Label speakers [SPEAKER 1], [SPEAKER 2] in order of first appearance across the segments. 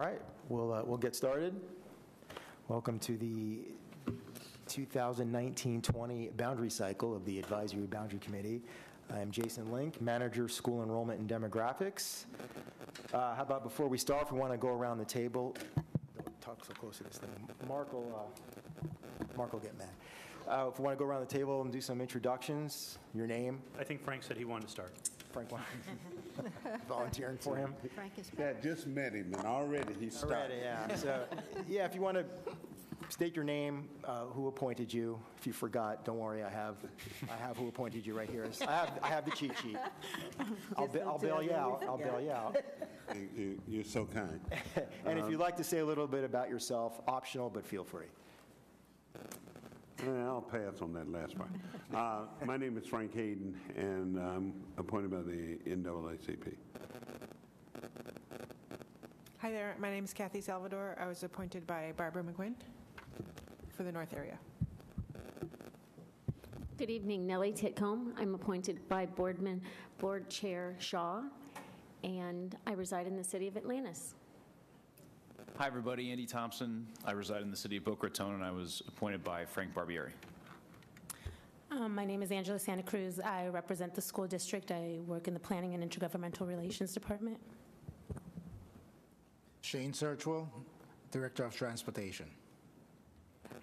[SPEAKER 1] All right, we'll get started. Welcome to the 2019-20 boundary cycle of the Advisory Boundary Committee. I'm Jason Link, Manager, School Enrollment and Demographics. How about before we start, if we want to go around the table, don't talk so close to this thing. Mark will get mad. If we want to go around the table and do some introductions, your name.
[SPEAKER 2] I think Frank said he wanted to start.
[SPEAKER 1] Frank, volunteering for him.
[SPEAKER 3] Frank is
[SPEAKER 4] Yeah, just met him, and already he's started.
[SPEAKER 1] Already, yeah. So, yeah, if you want to state your name, who appointed you. If you forgot, don't worry. I have who appointed you right here. I have the cheat sheet. I'll bail you out. I'll bail you out.
[SPEAKER 4] You're so kind.
[SPEAKER 1] And if you'd like to say a little bit about yourself, optional, but feel free.
[SPEAKER 4] I'll pass on that last part. My name is Frank Hayden, and I'm appointed by the NAACP.
[SPEAKER 5] Hi there, my name is Kathy Salvador. I was appointed by Barbara McQuinn for the North area.
[SPEAKER 3] Good evening, Nellie Titcomb. I'm appointed by Board Chair Shaw, and I reside in the city of Atlantis.
[SPEAKER 6] Hi, everybody. Andy Thompson. I reside in the city of Boca, Raton, and I was appointed by Frank Barbieri.
[SPEAKER 7] My name is Angela Santa Cruz. I represent the school district. I work in the Planning and Intergovernmental Relations Department.
[SPEAKER 8] Shane Searchwell, Director of Transportation.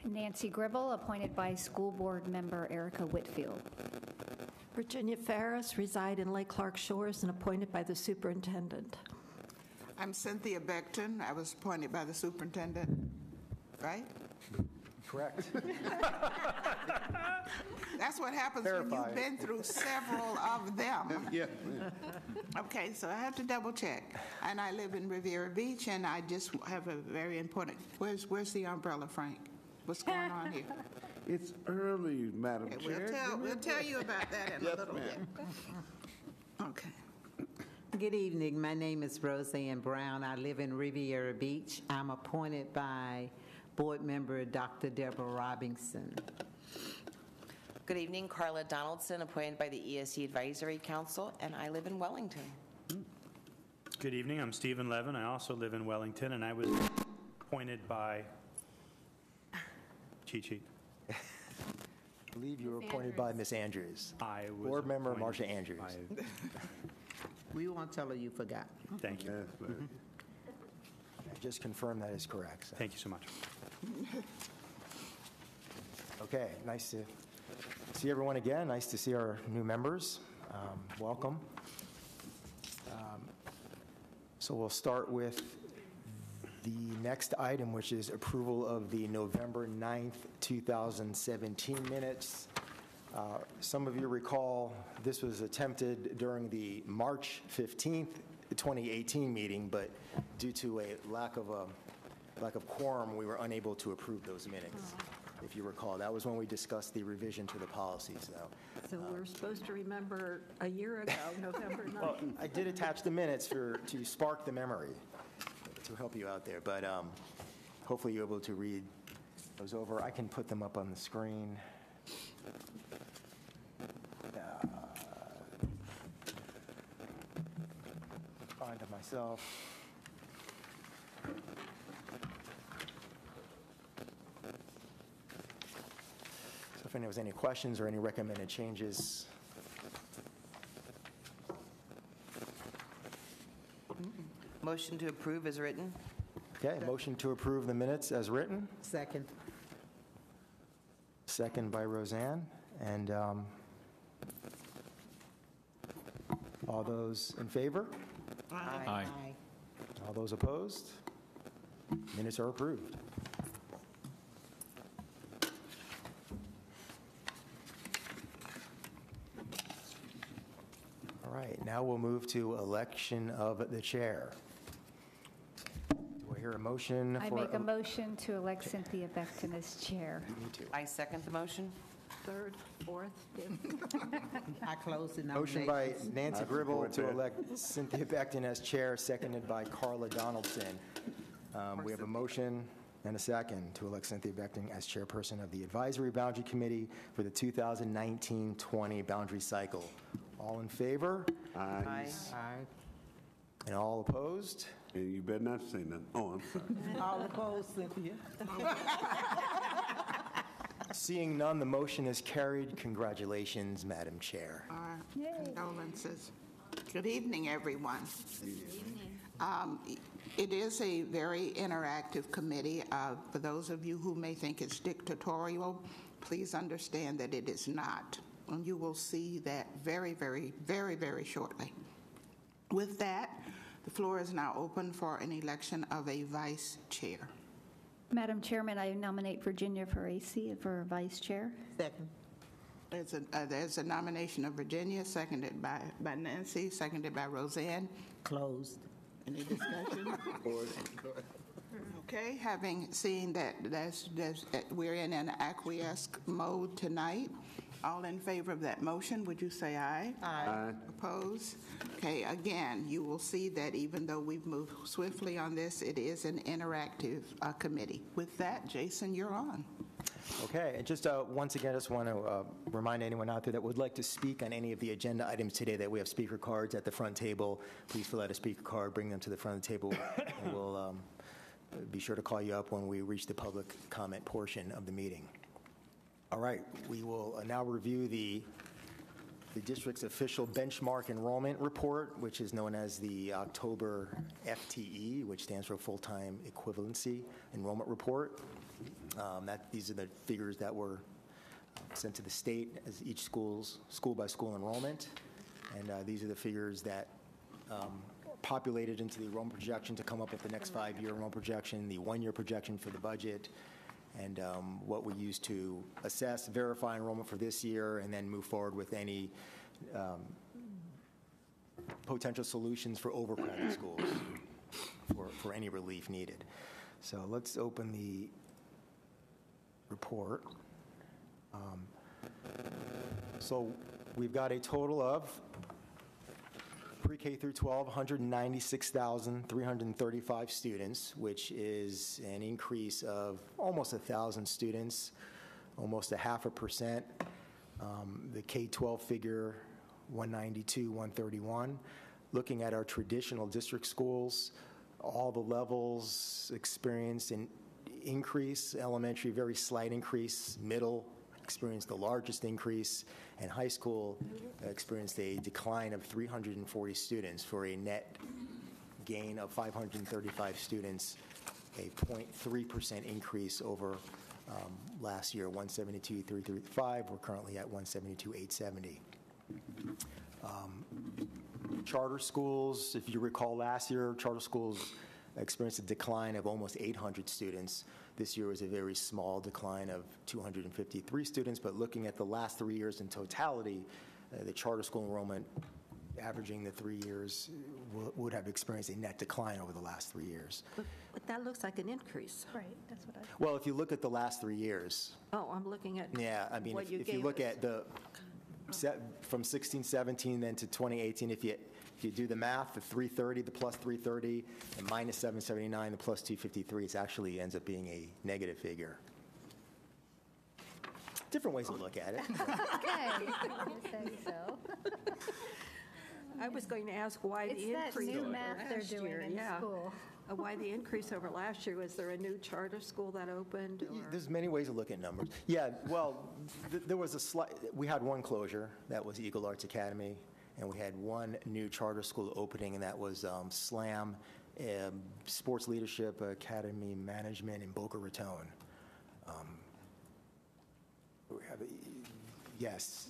[SPEAKER 9] Nancy Gribble, appointed by School Board Member Erica Whitfield.
[SPEAKER 10] Virginia Ferris, reside in Lake Clark Shores and appointed by the Superintendent.
[SPEAKER 11] I'm Cynthia Beckton. I was appointed by the Superintendent, right?
[SPEAKER 1] Correct.
[SPEAKER 11] That's what happens when you've been through several of them.
[SPEAKER 4] Yeah.
[SPEAKER 11] Okay, so I have to double check. And I live in Riviera Beach, and I just have a very important, where's the umbrella, Frank? What's going on here?
[SPEAKER 4] It's early, Madam Chair.
[SPEAKER 11] We'll tell you about that in a little bit. Okay.
[SPEAKER 12] Good evening. My name is Roseanne Brown. I live in Riviera Beach. I'm appointed by Board Member Dr. Deborah Robinson.
[SPEAKER 13] Good evening. Carla Donaldson, appointed by the ESC Advisory Council, and I live in Wellington.
[SPEAKER 2] Good evening. I'm Stephen Levin. I also live in Wellington, and I was appointed by cheat sheet.
[SPEAKER 1] I believe you were appointed by Ms. Andrews.
[SPEAKER 2] I was
[SPEAKER 1] Board Member Marcia Andrews.
[SPEAKER 12] We won't tell her you forgot.
[SPEAKER 2] Thank you.
[SPEAKER 1] I just confirmed that is correct. So.
[SPEAKER 2] Thank you so much.
[SPEAKER 1] Okay, nice to see everyone again. Nice to see our new members. Welcome. So we'll start with the next item, which is approval of the November 9th, 2017 minutes. Some of you recall this was attempted during the March 15th, 2018 meeting, but due to a lack of quorum, we were unable to approve those minutes. If you recall, that was when we discussed the revision to the policies.
[SPEAKER 10] So we're supposed to remember a year ago, November 9th.
[SPEAKER 1] Well, I did attach the minutes to spark the memory, to help you out there, but hopefully you're able to read those over. I can put them up on the screen. Find it myself. So if there was any questions or any recommended changes.
[SPEAKER 13] Motion to approve as written.
[SPEAKER 1] Okay, motion to approve the minutes as written.
[SPEAKER 12] Second.
[SPEAKER 1] Second by Roseanne. And all those in favor?
[SPEAKER 6] Aye.
[SPEAKER 1] All those opposed? Minutes are approved. All right, now we'll move to election of the chair. Do I hear a motion?
[SPEAKER 9] I make a motion to elect Cynthia Beckton as chair.
[SPEAKER 1] Me too.
[SPEAKER 13] I second the motion.
[SPEAKER 10] Third, fourth,
[SPEAKER 12] I close the nomination.
[SPEAKER 1] Motion by Nancy Gribble to elect Cynthia Beckton as chair, seconded by Carla Donaldson. We have a motion and a second to elect Cynthia Beckton as chairperson of the Advisory Boundary Committee for the 2019-20 boundary cycle. All in favor?
[SPEAKER 13] Aye.
[SPEAKER 12] Aye.
[SPEAKER 1] And all opposed?
[SPEAKER 4] And you better not say nothing. Oh, I'm sorry.
[SPEAKER 12] All opposed, Cynthia?
[SPEAKER 1] Seeing none, the motion is carried. Congratulations, Madam Chair.
[SPEAKER 11] Our condolences. Good evening, everyone. It is a very interactive committee. For those of you who may think it's dictatorial, please understand that it is not. And you will see that very, very, very, very shortly. With that, the floor is now open for an election of a vice chair.
[SPEAKER 9] Madam Chairman, I nominate Virginia Faraci for vice chair.
[SPEAKER 12] Second.
[SPEAKER 11] There's a nomination of Virginia, seconded by Nancy, seconded by Roseanne.
[SPEAKER 12] Closed.
[SPEAKER 11] Any discussion? Okay, having seen that we're in an acquiesce mode tonight, all in favor of that motion, would you say aye?
[SPEAKER 4] Aye.
[SPEAKER 11] Oppose? Okay, again, you will see that even though we've moved swiftly on this, it is an interactive committee. With that, Jason, you're on.
[SPEAKER 1] Okay, and just once again, I just want to remind anyone out there that would like to speak on any of the agenda items today that we have speaker cards at the front table. Please fill out a speaker card, bring them to the front of the table, and we'll be sure to call you up when we reach the public comment portion of the meeting. All right, we will now review the district's official benchmark enrollment report, which is known as the October FTE, which stands for Full-Time Equivalency Enrollment Report. These are the figures that were sent to the state as each school-by-school enrollment, and these are the figures that populated into the enrollment projection to come up with the next 5-year enrollment projection, the 1-year projection for the budget, and what we use to assess, verify enrollment for this year, and then move forward with any potential solutions for overcrowded schools for any relief needed. So let's open the report. So we've got a total of pre-K through 12, 196,335 students, which is an increase of almost 1,000 students, almost 0.5%. The K-12 figure, 192, 131. Looking at our traditional district schools, all the levels experienced an increase. Elementary, very slight increase. Middle experienced the largest increase, and high school experienced a decline of 340 students for a net gain of 535 students, a 0.3% increase over last year, 172,335. We're currently at 172,870. Charter schools, if you recall last year, charter schools experienced a decline of almost 800 students. This year was a very small decline of 253 students, but looking at the last 3 years in totality, the charter school enrollment averaging the 3 years would have experienced a net decline over the last 3 years.
[SPEAKER 10] But that looks like an increase.
[SPEAKER 7] Right, that's what I...
[SPEAKER 1] Well, if you look at the last 3 years.
[SPEAKER 10] Oh, I'm looking at
[SPEAKER 1] Yeah, I mean,
[SPEAKER 10] what
[SPEAKER 1] if you look at the from 16-17 then to 2018, if you do the math, the 330, the plus 330, and minus 779, the plus 253, it actually ends up being a negative figure. Different ways to look at it.
[SPEAKER 9] Okay, you say so.
[SPEAKER 10] I was going to ask why
[SPEAKER 9] It's
[SPEAKER 10] the
[SPEAKER 9] that
[SPEAKER 10] increase
[SPEAKER 9] new
[SPEAKER 10] over
[SPEAKER 9] math they're
[SPEAKER 10] last
[SPEAKER 9] doing
[SPEAKER 10] year.
[SPEAKER 9] in school.
[SPEAKER 10] Why the increase over last year? Was there a new charter school that opened? Or?
[SPEAKER 1] There's many ways to look at numbers. Yeah, well, there was a slight, we had one closure, that was Eagle Arts Academy, and we had one new charter school opening, and that was SLAM, Sports Leadership Academy Management in Boca Raton. Yes.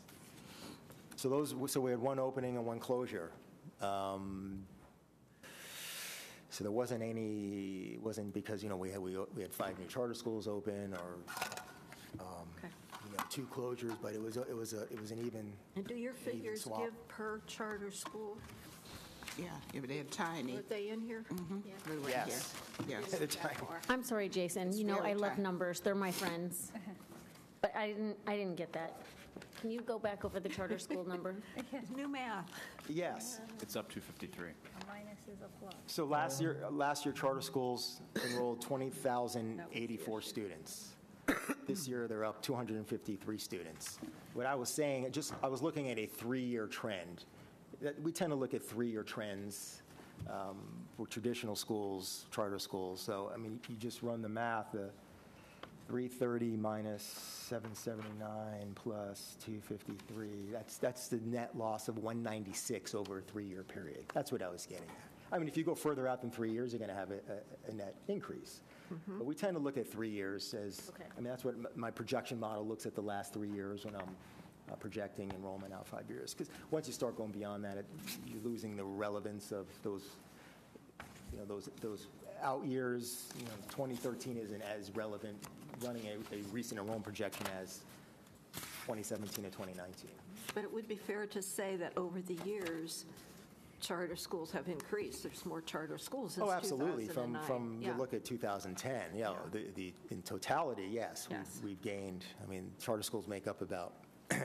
[SPEAKER 1] So we had one opening and one closure. So there wasn't because, we had 5 new charter schools open or, 2 closures, but it was an even.
[SPEAKER 10] And do your figures give per charter school?
[SPEAKER 11] Yeah, if they're tiny.
[SPEAKER 10] Were they in here?
[SPEAKER 11] Mm-hmm.
[SPEAKER 10] Yeah.
[SPEAKER 1] Yes.
[SPEAKER 11] Yes.
[SPEAKER 1] They're tiny.
[SPEAKER 3] I'm sorry, Jason. I love numbers. They're my friends. But I didn't get that. Can you go back over the charter school number?
[SPEAKER 10] New math.
[SPEAKER 1] Yes.
[SPEAKER 6] It's up to 53.
[SPEAKER 9] A minus is a plus.
[SPEAKER 1] So last year charter schools enrolled 20,084 students. This year they're up 253 students. What I was saying, I was looking at a 3-year trend. We tend to look at 3-year trends for traditional schools, charter schools. So, I mean, you just run the math, the 330 minus 779 plus 253, that's the net loss of 196 over a 3-year period. That's what I was getting at. I mean, if you go further out than 3 years, you're going to have a net increase. But we tend to look at 3 years as, I mean, that's what my projection model looks at, the last 3 years when I'm projecting enrollment out 5 years. Because once you start going beyond that, you're losing the relevance of those, those out years. 2013 isn't as relevant running a recent enrollment projection as 2017 to 2019.
[SPEAKER 10] But it would be fair to say that over the years, charter schools have increased. There's more charter schools since 2009.
[SPEAKER 1] Absolutely. From you look at 2010, in totality, yes. We've gained. I mean, charter schools make up about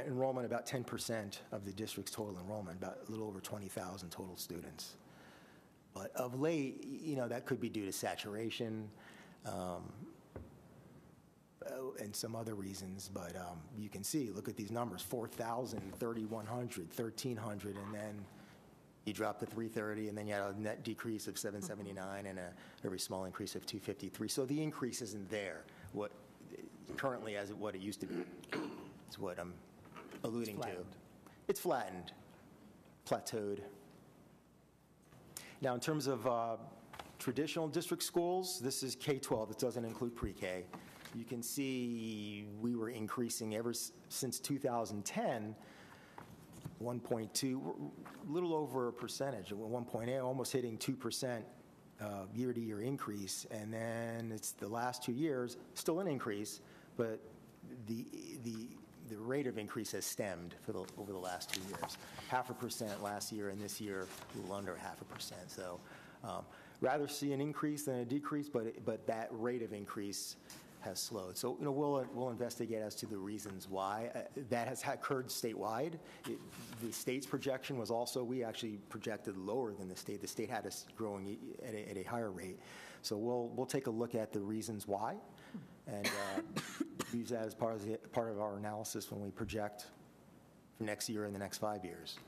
[SPEAKER 1] enrollment about 10% of the district's total enrollment, about a little over 20,000 total students. But of late, that could be due to saturation and some other reasons. But you can see, look at these numbers: 4,000, 3,100, 1,300, and then you drop to 330, and then you had a net decrease of 779 and a very small increase of 253. So the increase isn't there currently as what it used to be. It's what I'm alluding to. It's flattened, plateaued. Now, in terms of traditional district schools, this is K-12. It doesn't include pre-K. You can see we were increasing ever since 2010, 1.2, a little over a percentage, 1.8, almost hitting 2% year-to-year increase. And then it's the last 2 years, still an increase, but the rate of increase has stemmed over the last 2 years. 0.5% last year, and this year a little under 0.5%. So rather see an increase than a decrease, but that rate of increase has slowed. So we'll investigate as to the reasons why. That has occurred statewide. The state's projection was also, we actually projected lower than the state. The state had us growing at a higher rate. So we'll take a look at the reasons why and use that as part of our analysis when we project for next year and the next 5 years.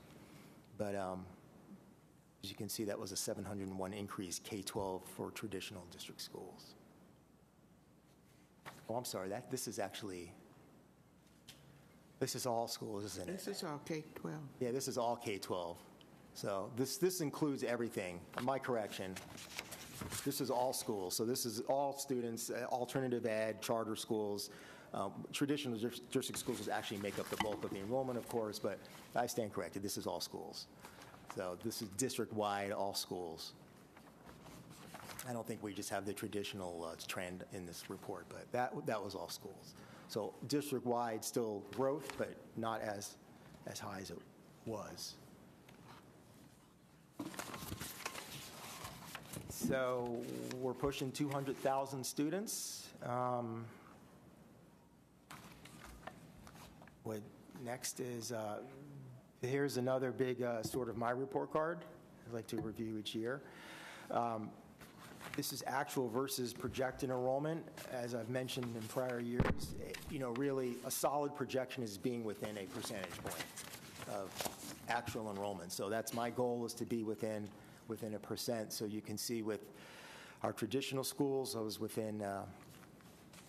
[SPEAKER 1] But as you can see, that was a 701 increase K-12 for traditional district schools. Oh, I'm sorry. This is all schools, isn't it?
[SPEAKER 11] This is all K-12.
[SPEAKER 1] Yeah, this is all K-12. So this includes everything. My correction. This is all schools. So this is all students, alternative ed, charter schools. Traditional district schools actually make up the bulk of the enrollment, of course, but I stand corrected. This is all schools. So this is district-wide, all schools. I don't think we just have the traditional trend in this report, but that was all schools. So district-wide, still growth, but not as high as it was. So we're pushing 200,000 students. What next is, here's another big sort of my report card I'd like to review each year. This is actual versus projected enrollment. As I've mentioned in prior years, really a solid projection is being within a percentage point of actual enrollment. So that's my goal, is to be within a percent. So you can see with our traditional schools, I was within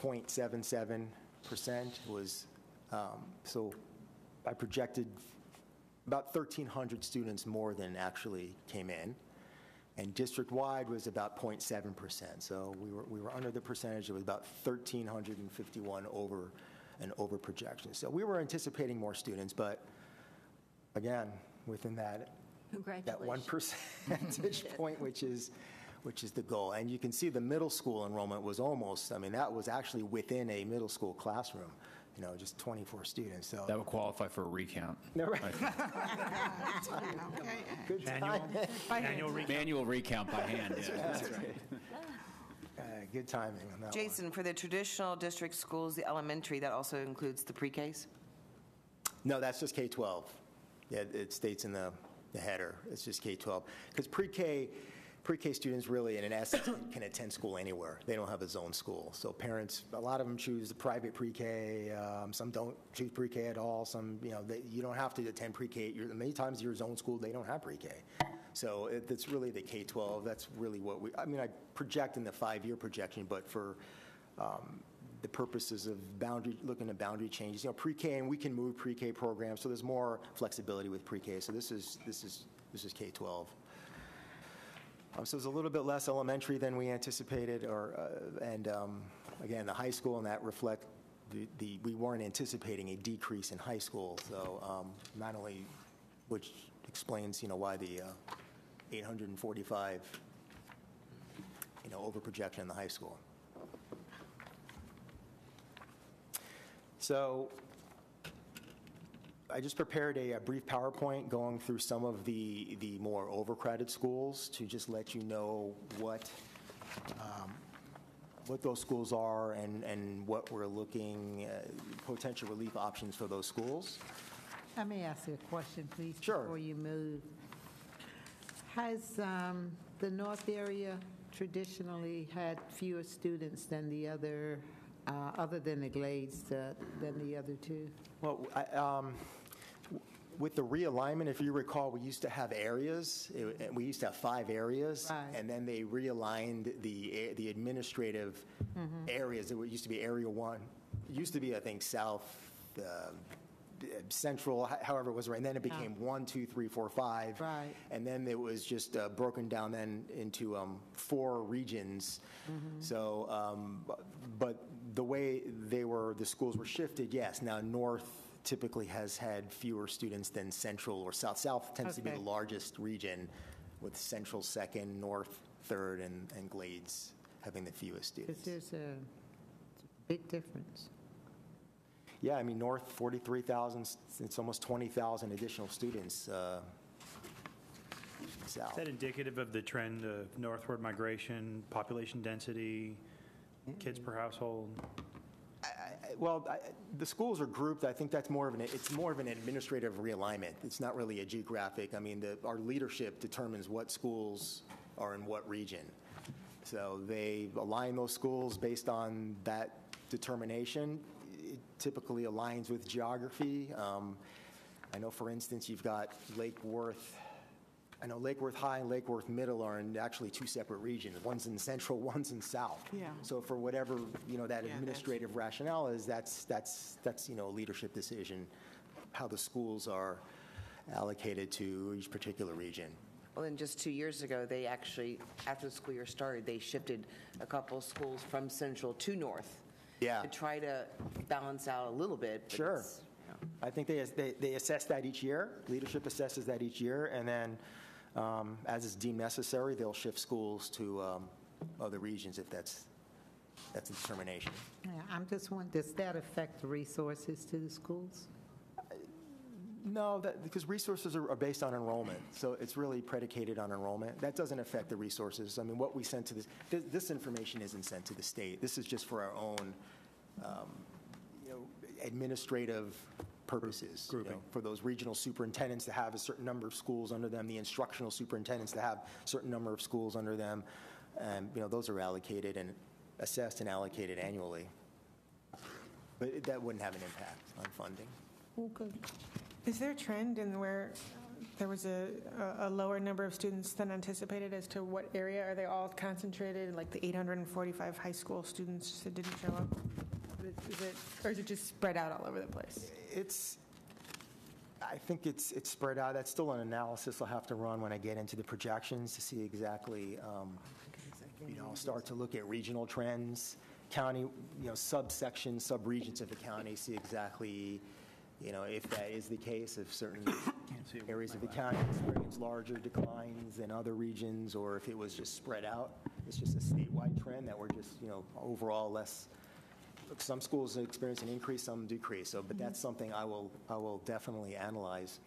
[SPEAKER 1] 0.77% was, so I projected about 1,300 students more than actually came in. And district-wide was about 0.7%. So we were under the percentage. It was about 1,351 over projection. So we were anticipating more students, but again, within that 1 percentage point, which is the goal. And you can see the middle school enrollment was almost, that was actually within a middle school classroom. Just 24 students. So
[SPEAKER 6] that would qualify for a recount.
[SPEAKER 1] No, right. Good
[SPEAKER 6] Manual recount by hand. Yeah.
[SPEAKER 1] That's right. Good timing on that.
[SPEAKER 13] Jason,
[SPEAKER 1] one.
[SPEAKER 13] For the traditional district schools, the elementary, that also includes the pre-Ks?
[SPEAKER 1] No, that's just K-12. Yeah, it states in the header. It's just K-12. Because pre-K students really, in essence, can attend school anywhere. They don't have a zone school. So parents, a lot of them choose the private pre-K. Some don't choose pre-K at all. Some, you don't have to attend pre-K. Many times your zone school, they don't have pre-K. So it's really the K-12. That's really what I project in the 5-year projection, but for the purposes of looking at boundary changes, pre-K, and we can move pre-K programs, so there's more flexibility with pre-K. So this is K-12. So it's a little bit less elementary than we anticipated, and again, the high school, and that reflect we weren't anticipating a decrease in high school. So not only, which explains why the 845 over projection in the high school. So I just prepared a brief PowerPoint going through some of the more overcrowded schools to just let you know what those schools are and what we're looking potential relief options for those schools.
[SPEAKER 12] I may ask you a question, please,
[SPEAKER 1] Sure.
[SPEAKER 12] before you move. Has the North area traditionally had fewer students than the other than the Glades, than the other two?
[SPEAKER 1] Well, with the realignment, if you recall, we used to have areas. We used to have 5 areas,
[SPEAKER 12] right.
[SPEAKER 1] And then they realigned the administrative areas. It used to be Area 1. It used to be, I think, South, Central, however it was, right. And then it became 1, 2, 3, 4, 5.
[SPEAKER 12] Right.
[SPEAKER 1] And then it was just broken down then into 4 regions. So, but the way the schools were shifted, yes. Now North typically has had fewer students than Central or South. South tends to be the largest region, with Central second, North third, and Glades having the fewest students.
[SPEAKER 12] Because there's a big difference.
[SPEAKER 1] Yeah, North 43,000. It's almost 20,000 additional students. South.
[SPEAKER 2] Is that indicative of the trend of northward migration, population density, kids per household?
[SPEAKER 1] The schools are grouped. I think that's more of an administrative realignment. It's not really a geographic. Our leadership determines what schools are in what region. So they align those schools based on that determination. It typically aligns with geography. I know, for instance, you've got Lake Worth. I know Lake Worth High and Lake Worth Middle are in actually 2 separate regions. One's in Central, one's in South.
[SPEAKER 5] Yeah.
[SPEAKER 1] So for whatever that administrative rationale is, that's a leadership decision, how the schools are allocated to each particular region.
[SPEAKER 13] Well, then just 2 years ago, they actually, after the school year started, they shifted a couple of schools from Central to North.
[SPEAKER 1] Yeah.
[SPEAKER 13] To try to balance out a little bit. But
[SPEAKER 1] Sure. I think they assess that each year. Leadership assesses that each year, and then as is deemed necessary, they'll shift schools to other regions if that's a determination.
[SPEAKER 12] Yeah, I'm just wondering, does that affect the resources to the schools?
[SPEAKER 1] No, because resources are based on enrollment, so it's really predicated on enrollment. That doesn't affect the resources. What we send to this information isn't sent to the state. This is just for our own administrative purposes, for those regional superintendents to have a certain number of schools under them, the instructional superintendents to have a certain number of schools under them, and those are allocated and assessed and allocated annually. But that wouldn't have an impact on funding.
[SPEAKER 12] Okay.
[SPEAKER 5] Is there a trend in where there was a lower number of students than anticipated as to what area? Are they all concentrated, like the 845 high school students that didn't show up? Or is it just spread out all over the place?
[SPEAKER 1] I think it's spread out. That's still an analysis I'll have to run when I get into the projections to see exactly, I'll start to look at regional trends, county, subsections, subregions of the county, see exactly, if that is the case, if certain areas of the county experience larger declines than other regions, or if it was just spread out. It's just a statewide trend that we're just, overall less. Some schools experience an increase, some decrease. So, but that's something I will definitely analyze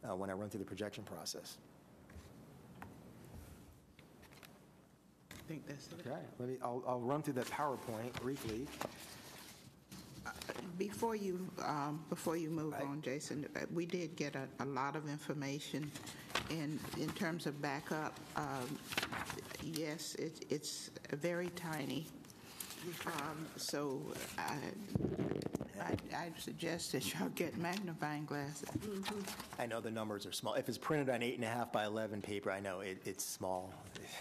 [SPEAKER 1] when I run through the projection process.
[SPEAKER 11] I think that's it.
[SPEAKER 1] Okay, I'll run through the PowerPoint briefly.
[SPEAKER 11] Before you move on, Jason, we did get a lot of information, and in terms of backup, yes, it's very tiny. So I suggest that y'all get magnifying glasses.
[SPEAKER 1] I know the numbers are small. If it's printed on 8.5 by 11 paper, I know it's small.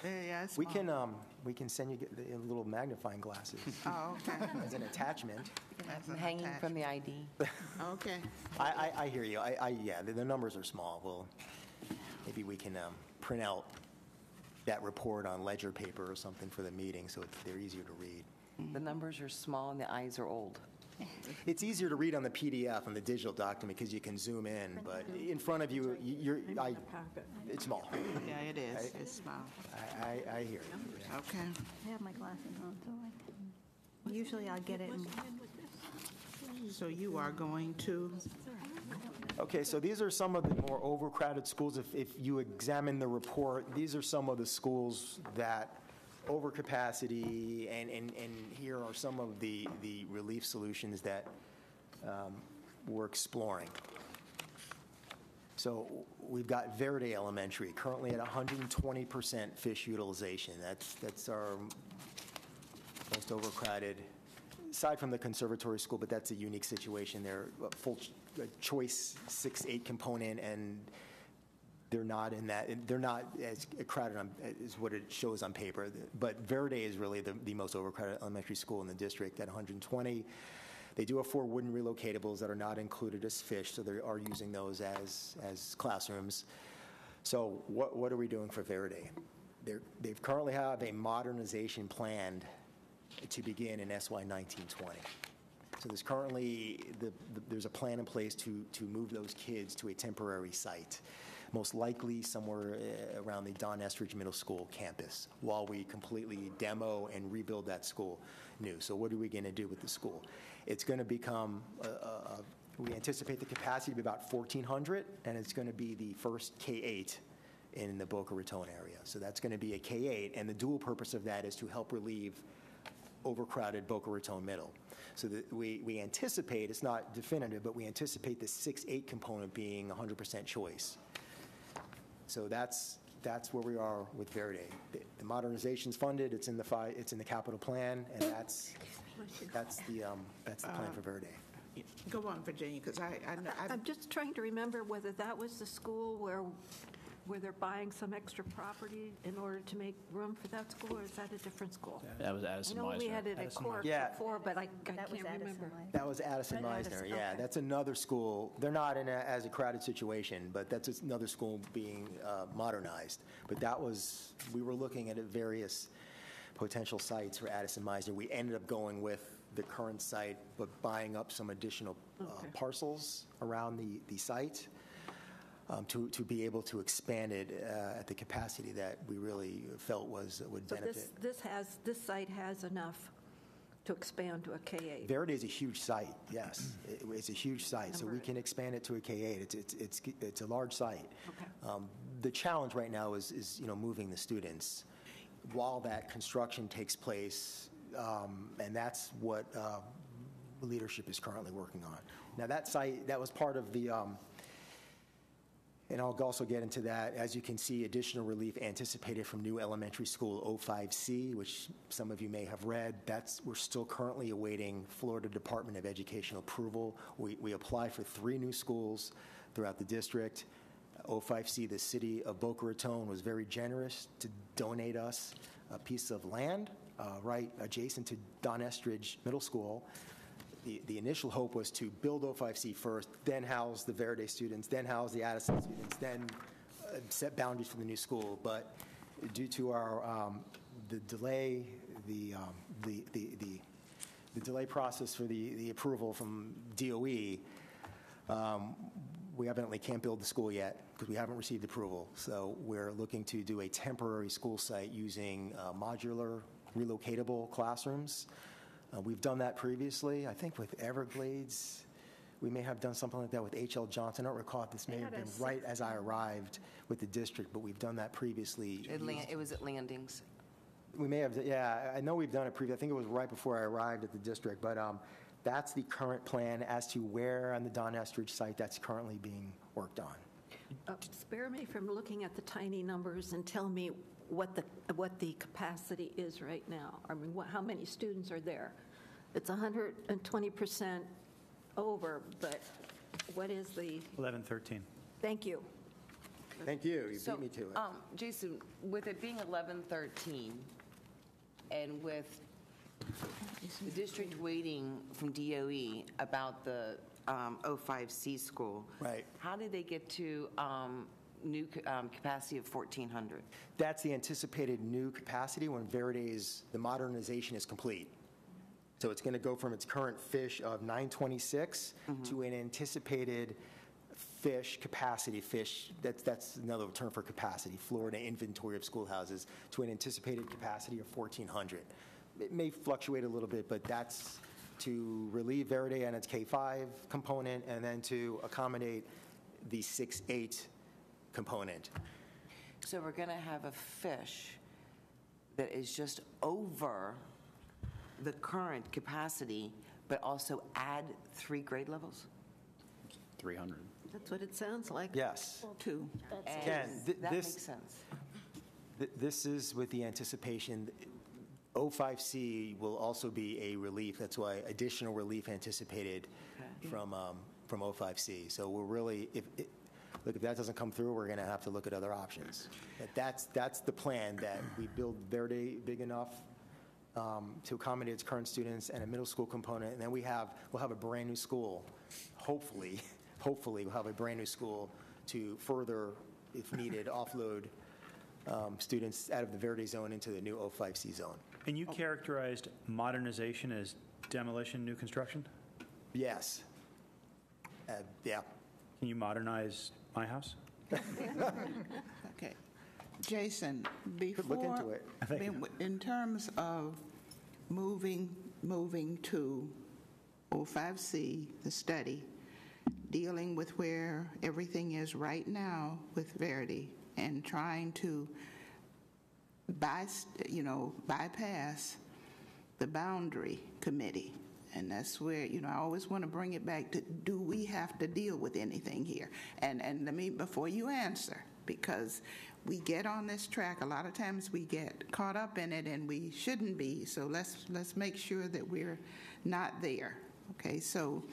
[SPEAKER 11] Yeah, it's
[SPEAKER 1] We
[SPEAKER 11] small.
[SPEAKER 1] can send you the little magnifying glasses
[SPEAKER 11] Oh, okay.
[SPEAKER 1] as an attachment.
[SPEAKER 11] That's an
[SPEAKER 13] Hanging from the ID.
[SPEAKER 11] Okay.
[SPEAKER 1] I hear you. Yeah, the numbers are small. Well, maybe we can print out that report on ledger paper or something for the meeting so they're easier to read.
[SPEAKER 13] The numbers are small and the eyes are old.
[SPEAKER 1] It's easier to read on the PDF on the digital document because you can zoom in, but in front of you, it's small.
[SPEAKER 11] Yeah, it is. It's small.
[SPEAKER 1] I hear you.
[SPEAKER 11] Okay.
[SPEAKER 9] I have my glasses on, so usually I'll get it in.
[SPEAKER 11] So you are going to,
[SPEAKER 1] Okay, so these are some of the more overcrowded schools. If you examine the report, these are some of the schools that overcapacity, and here are some of the relief solutions that we're exploring. So we've got Verde Elementary, currently at 120% fish utilization. That's our most overcrowded, aside from the conservatory school, but that's a unique situation. They're a full choice 6-8 component, and they're not in that. They're not as crowded as what it shows on paper. But Verde is really the most overcrowded elementary school in the district at 120. They do have 4 wooden relocatables that are not included as fish, so they are using those as classrooms. So what are we doing for Verde? They currently have a modernization planned to begin in SY 1920. So there's currently there's a plan in place to move those kids to a temporary site, most likely somewhere around the Don Estridge Middle School campus, while we completely demo and rebuild that school new. So what are we going to do with the school? It's going to become, we anticipate the capacity to be about 1,400, and it's going to be the first K-8 in the Boca Raton area. So that's going to be a K-8, and the dual purpose of that is to help relieve overcrowded Boca Raton Middle. So that we anticipate, it's not definitive, but we anticipate the 6-8 component being 100% choice. So that's where we are with Verde. The modernization's funded, it's in the capital plan, and that's the plan for Verde.
[SPEAKER 11] go on, Virginia, because
[SPEAKER 10] I'm just trying to remember whether that was the school where they're buying some extra property in order to make room for that school, or is that a different school?
[SPEAKER 6] That was Addison
[SPEAKER 10] I know we
[SPEAKER 6] Meisner.
[SPEAKER 10] had it at Cork
[SPEAKER 1] Yeah.
[SPEAKER 10] before, but I can't remember.
[SPEAKER 1] That was Addison Meisner, yeah.
[SPEAKER 10] Okay.
[SPEAKER 1] That's another school. They're not in as a crowded situation, but that's another school being modernized. But we were looking at various potential sites for Addison Meisner. We ended up going with the current site, but buying up some additional parcels around the site to be able to expand it at the capacity that we really felt would benefit.
[SPEAKER 10] So this site has enough to expand to a K-8?
[SPEAKER 1] Verde is a huge site, yes. It's a huge site, so we can expand it to a K-8. It's a large site.
[SPEAKER 10] Okay.
[SPEAKER 1] The challenge right now is moving the students while that construction takes place, and that's what leadership is currently working on. Now that site, that was part of the, and I'll also get into that. As you can see, additional relief anticipated from new elementary school 05C, which some of you may have read. We're still currently awaiting Florida Department of Education approval. We applied for 3 new schools throughout the district. 05C, the city of Boca Raton, was very generous to donate us a piece of land right adjacent to Don Estridge Middle School. The initial hope was to build 05C first, then house the Verde students, then house the Addison students, then set boundaries for the new school. But due to our the delay, the delay process for the approval from DOE, we evidently can't build the school yet because we haven't received approval. So we're looking to do a temporary school site using modular relocatable classrooms. We've done that previously. I think with Everglades, we may have done something like that with H.L. Johnson. I don't recall if this may have been right as I arrived with the district, but we've done that previously.
[SPEAKER 13] It was at Landings.
[SPEAKER 1] We may have, yeah, I know we've done it previously. I think it was right before I arrived at the district, but that's the current plan as to where on the Don Estridge site that's currently being worked on.
[SPEAKER 10] Spare me from looking at the tiny numbers and tell me what the capacity is right now. I mean, how many students are there? It's 120% over, but what is the,
[SPEAKER 2] 11:13.
[SPEAKER 10] thank you.
[SPEAKER 1] Thank you. You
[SPEAKER 13] So,
[SPEAKER 1] beat me to it.
[SPEAKER 13] Jason, with it being 11:13, and with the district waiting from DOE about the 05C school,
[SPEAKER 1] Right.
[SPEAKER 13] how did they get to new capacity of 1,400?
[SPEAKER 1] That's the anticipated new capacity when Verde's, the modernization is complete. So it's going to go from its current fish of 926 to an anticipated capacity, that's another term for capacity, Florida inventory of schoolhouses, to an anticipated capacity of 1,400. It may fluctuate a little bit, but that's to relieve Verde and its K-5 component, and then to accommodate the 6-8 component.
[SPEAKER 13] So we're going to have a fish that is just over the current capacity, but also add 3 grade levels?
[SPEAKER 6] 300.
[SPEAKER 10] That's what it sounds like.
[SPEAKER 1] Yes.
[SPEAKER 11] 2.
[SPEAKER 1] Again,
[SPEAKER 13] That makes sense.
[SPEAKER 1] This is with the anticipation, 05C will also be a relief. That's why additional relief anticipated from 05C. So we're really, if that doesn't come through, we're going to have to look at other options. But that's the plan, that we build Verde big enough to accommodate its current students and a middle school component, and then we'll have a brand new school. Hopefully we'll have a brand new school to further, if needed, offload students out of the Verde zone into the new 05C zone.
[SPEAKER 2] And you characterized modernization as demolition, new construction?
[SPEAKER 1] Yes. Yeah.
[SPEAKER 2] Can you modernize my house?
[SPEAKER 11] Okay. Jason,
[SPEAKER 1] Could look into it.
[SPEAKER 11] in terms of moving to 05C, the study, dealing with where everything is right now with Verdi, and trying to bypass the boundary committee. And that's where, I always want to bring it back to, do we have to deal with anything here? And let me, before you answer, because we get on this track, a lot of times we get caught up in it and we shouldn't be, so let's make sure that we're not there. Okay, so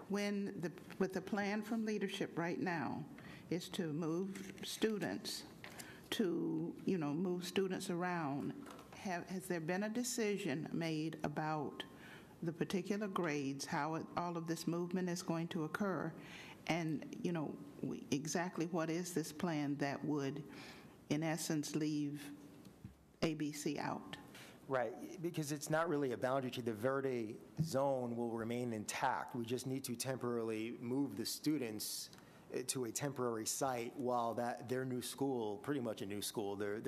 [SPEAKER 11] with the plan from leadership right now is to move students around. Has there been a decision made about the particular grades, how all of this movement is going to occur, and exactly what is this plan that would, in essence, leave ABC out?
[SPEAKER 1] Right, because it's not really a boundary to the Verde zone will remain intact. We just need to temporarily move the students to a temporary site while their new school, pretty much a new school, their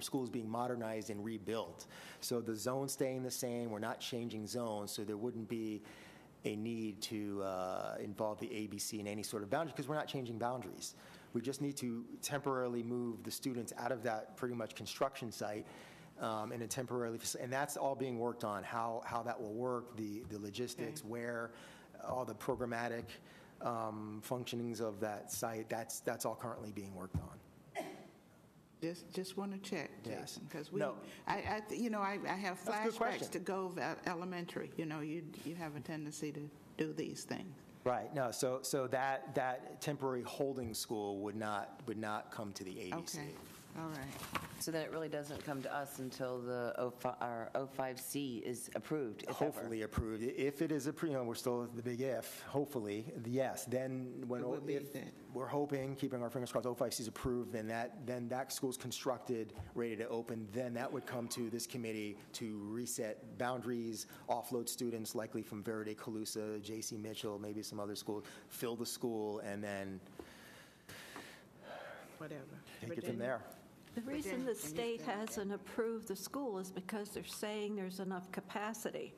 [SPEAKER 1] school is being modernized and rebuilt. So the zone's staying the same. We're not changing zones, so there wouldn't be a need to involve the ABC in any sort of boundary, because we're not changing boundaries. We just need to temporarily move the students out of that pretty much construction site in a temporarily, and that's all being worked on, how that will work, the logistics, where, all the programmatic functionings of that site, that's all currently being worked on.
[SPEAKER 11] Just want to check,
[SPEAKER 1] Yes.
[SPEAKER 11] Jason, because
[SPEAKER 1] No.
[SPEAKER 11] I have
[SPEAKER 1] That's a good
[SPEAKER 11] flashbacks
[SPEAKER 1] question.
[SPEAKER 11] to Gove Elementary. You have a tendency to do these things.
[SPEAKER 1] Right. No. So that temporary holding school would not come to the ABC.
[SPEAKER 11] Okay. All right.
[SPEAKER 13] So then it really doesn't come to us until the 05C is approved, if
[SPEAKER 1] Hopefully approved. If it is approved, we're still at the big if. Hopefully, yes. Then when
[SPEAKER 11] It will be
[SPEAKER 1] if
[SPEAKER 11] that.
[SPEAKER 1] we're hoping, keeping our fingers crossed, 05C is approved, then that school's constructed, ready to open. Then that would come to this committee to reset boundaries, offload students, likely from Verde, Calusa, J.C. Mitchell, maybe some other schools, fill the school, and then
[SPEAKER 11] Whatever.
[SPEAKER 1] take it from there.
[SPEAKER 10] The reason the state hasn't approved the school is because they're saying there's enough capacity.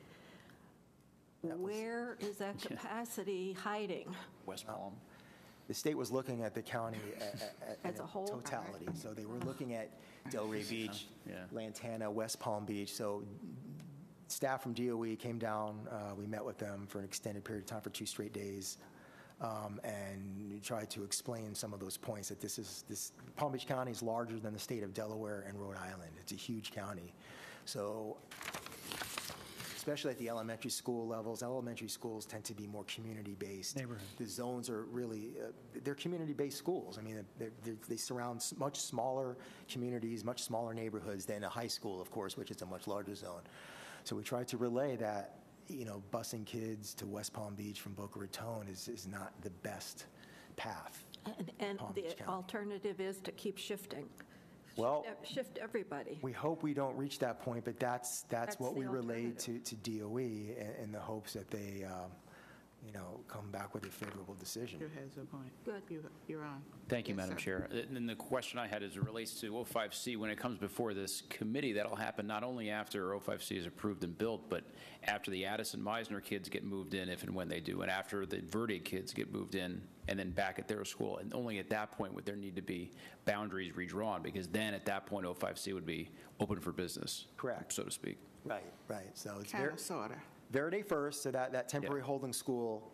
[SPEAKER 10] Where is that capacity hiding?
[SPEAKER 6] West Palm.
[SPEAKER 1] The state was looking at the county
[SPEAKER 10] As a whole?
[SPEAKER 1] totality. So they were looking at Delray Beach,
[SPEAKER 6] Yeah.
[SPEAKER 1] Lantana, West Palm Beach. So staff from DOE came down. We met with them for an extended period of time for 2 straight days. And we tried to explain some of those points, that this Palm Beach County is larger than the state of Delaware and Rhode Island. It's a huge county. So especially at the elementary school levels. Elementary schools tend to be more community-based.
[SPEAKER 2] Neighborhood.
[SPEAKER 1] The zones are really, they're community-based schools. I mean, they surround much smaller communities, much smaller neighborhoods than a high school, of course, which is a much larger zone. So we try to relay that, busing kids to West Palm Beach from Boca Raton is not the best path.
[SPEAKER 10] And
[SPEAKER 1] Palm
[SPEAKER 10] the
[SPEAKER 1] Beach County.
[SPEAKER 10] alternative is to keep shifting.
[SPEAKER 1] Well,
[SPEAKER 10] Shift everybody.
[SPEAKER 1] we hope we don't reach that point, but that's what
[SPEAKER 10] the
[SPEAKER 1] we relayed
[SPEAKER 10] alternative.
[SPEAKER 1] to DOE in the hopes that they, come back with a favorable decision.
[SPEAKER 11] Your has a point.
[SPEAKER 10] Good.
[SPEAKER 11] You're on.
[SPEAKER 6] Thank you,
[SPEAKER 11] Yes,
[SPEAKER 6] Madam
[SPEAKER 11] sir.
[SPEAKER 6] Chair. And then the question I had is it relates to O5C. When it comes before this committee, that'll happen not only after O5C is approved and built, but after the Addison Meisner kids get moved in, if and when they do, and after the Verde kids get moved in, and then back at their school. And only at that point would there need to be boundaries redrawn, because then at that point, O5C would be open for business.
[SPEAKER 1] Correct.
[SPEAKER 6] So to speak.
[SPEAKER 1] Right. So it's
[SPEAKER 11] Kind of, sort of.
[SPEAKER 1] Verde first, so that temporary holding school,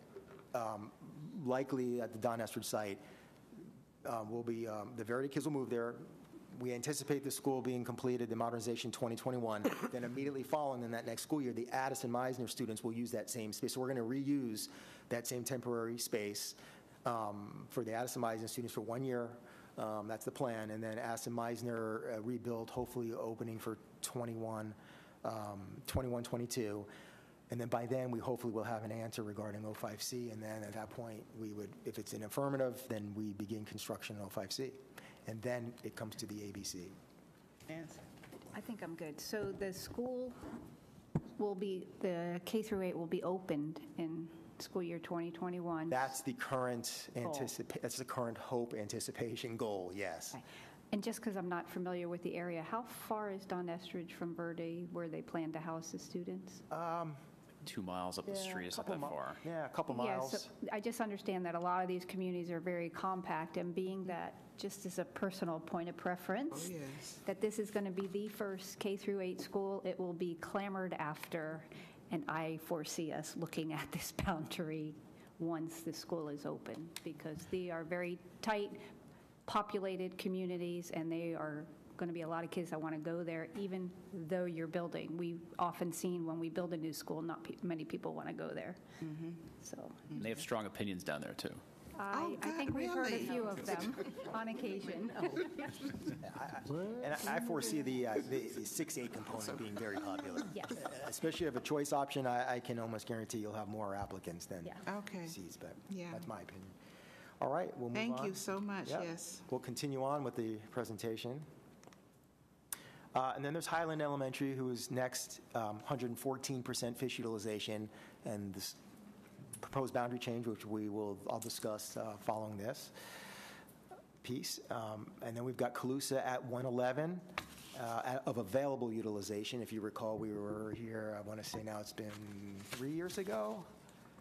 [SPEAKER 1] likely at the Don Estridge site, will be, the Verde kids will move there. We anticipate the school being completed, the modernization 2021. Then immediately following in that next school year, the Addison Meisner students will use that same space. So we're going to reuse that same temporary space for the Addison Meisner students for 1 year. That's the plan. And then Addison Meisner rebuild, hopefully opening for 21, 22. And then by then, we hopefully will have an answer regarding O5C. And then at that point, we would, if it's an affirmative, then we begin construction on O5C. And then it comes to the ABC.
[SPEAKER 11] Nancy.
[SPEAKER 9] I think I'm good. So the school will be, the K through 8 will be opened in school year 2021.
[SPEAKER 1] That's the current
[SPEAKER 9] Goal.
[SPEAKER 1] that's the current hope, anticipation, goal, yes.
[SPEAKER 9] Okay. And just because I'm not familiar with the area, how far is Don Estridge from Verde where they plan to house the students?
[SPEAKER 6] 2 miles up the street. It's not that far.
[SPEAKER 1] Yeah, a couple
[SPEAKER 9] Yeah,
[SPEAKER 1] miles.
[SPEAKER 9] so I just understand that a lot of these communities are very compact, and being that, just as a personal point of preference,
[SPEAKER 11] Oh, yes.
[SPEAKER 9] that this is going to be the first K through 8 school, it will be clamored after, and I foresee us looking at this boundary once the school is open, because they are very tight, populated communities, and they are going to be a lot of kids that want to go there, even though you're building. We've often seen when we build a new school, not many people want to go there. So
[SPEAKER 6] And they have strong opinions down there, too.
[SPEAKER 9] I think we've heard a few of them on occasion.
[SPEAKER 1] And I foresee the 6-8 component being very popular.
[SPEAKER 9] Yes.
[SPEAKER 1] Especially if a choice option, I can almost guarantee you'll have more applicants than
[SPEAKER 9] Yeah.
[SPEAKER 11] Okay.
[SPEAKER 1] seats, but
[SPEAKER 11] Yeah.
[SPEAKER 1] that's my opinion. All right, we'll move on.
[SPEAKER 11] Thank you so much,
[SPEAKER 1] Yep.
[SPEAKER 11] yes.
[SPEAKER 1] We'll continue on with the presentation. And then there's Highland Elementary, who is next, 114% fish utilization, and this proposed boundary change, which I'll discuss following this piece. And then we've got Calusa at 111 of available utilization. If you recall, we were here, I want to say now it's been 3 years ago.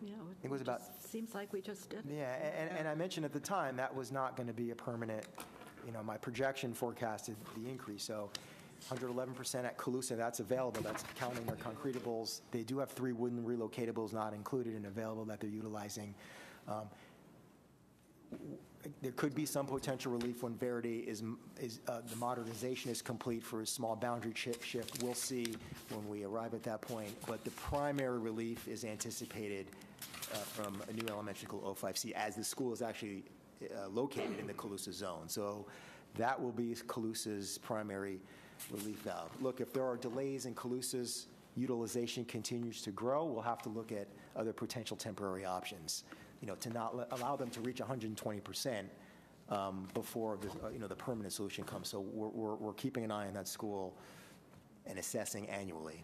[SPEAKER 10] Yeah,
[SPEAKER 1] It was about
[SPEAKER 10] seems like we just did.
[SPEAKER 1] Yeah, and I mentioned at the time that was not going to be a permanent, my projection forecasted the increase. So 111% at Calusa, that's available. That's counting their concretables. They do have 3 wooden relocatables not included and available that they're utilizing. There could be some potential relief when Verde is the modernization is complete for a small boundary shift. We'll see when we arrive at that point. But the primary relief is anticipated from a new elementary school, O5C, as the school is actually located in the Calusa zone. So that will be Calusa's primary relief valve. Look, if there are delays in Calusa's utilization continues to grow, we'll have to look at other potential temporary options, to not allow them to reach 120% before the permanent solution comes. So we're keeping an eye on that school and assessing annually.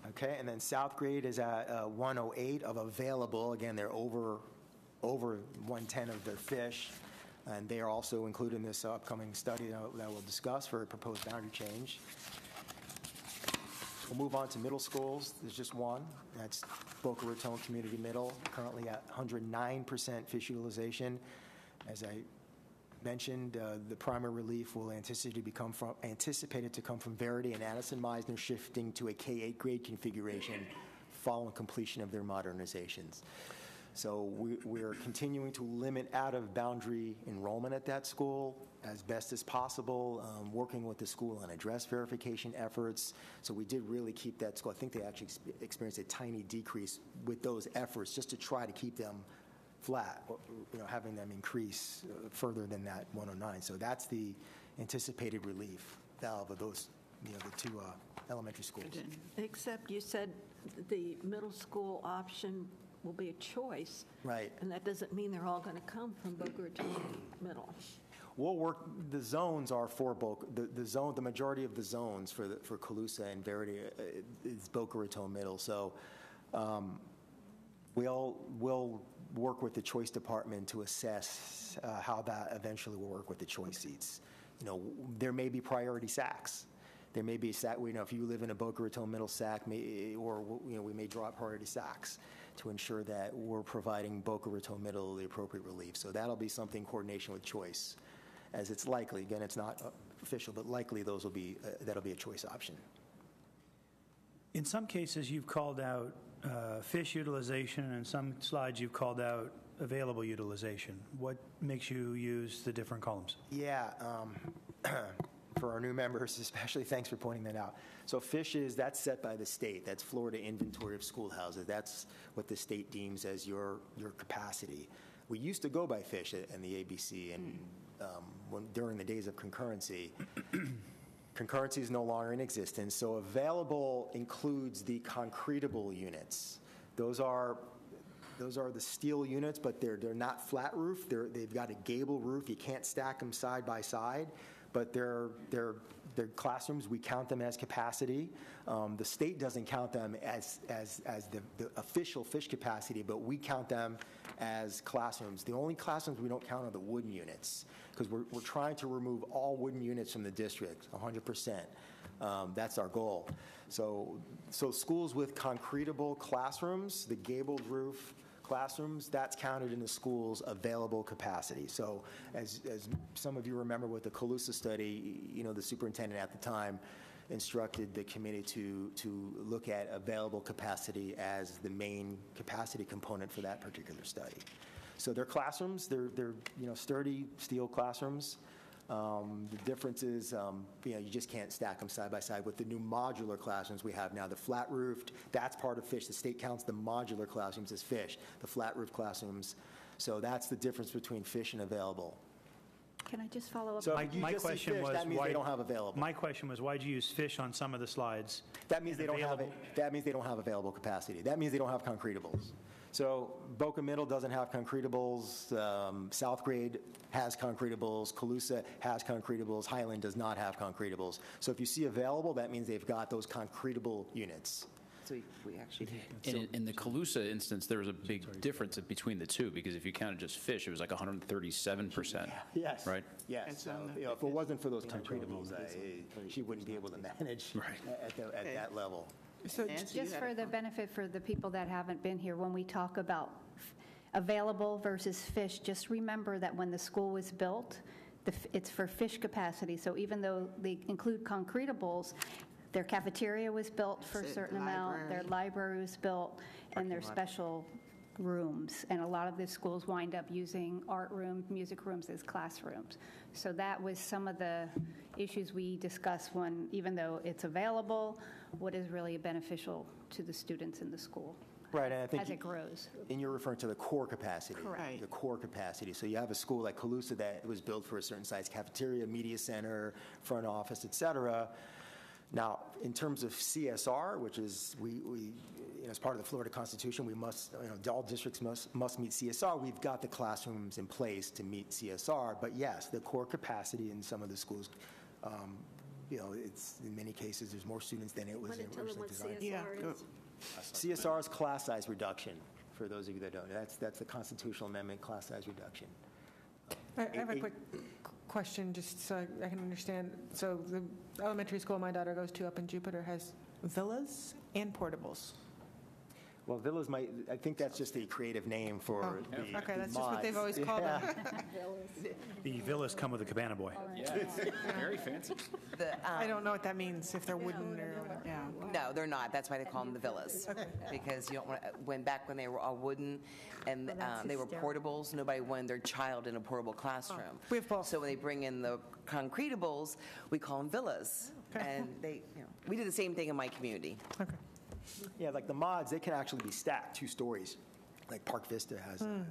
[SPEAKER 1] Okay, and then South Grade is at 108 of available. Again, they're over 110 of their fish. And they are also included in this upcoming study that we'll discuss for a proposed boundary change. We'll move on to middle schools. There's just one. That's Boca Raton Community Middle, currently at 109% fish utilization. As I mentioned, the primary relief will anticipated to come from Verity and Addison Meisner, shifting to a K-8 grade configuration following completion of their modernizations. So we're continuing to limit out-of-boundary enrollment at that school as best as possible, working with the school on address verification efforts. So we did really keep that school. I think they actually experienced a tiny decrease with those efforts just to try to keep them flat, having them increase further than that 109. So that's the anticipated relief valve of those, the two elementary schools.
[SPEAKER 10] Except you said the middle school option will be a choice.
[SPEAKER 1] Right.
[SPEAKER 10] And that doesn't mean they're all going to come from Boca Raton Middle.
[SPEAKER 1] We'll work, the zones are for Boca, the majority of the zones for Colusa and Verity is Boca Raton Middle. So we'll work with the choice department to assess how that eventually will work with the choice seats. There may be priority SACs. There may be a SAC, if you live in a Boca Raton Middle SAC, we may draw up priority SACs to ensure that we're providing Boca Raton Middle the appropriate relief. So that'll be something in coordination with choice, as it's likely. Again, it's not official, but likely that'll be a choice option.
[SPEAKER 2] In some cases, you've called out fish utilization, and in some slides you've called out available utilization. What makes you use the different columns?
[SPEAKER 1] Yeah, for our new members especially, thanks for pointing that out. So fish that's set by the state. That's Florida Inventory of Schoolhouses. That's what the state deems as your capacity. We used to go by fish in the ABC, and during the days of concurrency, concurrency is no longer in existence. So available includes the concretable units. Those are the steel units, but they're not flat roof. They've got a gable roof. You can't stack them side by side, but they're classrooms. We count them as capacity. The state doesn't count them as the official fish capacity, but we count them as classrooms. The only classrooms we don't count are the wooden units, because we're trying to remove all wooden units from the district, 100%. That's our goal. So schools with concretable classrooms, the gabled roof classrooms, that's counted in the school's available capacity. So as some of you remember with the Colusa study, the superintendent at the time instructed the committee to look at available capacity as the main capacity component for that particular study. So they're classrooms, they're sturdy steel classrooms. The difference is, you just can't stack them side by side. With the new modular classrooms we have now, the flat roofed, that's part of fish. The state counts the modular classrooms as fish, the flat roof classrooms. So that's the difference between fish and available.
[SPEAKER 9] Can I just follow up?
[SPEAKER 1] So
[SPEAKER 2] my question
[SPEAKER 1] fish,
[SPEAKER 2] was
[SPEAKER 1] that means
[SPEAKER 2] why
[SPEAKER 1] they don't have available.
[SPEAKER 2] My question was, why'd you use fish on some of the slides?
[SPEAKER 1] That means they don't have it. That means they don't have available capacity. That means they don't have concretables. So Boca Middle doesn't have concretables. South Grade has concretables. Colusa has concretables. Highland does not have concretables. So if you see available, that means they've got those concretable units.
[SPEAKER 13] So we actually did.
[SPEAKER 6] In the Colusa instance, there was a big difference between the two, because if you counted just fish, it was like 137%.
[SPEAKER 1] Yes.
[SPEAKER 6] Right?
[SPEAKER 1] Yes. So, if it wasn't for those concretables, she wouldn't be able to manage at that level.
[SPEAKER 5] So
[SPEAKER 9] Just for the benefit for the people that haven't been here, when we talk about available versus fish, just remember that when the school was built, it's for fish capacity. So even though they include concretables, their cafeteria was built for a certain amount, their library was built, and their special rooms. And a lot of the schools wind up using art rooms, music rooms as classrooms. So that was some of the issues we discussed when, even though it's available, what is really beneficial to the students in the school.
[SPEAKER 1] Right, and I think
[SPEAKER 9] as it grows.
[SPEAKER 1] And you're referring to the core capacity.
[SPEAKER 9] Correct.
[SPEAKER 1] The core capacity. So you have a school like Colusa that was built for a certain size cafeteria, media center, front office, et cetera. Now, in terms of CSR, which is as part of the Florida Constitution, we must, all districts must meet CSR. We've got the classrooms in place to meet CSR. But yes, the core capacity in some of the schools, it's in many cases there's more students than it was originally designed.
[SPEAKER 10] CSR is?
[SPEAKER 1] CSR is class size reduction. For those of you that don't know, that's the constitutional amendment, class size reduction.
[SPEAKER 5] I have a quick question, just so I can understand. So the elementary school my daughter goes to up in Jupiter has villas and portables.
[SPEAKER 1] Well, villas might, I think that's just a creative name for the
[SPEAKER 5] Okay, that's
[SPEAKER 1] the
[SPEAKER 5] just what they've
[SPEAKER 1] mods.
[SPEAKER 5] always called them.
[SPEAKER 2] The villas come with a cabana boy.
[SPEAKER 6] Yeah, very fancy.
[SPEAKER 5] I don't know what that means, if they're wooden or whatever. Yeah.
[SPEAKER 13] No, they're not. That's why they call them the villas. Because you don't want to, back when they were all wooden and they were portables, nobody wanted their child in a portable classroom.
[SPEAKER 5] We have both.
[SPEAKER 13] So when they bring in the concretables, we call them villas. And we do the same thing in my community.
[SPEAKER 5] Okay.
[SPEAKER 1] Yeah, like the mods, they can actually be stacked 2 stories. Like Park Vista has a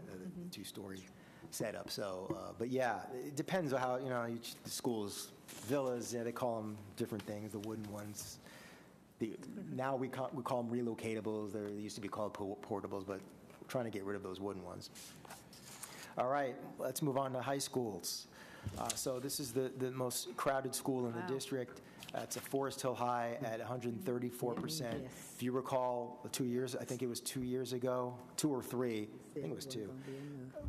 [SPEAKER 1] 2-story setup. So, but yeah, it depends on how, each the schools, villas, they call them different things, the wooden ones. Now we call them relocatables. They used to be called portables, but we're trying to get rid of those wooden ones. All right, let's move on to high schools. So this is the most crowded school in the district. It's a Forest Hill High at 134%. If you recall, 2 years, I think it was 2 years ago, 2 or 3, I think it was 2.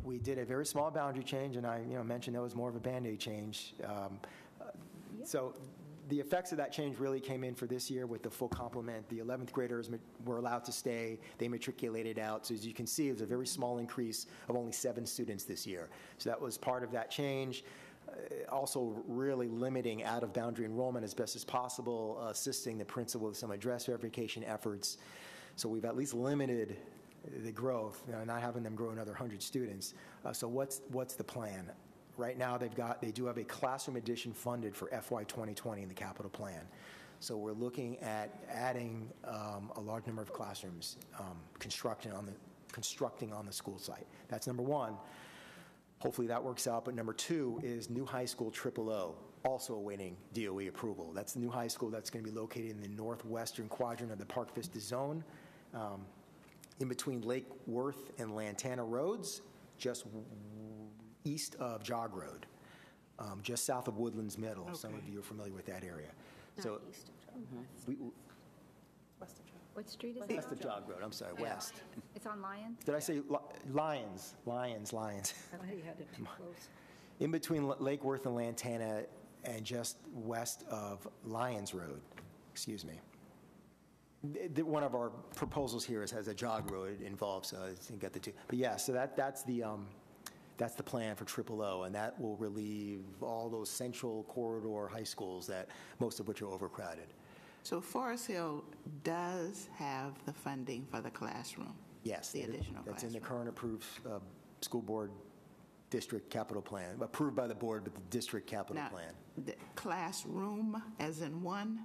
[SPEAKER 1] We did a very small boundary change, and I mentioned that was more of a Band-Aid change. So the effects of that change really came in for this year with the full complement. The 11th graders were allowed to stay. They matriculated out. So as you can see, it was a very small increase of only 7 students this year. So that was part of that change. Also really limiting out-of-boundary enrollment as best as possible, assisting the principal with some address verification efforts. So we've at least limited the growth, not having them grow another 100 students. So what's the plan? Right now they do have a classroom addition funded for FY 2020 in the capital plan. So we're looking at adding a large number of classrooms, constructing on the school site. That's number one. Hopefully that works out. But number 2 is new high school OOO, also awaiting DOE approval. That's the new high school that's going to be located in the northwestern quadrant of the Park Vista zone, in between Lake Worth and Lantana roads, just east of Jog Road, just south of Woodlands Middle. Okay. Some of you are familiar with that area.
[SPEAKER 3] Not east of Jog.
[SPEAKER 10] West of Jog. What street is it?
[SPEAKER 1] West of Jog Road, I'm sorry, west.
[SPEAKER 10] It's on Lions?
[SPEAKER 1] Did I say Lions? Lions.
[SPEAKER 10] I thought you had it too close.
[SPEAKER 1] In between Lake Worth and Lantana and just west of Lions Road, excuse me. One of our proposals here has a jog road involved, so I got the 2. But yeah, so that's the plan for OOO, and that will relieve all those central corridor high schools that most of which are overcrowded.
[SPEAKER 11] So Forest Hill does have the funding for the classroom?
[SPEAKER 1] Yes.
[SPEAKER 11] The additional
[SPEAKER 1] that's
[SPEAKER 11] classroom.
[SPEAKER 1] in the current approved school board district capital plan, approved by the board, but the district capital plan.
[SPEAKER 11] The classroom, as in one?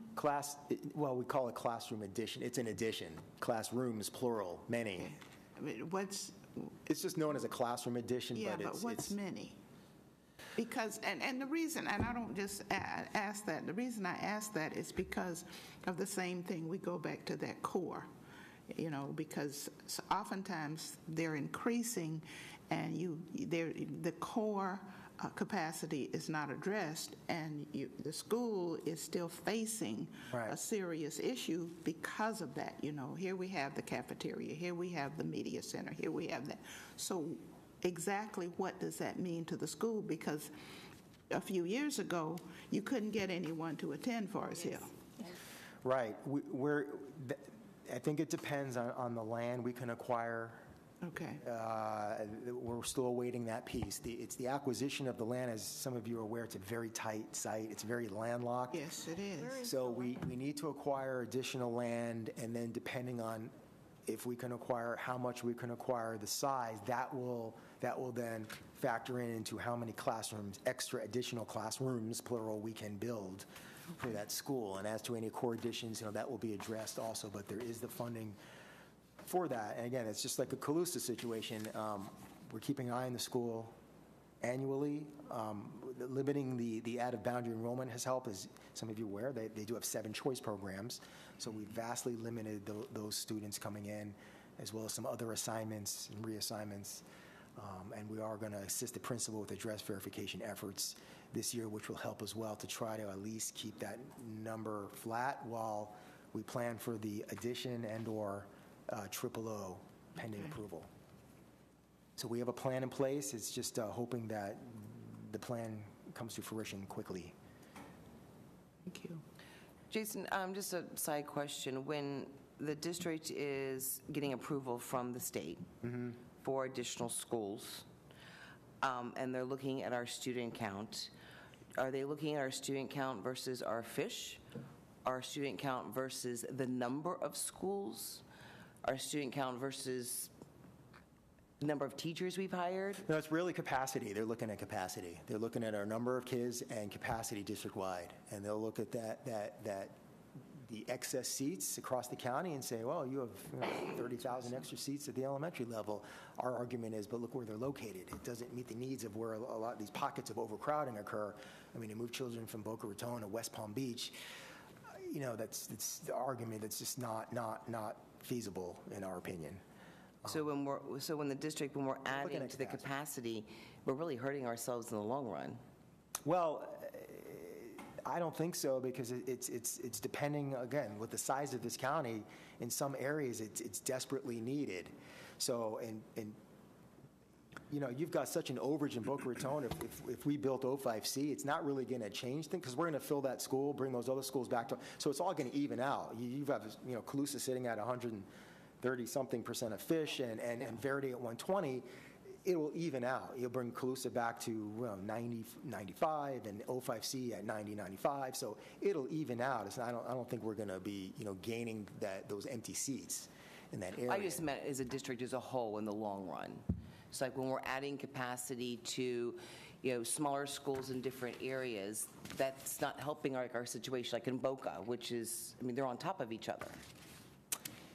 [SPEAKER 1] Well, we call it classroom addition. It's an addition. Classrooms, plural, many.
[SPEAKER 11] Okay. I mean,
[SPEAKER 1] It's just known as a classroom addition,
[SPEAKER 11] but what's many? Because, and the reason, and I don't just ask that, the reason I ask that is because of the same thing. We go back to that core, because oftentimes they're increasing and the core capacity is not addressed, and the school is still facing a serious issue because of that. Here we have the cafeteria, here we have the media center, here we have that. So exactly what does that mean to the school? Because a few years ago, you couldn't get anyone to attend Forest Hill.
[SPEAKER 1] Right. I think it depends on the land we can acquire.
[SPEAKER 11] Okay.
[SPEAKER 1] We're still awaiting that piece. It's the acquisition of the land. As some of you are aware, it's a very tight site. It's very landlocked.
[SPEAKER 11] Yes, it is.
[SPEAKER 1] So we need to acquire additional land, and then depending on if we can acquire, how much we can acquire, the size, that will then factor into how many classrooms, extra additional classrooms, plural, we can build for that school. And as to any core additions, that will be addressed also, but there is the funding for that. And again, it's just like a Calusa situation. We're keeping an eye on the school annually. Limiting the out-of-boundary enrollment has helped. As some of you are aware, they do have 7 choice programs. So we vastly limited those students coming in, as well as some other assignments and reassignments. And we are going to assist the principal with address verification efforts this year, which will help as well to try to at least keep that number flat while we plan for the addition and/or OOO pending approval. So we have a plan in place. It's just hoping that the plan comes to fruition quickly.
[SPEAKER 11] Thank you.
[SPEAKER 13] Jason, just a side question. When the district is getting approval from the state for additional schools, and they're looking at our student count. Are they looking at our student count versus our fish? Our student count versus the number of schools? Our student count versus the number of teachers we've hired?
[SPEAKER 1] No, it's really capacity. They're looking at capacity. They're looking at our number of kids and capacity district-wide. And they'll look at the excess seats across the county and say, well, you have 30,000 extra seats at the elementary level. Our argument is, but look where they're located. It doesn't meet the needs of where a lot of these pockets of overcrowding occur. I mean, to move children from Boca Raton to West Palm Beach, that's the argument that's just not feasible in our opinion.
[SPEAKER 13] So when we're adding to the capacity, we're really hurting ourselves in the long run.
[SPEAKER 1] Well, I don't think so, because it's depending, again, with the size of this county. In some areas, it's desperately needed. So, and you've got such an overage in Boca Raton. If we built O5C, it's not really going to change things, because we're going to fill that school, bring those other schools back to. So it's all going to even out. You've got Calusa sitting at 130-something% of fish, and Verdi at 120. It will even out. You'll bring Calusa back to 90, 95, and O5C at 90, 95. So it'll even out. I don't think we're going to be gaining those empty seats in that area.
[SPEAKER 13] I just meant as a district as a whole in the long run. It's like when we're adding capacity to smaller schools in different areas, that's not helping our situation. Like in Boca, which is, they're on top of each other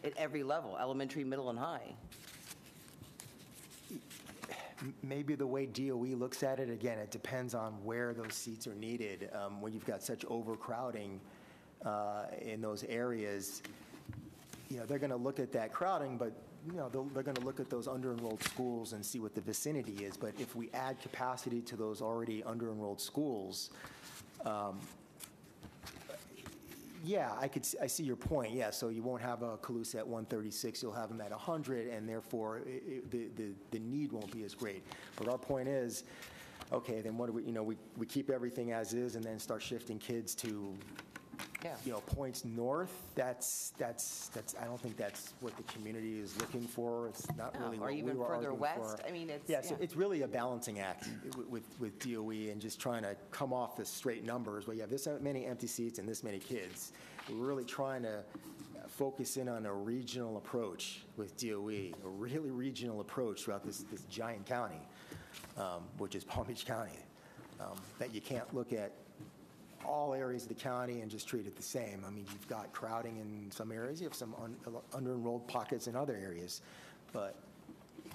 [SPEAKER 13] at every level, elementary, middle, and high.
[SPEAKER 1] Maybe the way DOE looks at it, again, it depends on where those seats are needed. When you've got such overcrowding in those areas, they're going to look at that crowding, but they're going to look at those under-enrolled schools and see what the vicinity is. But if we add capacity to those already under-enrolled schools, I see your point. Yeah, so you won't have a Calusa at 136, you'll have them at 100, and therefore the need won't be as great. But our point is, okay, then what do we keep everything as is and then start shifting kids to points north. That's I don't think that's what the community is looking for. It's not really what we were arguing for. Or even further west. So it's really a balancing act with DOE and just trying to come off the straight numbers. Well, you have this many empty seats and this many kids. We're really trying to focus in on a regional approach with DOE, a really regional approach throughout this giant county, which is Palm Beach County, that you can't look at all areas of the county and just treat it the same. You've got crowding in some areas, you have some under-enrolled pockets in other areas, but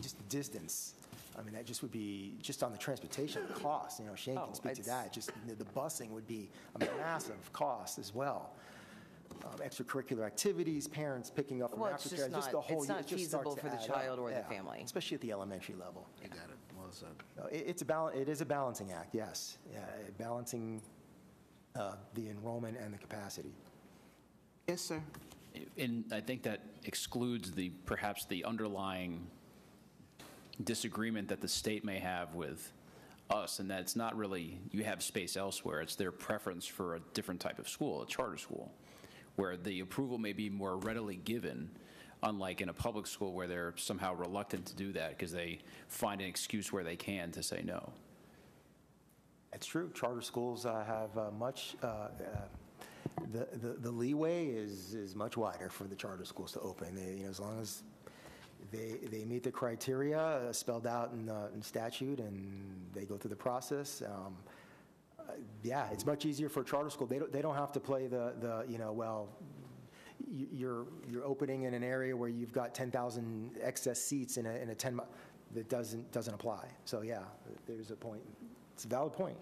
[SPEAKER 1] just the distance, that just would be, just on the transportation, the cost, Shane can speak to that, just the busing would be a massive cost as well. Extracurricular activities, parents picking up from aftercare, just the whole.
[SPEAKER 13] It's not feasible for the child or the family,
[SPEAKER 1] especially at the elementary level.
[SPEAKER 8] You got it. Well said.
[SPEAKER 1] It is a balancing act. Yes, balancing the enrollment and the capacity.
[SPEAKER 11] Yes, sir.
[SPEAKER 6] And I think that excludes perhaps the underlying disagreement that the state may have with us, and that's not really you have space elsewhere. It's their preference for a different type of school, a charter school, where the approval may be more readily given, unlike in a public school where they're somehow reluctant to do that because they find an excuse where they can to say no.
[SPEAKER 1] It's true. Charter schools have much, the leeway is much wider for the charter schools to open. As long as they meet the criteria spelled out in statute and they go through the process. It's much easier for a charter school. They don't have to play you're opening in an area where you've got 10,000 excess seats in a 10 that doesn't apply. So there's a point. It's a valid point.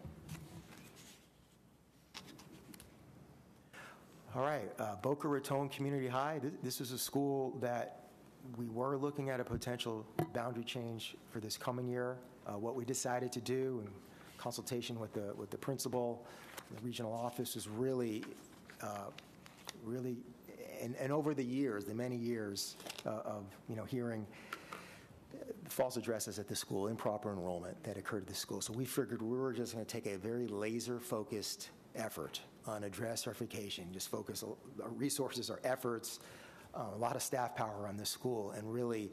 [SPEAKER 1] All right, Boca Raton Community High. This is a school that we were looking at a potential boundary change for this coming year. What we decided to do in consultation with the principal, the regional office, was really, and over the years, the many years of hearing false addresses at the school, improper enrollment that occurred at the school. So we figured we were just going to take a very laser-focused effort on address verification, just focus our resources, our efforts a lot of staff power on this school and really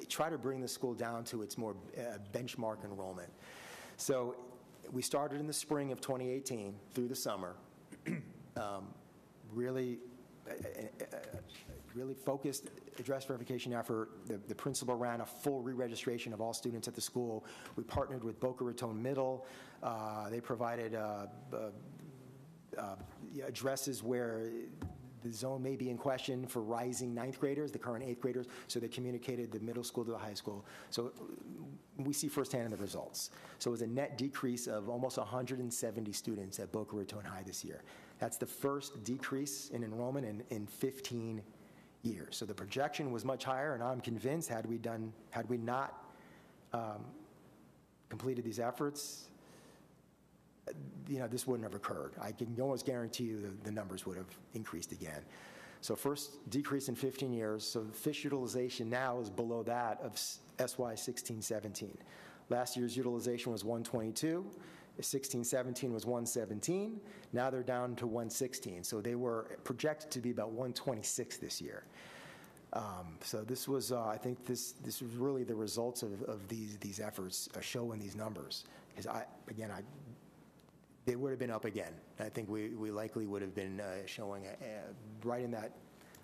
[SPEAKER 1] try to bring the school down to its more benchmark enrollment. So we started in the spring of 2018 through the summer, really focused address verification effort. The principal ran a full re-registration of all students at the school. We partnered with Boca Raton Middle. They provided addresses where the zone may be in question for rising ninth graders, the current eighth graders, so they communicated the middle school to the high school. So we see firsthand in the results. So it was a net decrease of almost 170 students at Boca Raton High this year. That's the first decrease in enrollment in 15 years. So the projection was much higher, and I'm convinced had we not completed these efforts, this wouldn't have occurred. I can almost guarantee you the numbers would have increased again. So first decrease in 15 years. So fish utilization now is below that of SY 16-17. Last year's utilization was 122. 16-17 was 117. Now they're down to 116. So they were projected to be about 126 this year. So this was, I think this was really the results of these efforts showing these numbers. Because they would have been up again. I think we likely would have been showing right in that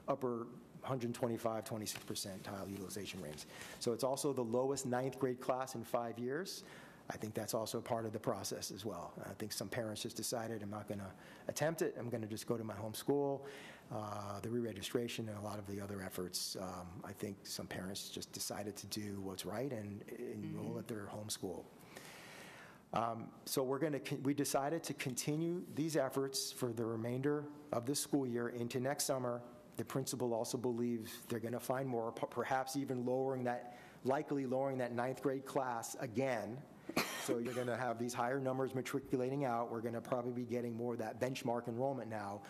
[SPEAKER 1] upper 125, 26% percentile utilization range. So it's also the lowest ninth grade class in 5 years. I think that's also part of the process as well. I think some parents just decided, I'm not going to attempt it. I'm going to just go to my home school. The re-registration and a lot of the other efforts, I think some parents just decided to do what's right and enroll at their home school. So we decided to continue these efforts for the remainder of this school year into next summer. The principal also believes they're going to find more, perhaps even likely lowering that ninth grade class again. So you're going to have these higher numbers matriculating out. We're going to probably be getting more of that benchmark enrollment now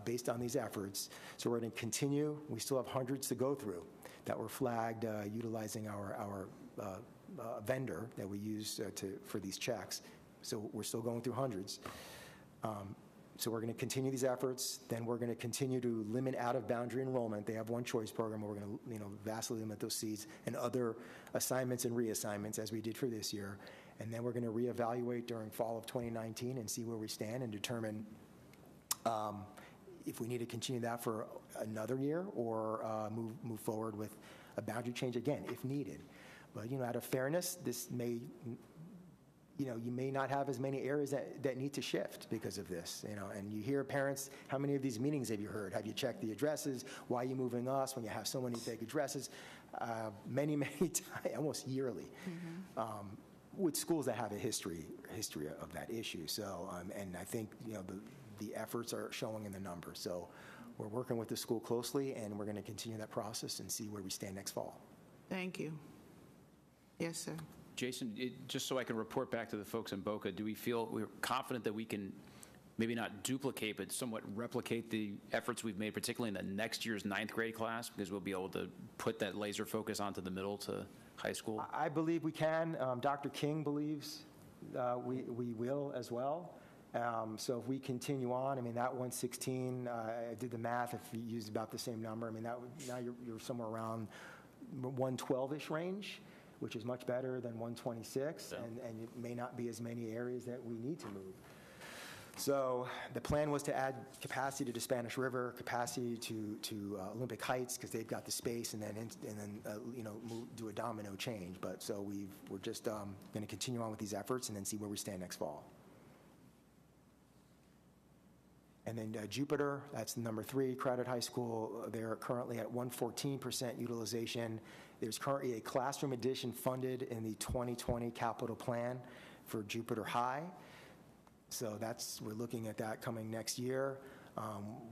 [SPEAKER 1] based on these efforts. So we're going to continue. We still have hundreds to go through that were flagged utilizing our vendor that we use for these checks. So we're still going through hundreds. So we're going to continue these efforts. Then we're going to continue to limit out-of-boundary enrollment. They have one choice program where we're going to vastly limit those seats and other assignments and reassignments as we did for this year. And then we're going to reevaluate during fall of 2019 and see where we stand and determine if we need to continue that for another year or move forward with a boundary change again if needed. But, out of fairness, this may, you may not have as many areas that need to shift because of this, and you hear parents, how many of these meetings have you heard? Have you checked the addresses? Why are you moving us when you have so many fake addresses? Many times, almost yearly, with schools that have a history of that issue. So, and I think, the efforts are showing in the numbers. So we're working with the school closely, and we're going to continue that process and see where we stand next fall.
[SPEAKER 11] Thank you. Yes, sir.
[SPEAKER 6] Jason, just so I can report back to the folks in Boca, do we feel we're confident that we can maybe not duplicate, but somewhat replicate the efforts we've made, particularly in the next year's ninth grade class, because we'll be able to put that laser focus onto the middle to high school?
[SPEAKER 1] I believe we can. Dr. King believes we will as well. So if we continue on, that 116, I did the math, if you use about the same number, now you're somewhere around 112-ish range, which is much better than 126, and it may not be as many areas that we need to move. So the plan was to add capacity to Spanish River, capacity to Olympic Heights, because they've got the space, and then do a domino change. But so we're just going to continue on with these efforts and then see where we stand next fall. And then Jupiter, that's number 3, Crowded High School. They're currently at 114% utilization. There's currently a classroom addition funded in the 2020 capital plan for Jupiter High. So we're looking at that coming next year.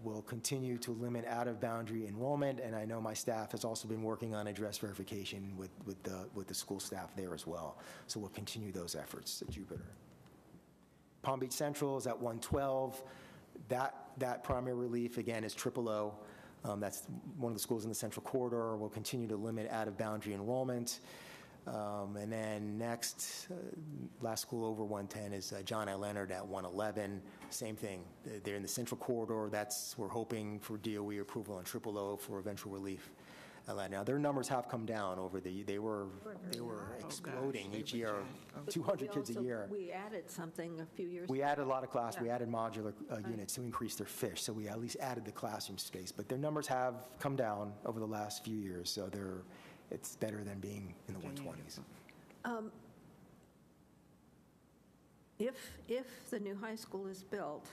[SPEAKER 1] We'll continue to limit out-of-boundary enrollment, and I know my staff has also been working on address verification with the school staff there as well. So we'll continue those efforts at Jupiter. Palm Beach Central is at 112. That primary relief, again, is O. That's one of the schools in the Central Corridor. We'll continue to limit out-of-boundary enrollment. And then next, last school over 110 is John I. Leonard at 111. Same thing. They're in the central corridor. We're hoping for DOE approval on O for eventual relief. Now, their numbers have come down over they were exploding each year, 200 kids a year.
[SPEAKER 10] We added something a few years ago.
[SPEAKER 1] We added a lot of class.
[SPEAKER 10] Yeah.
[SPEAKER 1] We added modular units to increase their fish, so we at least added the classroom space. But their numbers have come down over the last few years, so it's better than being in the 120s.
[SPEAKER 10] If the new high school is built,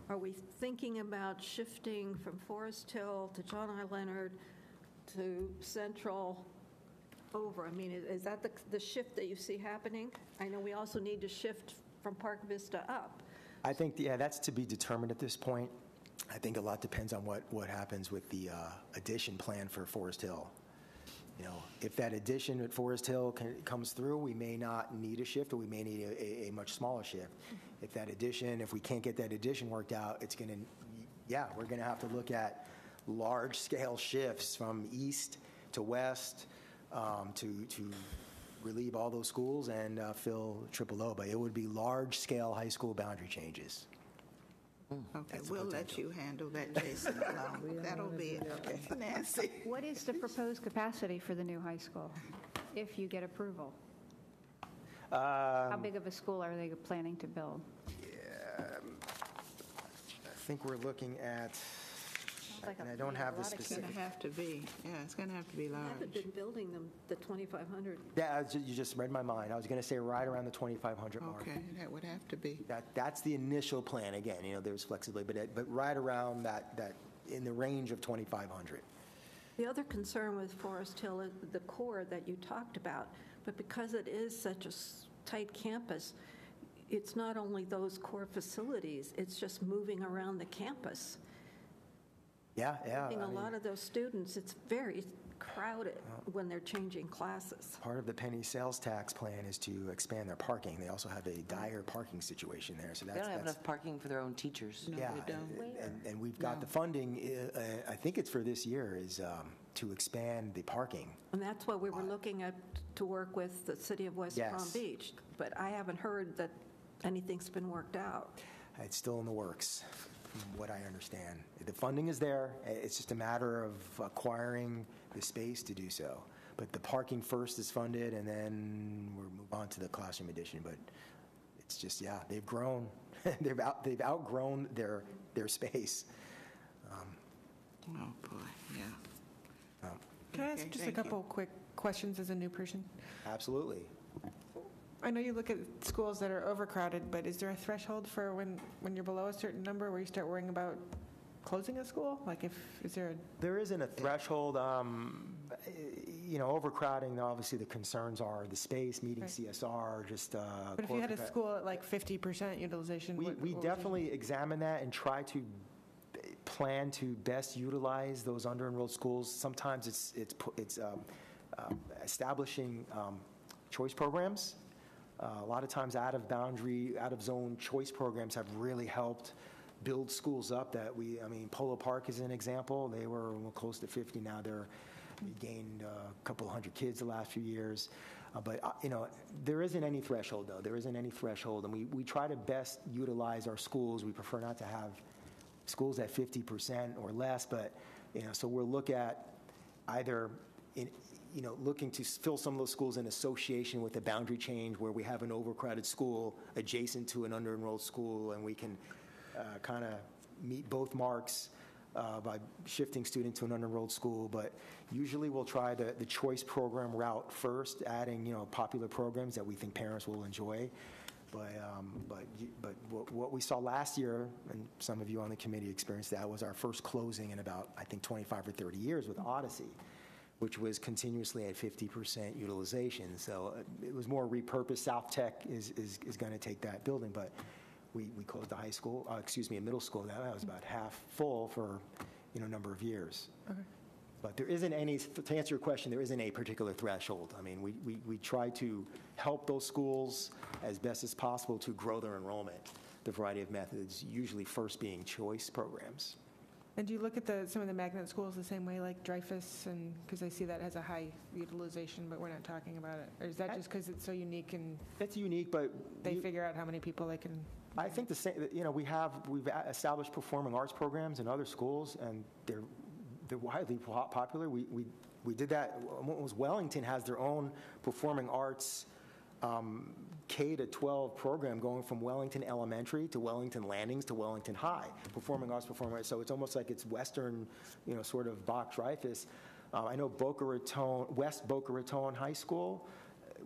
[SPEAKER 10] are we thinking about shifting from Forest Hill to John I. Leonard to Central over? I mean, is that the shift that you see happening? I know we also need to shift from Park Vista up.
[SPEAKER 1] I think, that's to be determined at this point. I think a lot depends on what happens with the addition plan for Forest Hill. If that addition at Forest Hill comes through, we may not need a shift, or we may need a much smaller shift. If we can't get that addition worked out, we're going to have to look at large-scale shifts from east to west to relieve all those schools and fill O. But it would be large-scale high school boundary changes.
[SPEAKER 11] Okay, we'll let you handle that, Jason, alone. That'll be it. Okay. Nancy.
[SPEAKER 9] What is the proposed capacity for the new high school, if you get approval? How big of a school are they planning to build?
[SPEAKER 1] I think we're looking at, and I don't have the specific.
[SPEAKER 11] It's going to have to be, it's going to have to be large.
[SPEAKER 10] I haven't been building them, the 2,500.
[SPEAKER 1] Yeah, you just read my mind. I was going to say right around the 2,500 mark.
[SPEAKER 11] Okay, that would have to be.
[SPEAKER 1] That's the initial plan. Again, there's flexibility, but right around that in the range of 2,500.
[SPEAKER 10] The other concern with Forest Hill is the core that you talked about, but because it is such a tight campus, it's not only those core facilities, it's just moving around the campus.
[SPEAKER 1] Yeah.
[SPEAKER 10] A lot of those students, it's very crowded when they're changing classes.
[SPEAKER 1] Part of the penny sales tax plan is to expand their parking. They also have a dire parking situation there. So
[SPEAKER 13] they don't have enough parking for their own teachers.
[SPEAKER 11] No, they don't.
[SPEAKER 1] And we've got the funding, I think it's for this year, is to expand the parking.
[SPEAKER 10] And that's what we were looking at to work with the city of West Palm Beach. But I haven't heard that anything's been worked out.
[SPEAKER 1] It's still in the works, from what I understand. The funding is there. It's just a matter of acquiring the space to do so. But the parking first is funded, and then we'll move on to the classroom addition. But it's just, they've grown. they've outgrown their space.
[SPEAKER 11] Oh, boy, yeah.
[SPEAKER 5] Can I ask just a couple quick questions as a new person?
[SPEAKER 1] Absolutely.
[SPEAKER 5] I know you look at schools that are overcrowded, but is there a threshold for when you're below a certain number where you start worrying about closing a school?
[SPEAKER 1] There isn't a threshold. Overcrowding, obviously the concerns are the space, meeting CSR,
[SPEAKER 5] But if you had a school at like 50% utilization,
[SPEAKER 1] we definitely examine that and try to plan to best utilize those under-enrolled schools. Sometimes it's establishing choice programs. A lot of times out of zone choice programs have really helped build schools up Polo Park is an example. They were close to 50. Now they gained a couple hundred kids the last few years. But there isn't any threshold, though. There isn't any threshold. And we try to best utilize our schools. We prefer not to have schools at 50% or less. But, so we'll look at either looking to fill some of those schools in association with a boundary change where we have an overcrowded school adjacent to an under-enrolled school, and we can kind of meet both marks by shifting students to an under-enrolled school. But usually we'll try the choice program route first, adding popular programs that we think parents will enjoy. But what we saw last year, and some of you on the committee experienced that, was our first closing in about, I think, 25 or 30 years with Odyssey, which was continuously at 50% utilization. So it was more repurposed. South Tech is going to take that building, but we closed a middle school. That was about half full for a number of years. Okay. But there isn't any, to answer your question, there isn't a particular threshold. I mean, we try to help those schools as best as possible to grow their enrollment, the variety of methods, usually first being choice programs.
[SPEAKER 5] And do you look at some of the magnet schools the same way, like Dreyfus, and because I see that has a high utilization, but we're not talking about it? Or is that just because it's so unique and
[SPEAKER 1] It's unique, but
[SPEAKER 5] they figure out how many people they can?
[SPEAKER 1] I think the same. We've established performing arts programs in other schools, and they're widely popular. We did that. Wellington has their own performing arts K to 12 program going from Wellington Elementary to Wellington Landings to Wellington High. Performing arts. So it's almost like it's Western, sort of Bach Dreyfus. I know West Boca Raton High School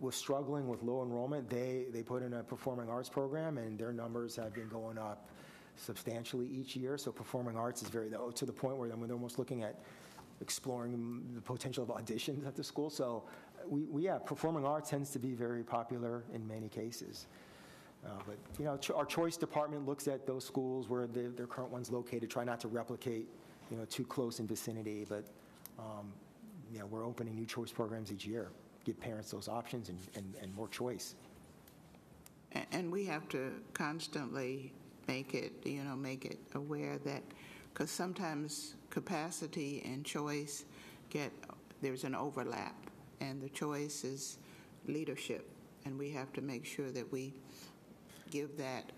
[SPEAKER 1] was struggling with low enrollment. They put in a performing arts program, and their numbers have been going up substantially each year. So performing arts is to the point where they're almost looking at exploring the potential of auditions at the school. So performing arts tends to be very popular in many cases. But our choice department looks at those schools where their current one's located, try not to replicate, too close in vicinity. But we're opening new choice programs each year, give parents those options and more choice.
[SPEAKER 11] And we have to constantly make it aware that, because sometimes capacity and choice there's an overlap, and the choice is leadership, and we have to make sure that we give that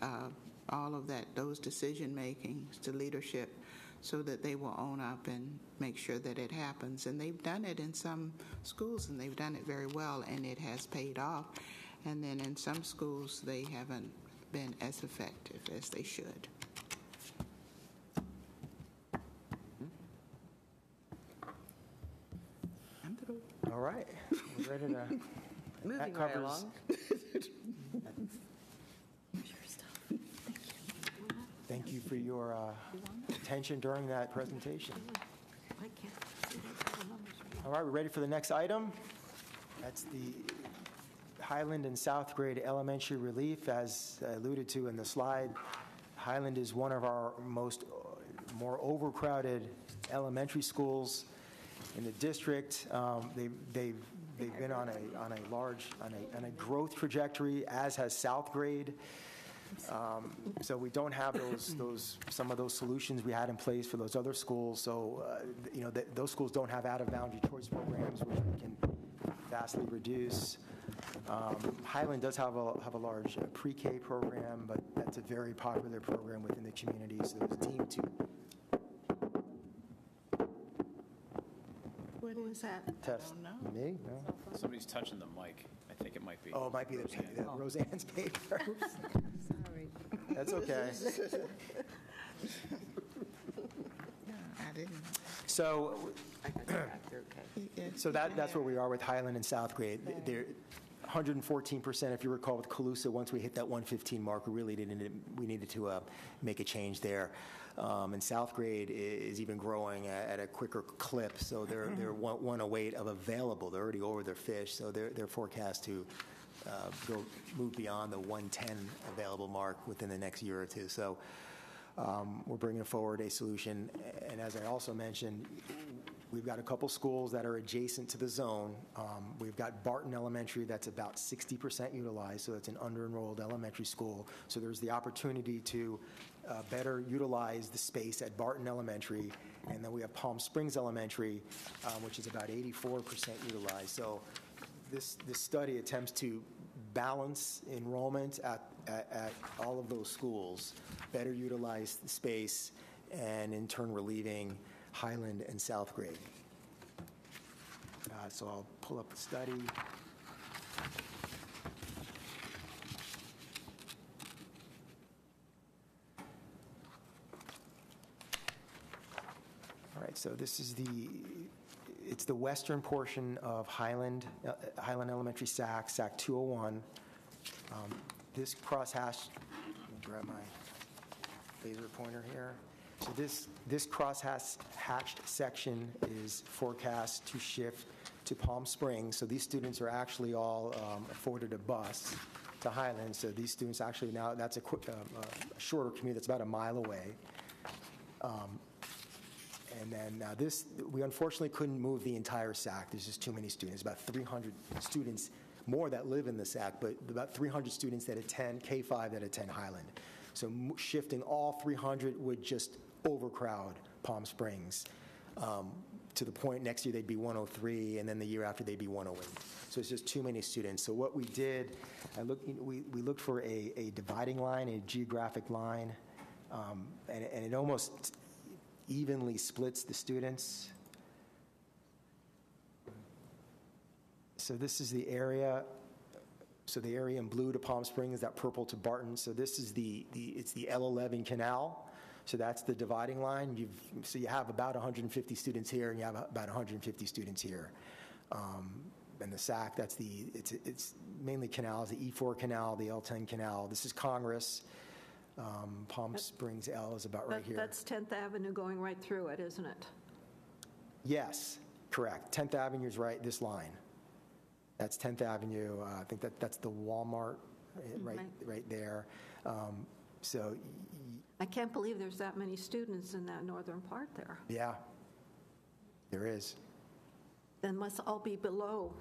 [SPEAKER 11] those decision makings to leadership, so that they will own up and make sure that it happens. And they've done it in some schools, and they've done it very well, and it has paid off. And then in some schools, they haven't been as effective as they should.
[SPEAKER 1] All right. We're ready to...
[SPEAKER 13] Moving right along.
[SPEAKER 1] Thank you for your attention during that presentation. All right, we're ready for the next item. That's the Highland and South Grade Elementary relief. As alluded to in the slide, Highland is one of our more overcrowded elementary schools in the district. They've been on a growth trajectory, as has South Grade. So we don't have some of those solutions we had in place for those other schools. So those schools don't have out-of-boundary choice programs, which we can vastly reduce. Highland does have a large pre-K program, but that's a very popular program within the community. So it's deemed to.
[SPEAKER 10] What is that?
[SPEAKER 1] Test. Me? No.
[SPEAKER 6] Somebody's touching the mic. I think it might be.
[SPEAKER 1] Oh, it might be the Roseanne's paper.
[SPEAKER 12] Sorry.
[SPEAKER 1] That's okay.
[SPEAKER 11] No, I didn't.
[SPEAKER 1] So,
[SPEAKER 11] So
[SPEAKER 1] that's where we are with Highland and South Grade. They're 114%, if you recall, with Calusa. Once we hit that 115 mark, we needed to make a change there. And South Grade is even growing at a quicker clip. So they're 108 of available. They're already over their fish. So they're forecast to move beyond the 110 available mark within the next year or two. So we're bringing forward a solution. And as I also mentioned, we've got a couple schools that are adjacent to the zone. We've got Barton Elementary that's about 60% utilized, so it's an under-enrolled elementary school. So there's the opportunity to better utilize the space at Barton Elementary. And then we have Palm Springs Elementary, which is about 84% utilized. So this study attempts to balance enrollment at all of those schools, better utilize the space, and in turn relieving Highland and South Grade. So I'll pull up the study. All right, so this is it's the western portion of Highland Elementary SAC 201. This crosshatch, let me grab my laser pointer here. So this cross-hatched section is forecast to shift to Palm Springs. So these students are actually all afforded a bus to Highland. So these students actually now, that's a shorter commute. That's about a mile away. And then now we unfortunately couldn't move the entire SAC. There's just too many students, about 300 students more that live in the SAC, but about 300 students that attend K-5 that attend Highland. So shifting all 300 would just overcrowd Palm Springs, to the point next year they'd be 103, and then the year after they'd be 108. So it's just too many students. So what we did, we looked for a dividing line, a geographic line, and it almost evenly splits the students. So this is the area. So the area in blue to Palm Springs, that purple to Barton. So this is it's the L11 canal. So that's the dividing line. So you have about 150 students here, and you have about 150 students here. And the SAC, it's mainly canals, the E4 canal, the L10 canal. This is Congress. Palm Springs L is about right here.
[SPEAKER 10] That's 10th Avenue going right through it, isn't it?
[SPEAKER 1] Yes, correct. 10th Avenue is right, this line. That's 10th Avenue. I think that's the Walmart right there. So
[SPEAKER 10] I can't believe there's that many students in that northern part there.
[SPEAKER 1] yeah, there is.
[SPEAKER 10] Then must all be below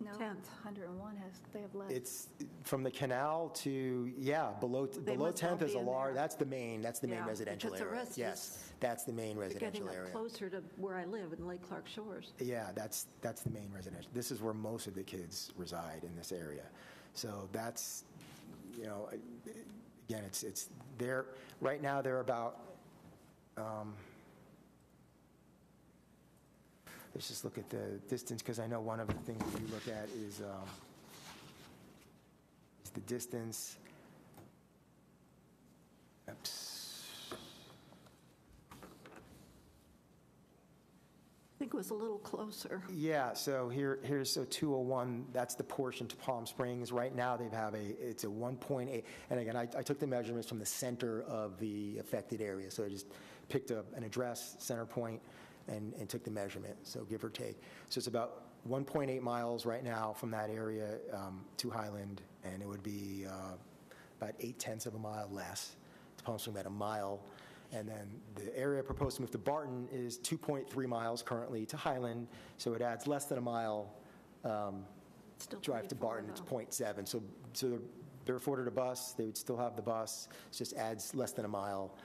[SPEAKER 9] No,
[SPEAKER 10] 10th.
[SPEAKER 9] 101 they have less.
[SPEAKER 1] It's from the canal to, below
[SPEAKER 10] must all
[SPEAKER 1] 10th is
[SPEAKER 10] be
[SPEAKER 1] a
[SPEAKER 10] in
[SPEAKER 1] large,
[SPEAKER 10] there.
[SPEAKER 1] that's the main
[SPEAKER 10] Yeah,
[SPEAKER 1] residential
[SPEAKER 10] because the
[SPEAKER 1] area.
[SPEAKER 10] rest
[SPEAKER 1] Yes, that's the main
[SPEAKER 10] They're getting
[SPEAKER 1] residential
[SPEAKER 10] up
[SPEAKER 1] area.
[SPEAKER 10] closer to where I live in Lake Clark Shores.
[SPEAKER 1] Yeah, that's the main residential. This is where most of the kids reside in this area. So that's, again, it's there, right now they're about, let's just look at the distance, because I know one of the things that you look at is the distance. Oops.
[SPEAKER 10] I think it was a little closer.
[SPEAKER 1] Yeah, so here's 201, that's the portion to Palm Springs. Right now, it's a 1.8, and again, I took the measurements from the center of the affected area, so I just picked up an address, center point, and took the measurement, so give or take. So it's about 1.8 miles right now from that area to Highland, and it would be about 0.8 of a mile less to Palm Springs, about a mile. And then the area proposed to move to Barton is 2.3 miles currently to Highland, so it adds less than a mile
[SPEAKER 10] Still
[SPEAKER 1] drive to
[SPEAKER 10] pretty far,
[SPEAKER 1] Barton. It's
[SPEAKER 10] though.
[SPEAKER 1] 0.7. So they're afforded a bus. They would still have the bus. It just adds less than a mile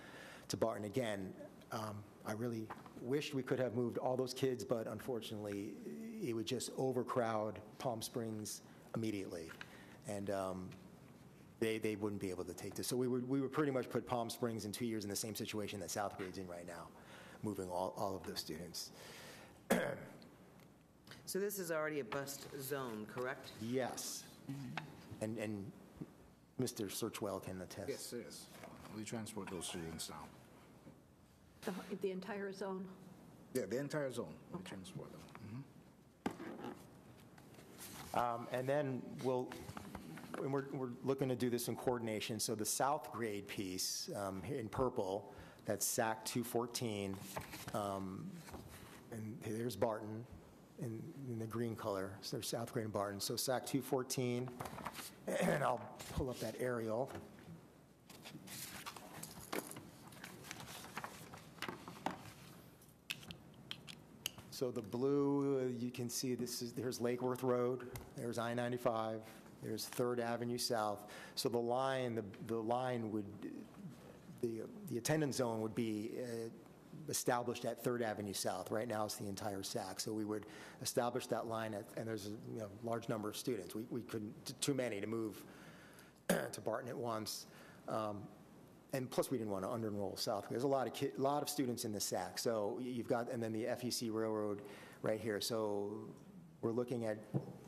[SPEAKER 1] to Barton. Again, I really wished we could have moved all those kids, but unfortunately, it would just overcrowd Palm Springs immediately. And they wouldn't be able to take this. So we would pretty much put Palm Springs in 2 years in the same situation that South Grade's in right now, moving all of those students.
[SPEAKER 13] So this is already a bus zone, correct?
[SPEAKER 1] Yes. And Mr. Searchwell can attest.
[SPEAKER 8] Yes, it is. We transport those students now.
[SPEAKER 10] The entire zone?
[SPEAKER 8] Yeah, the entire zone, we transport them.
[SPEAKER 1] And then we're looking to do this in coordination. So the South Grade piece in purple, that's SAC 214, and there's Barton in the green color. So there's South Grade and Barton. So SAC 214, and I'll pull up that aerial. So the blue, you can see there's Lake Worth Road, there's I-95, there's 3rd Avenue South. So the line would, the attendance zone would be established at 3rd Avenue South. Right now it's the entire SAC. So we would establish that line and there's a large number of students. We couldn't, too many to move to Barton at once. And plus, we didn't want to under-enroll South. There's a lot of students in the SAC. So you've got, and then the FEC Railroad right here. So we're looking at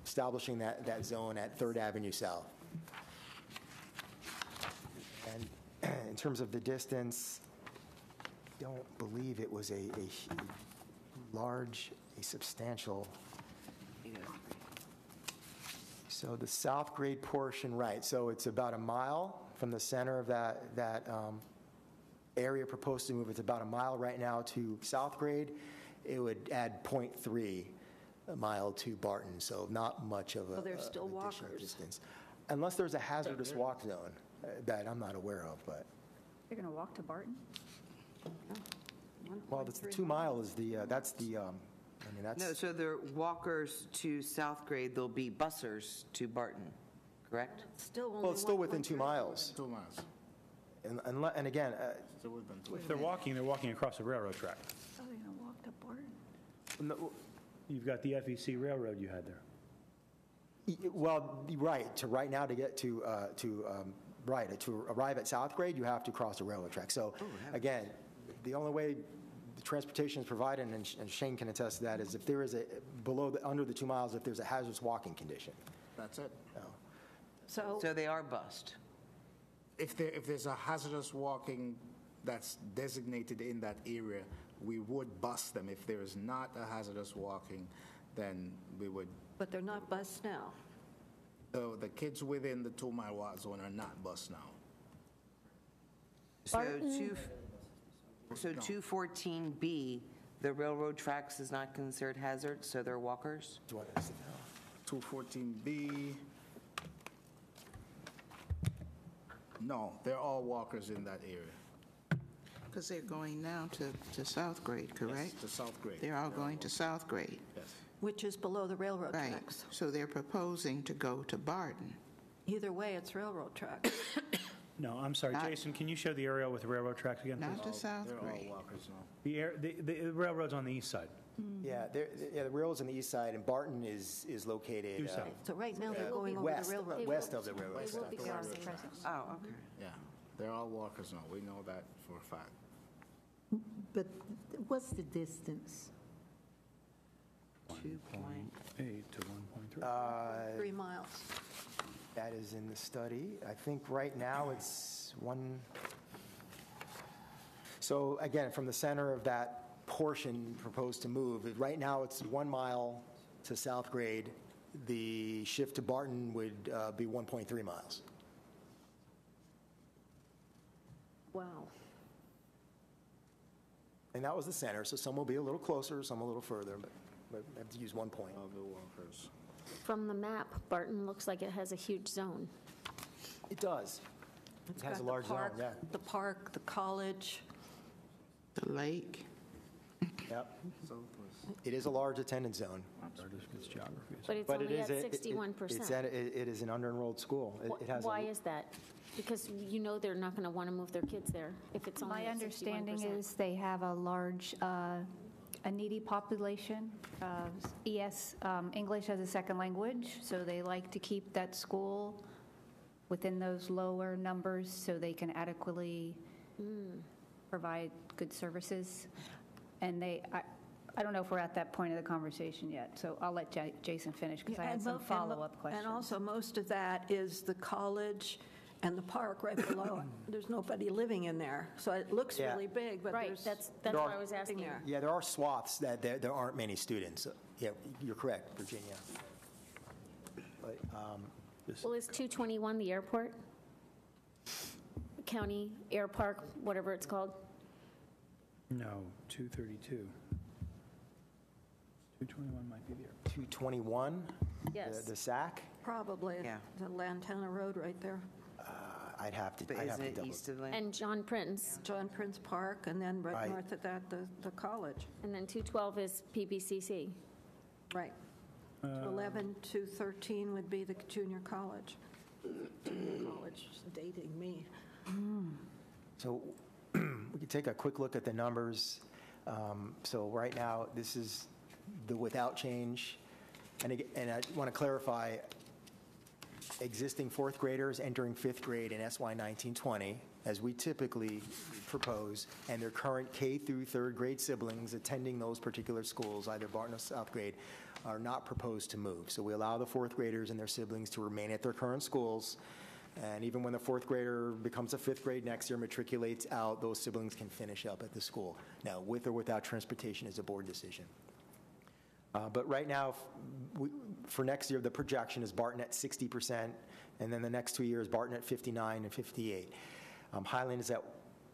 [SPEAKER 1] establishing that zone at 3rd Avenue South. And in terms of the distance, I don't believe it was a substantial. So the South Grade portion, right, so it's about a mile from the center of that area proposed to move. It's about a mile right now to South Grade. It would add 0.3 a mile to Barton, so not much of a
[SPEAKER 10] So there's still
[SPEAKER 1] additional
[SPEAKER 10] walkers.
[SPEAKER 1] distance. Unless there's a hazardous walk zone that I'm not aware of, but.
[SPEAKER 9] You're going to walk to Barton?
[SPEAKER 1] Well, the 2 mile is that's the,
[SPEAKER 13] No, so they're walkers to South Grade, there'll be bussers to Barton, correct?
[SPEAKER 10] Still only
[SPEAKER 1] well, it's still within 2
[SPEAKER 10] 1.3.
[SPEAKER 1] miles.
[SPEAKER 8] 2 miles.
[SPEAKER 1] And again,
[SPEAKER 2] If they're walking across a railroad track.
[SPEAKER 10] Oh, they're going to walk to Barton.
[SPEAKER 1] no,
[SPEAKER 2] You've got the FEC railroad you had there.
[SPEAKER 1] well, right, right now to get to arrive at South Grade, you have to cross the railroad track. So again, the only way the transportation is provided, and Shane can attest to that, is if there is under the 2 miles, if there's a hazardous walking condition.
[SPEAKER 8] That's it.
[SPEAKER 1] No.
[SPEAKER 13] So they are bused.
[SPEAKER 8] If there's a hazardous walking that's designated in that area, we would bus them. If there is not a hazardous walking, then we would.
[SPEAKER 10] But they're not bused now.
[SPEAKER 8] So the kids within the 2 mile walk zone are not bused now.
[SPEAKER 13] So 214B, the railroad tracks is not considered hazard, so they're walkers?
[SPEAKER 8] 214B. No, they're all walkers in that area.
[SPEAKER 11] Because they're going now to South Grade, correct?
[SPEAKER 8] Yes, to South Grade.
[SPEAKER 11] They're all going to South Grade.
[SPEAKER 8] Yes.
[SPEAKER 10] Which is below the railroad
[SPEAKER 11] Right.
[SPEAKER 10] tracks.
[SPEAKER 11] So they're proposing to go to Barton.
[SPEAKER 10] Either way, it's railroad tracks.
[SPEAKER 2] No, I'm sorry, Jason, can you show the aerial with the railroad tracks again,
[SPEAKER 11] Not
[SPEAKER 2] please?
[SPEAKER 11] to South
[SPEAKER 8] They're all
[SPEAKER 11] Grade.
[SPEAKER 8] walkers now.
[SPEAKER 2] The railroad's on the east side.
[SPEAKER 1] Yeah, the railroad's on the east side, and Barton is located
[SPEAKER 2] Due south.
[SPEAKER 10] So right now, they're going over
[SPEAKER 1] west
[SPEAKER 10] the railroad.
[SPEAKER 1] west of the railroad.
[SPEAKER 3] They will be
[SPEAKER 1] tracks.
[SPEAKER 13] Oh, okay.
[SPEAKER 8] Yeah, they're all walkers now. We know that for a fact.
[SPEAKER 12] But what's the distance?
[SPEAKER 2] 1.8 to 1.3.
[SPEAKER 10] 3 miles.
[SPEAKER 1] That is in the study. I think right now it's one. So again, from the center of that portion proposed to move, right now it's 1 mile to South Grade. The shift to Barton would be 1.3 miles.
[SPEAKER 10] Wow.
[SPEAKER 1] And that was the center, so some will be a little closer, some a little further, but I have to use 1 point.
[SPEAKER 8] All the walkers.
[SPEAKER 3] From the map, Barton looks like it has a huge zone.
[SPEAKER 1] It does.
[SPEAKER 10] It's
[SPEAKER 1] It has
[SPEAKER 10] got
[SPEAKER 1] a large
[SPEAKER 10] the
[SPEAKER 1] zone,
[SPEAKER 10] park,
[SPEAKER 1] yeah.
[SPEAKER 10] the park, the college.
[SPEAKER 11] The lake.
[SPEAKER 1] Yep. It is a large attendance zone.
[SPEAKER 2] It's geography.
[SPEAKER 3] But it's
[SPEAKER 1] But it
[SPEAKER 3] only
[SPEAKER 1] is
[SPEAKER 3] at
[SPEAKER 1] a- it-
[SPEAKER 3] 61%.
[SPEAKER 1] it is an under-enrolled school. It has a-
[SPEAKER 3] Why is that? Because you know they're not going to want to move their kids there if it's only
[SPEAKER 9] My
[SPEAKER 3] at 61%.
[SPEAKER 9] understanding is they have a large, a needy population, English as a second language, so they like to keep that school within those lower numbers so they can adequately provide good services. And I don't know if we're at that point of the conversation yet, so I'll let Jason finish because I had some follow-up questions.
[SPEAKER 10] And also, most of that is the college and the park right below it. There's nobody living in there, so it looks
[SPEAKER 1] Yeah.
[SPEAKER 10] really big, but
[SPEAKER 3] Right,
[SPEAKER 10] there's...
[SPEAKER 3] that's
[SPEAKER 1] There
[SPEAKER 3] why
[SPEAKER 1] are-
[SPEAKER 3] I was asking.
[SPEAKER 10] there.
[SPEAKER 1] Yeah, there are swaths that there aren't many students. Yeah, you're correct, Virginia. But,
[SPEAKER 3] Well, is 221 the airport? County Air Park, whatever it's called?
[SPEAKER 2] No, 232. 221 might be the airport.
[SPEAKER 1] 221?
[SPEAKER 3] Yes.
[SPEAKER 1] The SAC?
[SPEAKER 10] Probably,
[SPEAKER 13] Yeah.
[SPEAKER 10] the Lantana Road right there.
[SPEAKER 1] I'd have to
[SPEAKER 13] But
[SPEAKER 1] double.
[SPEAKER 13] isn't it east of Lynn?
[SPEAKER 3] And John Prince.
[SPEAKER 10] John Prince Park, and then right
[SPEAKER 1] Right.
[SPEAKER 10] north of that, the college.
[SPEAKER 3] And then 212 is PBCC.
[SPEAKER 10] Right. 11 to 13 would be the junior college. Junior college, is dating me.
[SPEAKER 1] So we could take a quick look at the numbers. So right now, this is the without change. And I want to clarify, existing fourth graders entering fifth grade in SY 1920, as we typically propose, and their current K through third grade siblings attending those particular schools, either Barton or South Grade, are not proposed to move. So we allow the fourth graders and their siblings to remain at their current schools. And even when the fourth grader becomes a fifth grade next year, matriculates out, those siblings can finish up at the school. Now, with or without transportation is a board decision. But right now, for next year, the projection is Barton at 60%, and then the next 2 years, Barton at 59 and 58. Highland is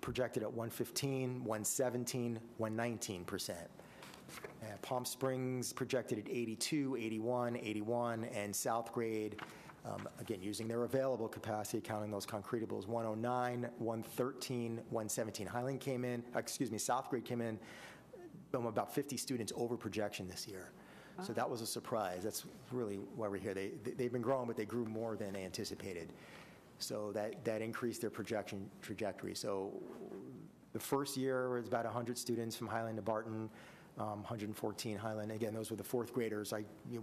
[SPEAKER 1] projected at 115, 117, 119%. Palm Springs projected at 82, 81, 81, and South Grade, again, using their available capacity, counting those concretables, 109, 113, 117. South Grade came in about 50 students over projection this year. So that was a surprise. That's really why we're here. They've been growing, but they grew more than they anticipated. So that increased their trajectory. So the first year was about 100 students from Highland to Barton, 114 Highland. Again, those were the fourth graders.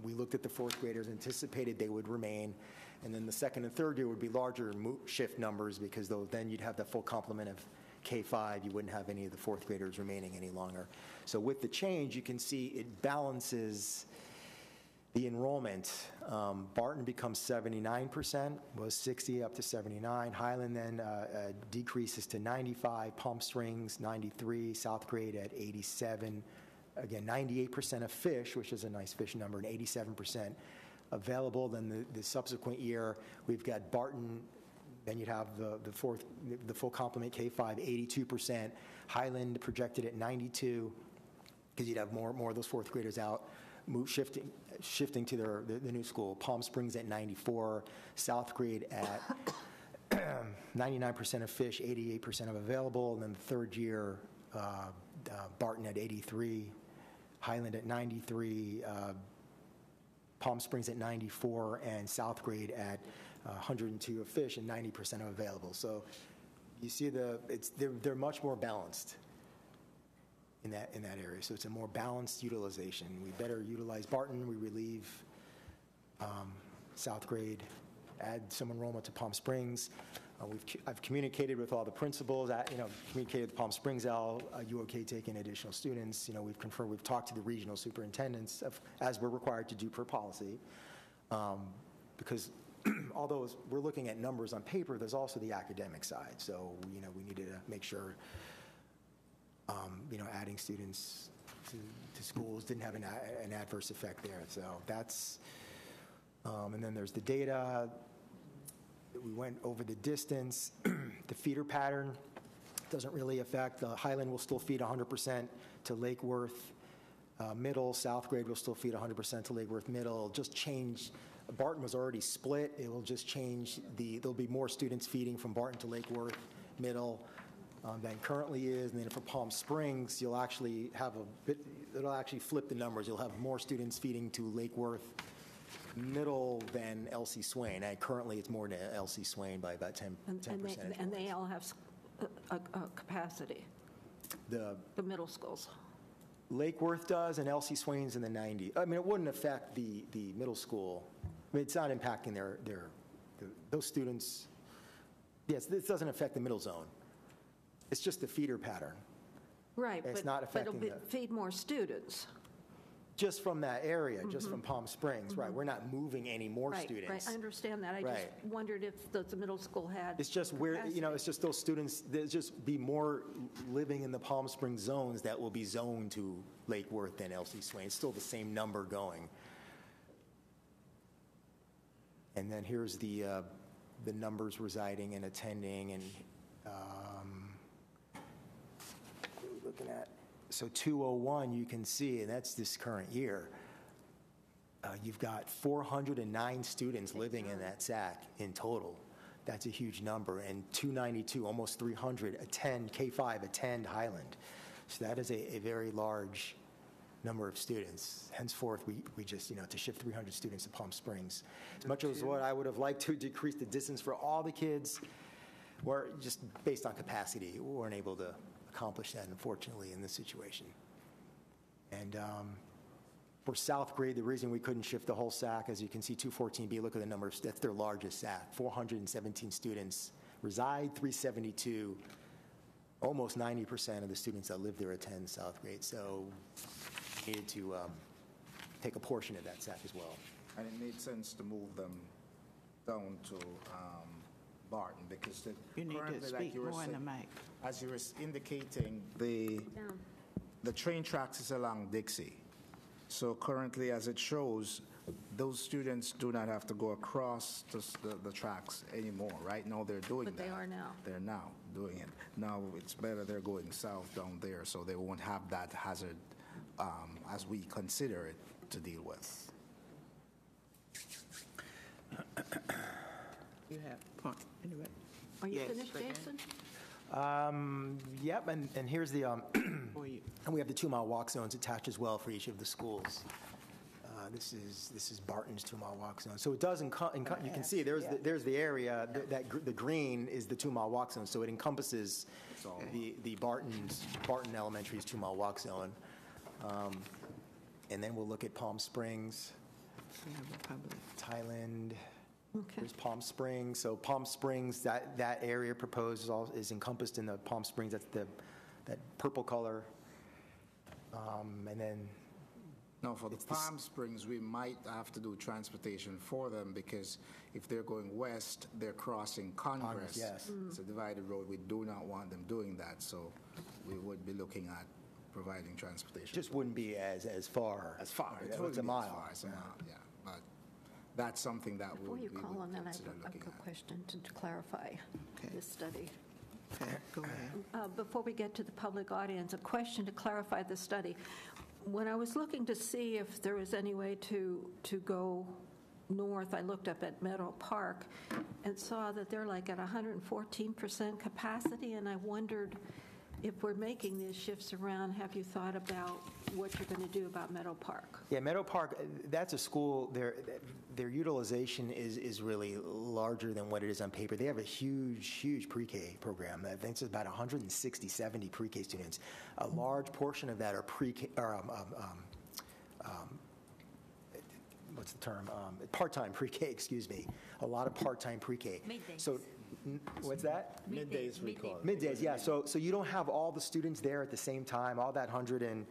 [SPEAKER 1] We looked at the fourth graders, anticipated they would remain. And then the second and third year would be larger shift numbers because then you'd have the full complement of K-5. You wouldn't have any of the fourth graders remaining any longer. So with the change, you can see it balances the enrollment. Barton becomes 79%, was 60 up to 79. Highland then decreases to 95, Palm Springs 93, South Grade at 87. Again, 98% of fish, which is a nice fish number, and 87% available. Then the subsequent year, we've got Barton, then you'd have the full complement K-5, 82%. Highland projected at 92, because you'd have more of those fourth graders out, shifting to the new school. Palm Springs at 94, South Grade at 99% of fish, 88% of available. And then the third year, Barton at 83, Highland at 93, Palm Springs at 94, and South Grade at 102 of fish and 90% of available. So you see they're much more balanced in that area. So it's a more balanced utilization. We better utilize Barton. We relieve South Grade, add some enrollment to Palm Springs. I've communicated with all the principals. Communicated with Palm Springs. Are you okay taking additional students? We've confirmed. We've talked to the regional superintendents as we're required to do per policy, because although we're looking at numbers on paper, there's also the academic side. So we needed to make sure adding students to schools didn't have an adverse effect there. So that's and then there's the data. We went over the distance. The feeder pattern doesn't really affect. Highland will still feed 100% to Lake Worth Middle. South Grade will still feed 100% to Lake Worth Middle. It'll just change. Barton was already split. It will just change. There'll be more students feeding from Barton to Lake Worth Middle than currently is. And then for Palm Springs, you'll actually have it'll actually flip the numbers. You'll have more students feeding to Lake Worth Middle than L.C. Swain. And currently, it's more to L.C. Swain by about 10%.
[SPEAKER 10] And they all have a capacity, the middle schools.
[SPEAKER 1] Lake Worth does, and L.C. Swain's in the 90. I mean, it wouldn't affect the middle school. I mean, it's not impacting those students. Yes, this doesn't affect the middle zone. It's just the feeder pattern.
[SPEAKER 10] Right,
[SPEAKER 1] it's not affecting
[SPEAKER 10] it'll feed more students.
[SPEAKER 1] Just from that area, just from Palm Springs, right? We're not moving any more students.
[SPEAKER 10] Right, I understand that. I just wondered if the middle school had.
[SPEAKER 1] It's just it's just those students. There's just be more living in the Palm Springs zones that will be zoned to Lake Worth than L.C. Swain. It's still the same number going. And then here's the numbers residing and attending, and looking at. So 201, you can see, and that's this current year, you've got 409 students living in that SAC in total. That's a huge number. And 292, almost 300, K-5 attend Highland. So that is a very large number of students. Henceforth, we just, to shift 300 students to Palm Springs. As much as what I would have liked to decrease the distance for all the kids, we're just based on capacity, we weren't able to accomplish that, unfortunately, in this situation. And for South Grade, the reason we couldn't shift the whole SAC, as you can see, 214B, look at the numbers, that's their largest SAC. 417 students reside, 372, almost 90% of the students that live there attend South Grade. So we needed to take a portion of that SAC as well.
[SPEAKER 8] And it made sense to move them down to Barton, because
[SPEAKER 11] you need to speak more in the mic.
[SPEAKER 8] As you were indicating, the train tracks is along Dixie. So currently, as it shows, those students do not have to go across the tracks anymore. Right now, they're doing that.
[SPEAKER 10] But they are now.
[SPEAKER 8] They're now doing it. Now, it's better they're going south down there, so they won't have that hazard as we consider it to deal with.
[SPEAKER 11] You have point. Anyway.
[SPEAKER 10] Are you finished, Jason?
[SPEAKER 1] Yep, and here's the, and we have the 2-mile walk zones attached as well for each of the schools. This is Barton's 2-mile walk zone. So it does, you can see there's the area, the green is the 2-mile walk zone, so it encompasses the Barton Elementary's 2-mile walk zone. And then we'll look at Palm Springs, Thailand.
[SPEAKER 10] Okay.
[SPEAKER 1] There's Palm Springs. So Palm Springs, that area proposed is encompassed in the Palm Springs. That's that purple color. And then
[SPEAKER 8] No, for the Palm Springs, we might have to do transportation for them because if they're going west, they're crossing Congress.
[SPEAKER 1] Yes.
[SPEAKER 8] It's a divided road. We do not want them doing that, so we would be looking at providing transportation.
[SPEAKER 1] just wouldn't be as far.
[SPEAKER 8] As far.
[SPEAKER 1] It's a mile.
[SPEAKER 8] It's a mile, yeah. But that's something that
[SPEAKER 10] Before you
[SPEAKER 8] we
[SPEAKER 10] call
[SPEAKER 8] would
[SPEAKER 10] on that, I
[SPEAKER 8] consider
[SPEAKER 10] have a
[SPEAKER 8] looking
[SPEAKER 10] quick
[SPEAKER 8] at.
[SPEAKER 10] question to clarify this study.
[SPEAKER 11] Okay, go ahead.
[SPEAKER 10] Before we get to the public audience, a question to clarify the study. When I was looking to see if there was any way to go north, I looked up at Meadow Park and saw that they're like at 114% capacity, and I wondered if we're making these shifts around, have you thought about what you're going to do about Meadow Park?
[SPEAKER 1] Yeah, Meadow Park, that's a school, their utilization is really larger than what it is on paper. They have a huge pre-K program. I think it's about 160, 70 pre-K students. A large portion of that are pre-K, or what's the term? Part-time pre-K, excuse me. A lot of part-time pre-K.
[SPEAKER 9] Middays.
[SPEAKER 1] So, what's that?
[SPEAKER 8] Middays, we call it.
[SPEAKER 1] Middays, yeah. So you don't have all the students there at the same time, all that 100 and...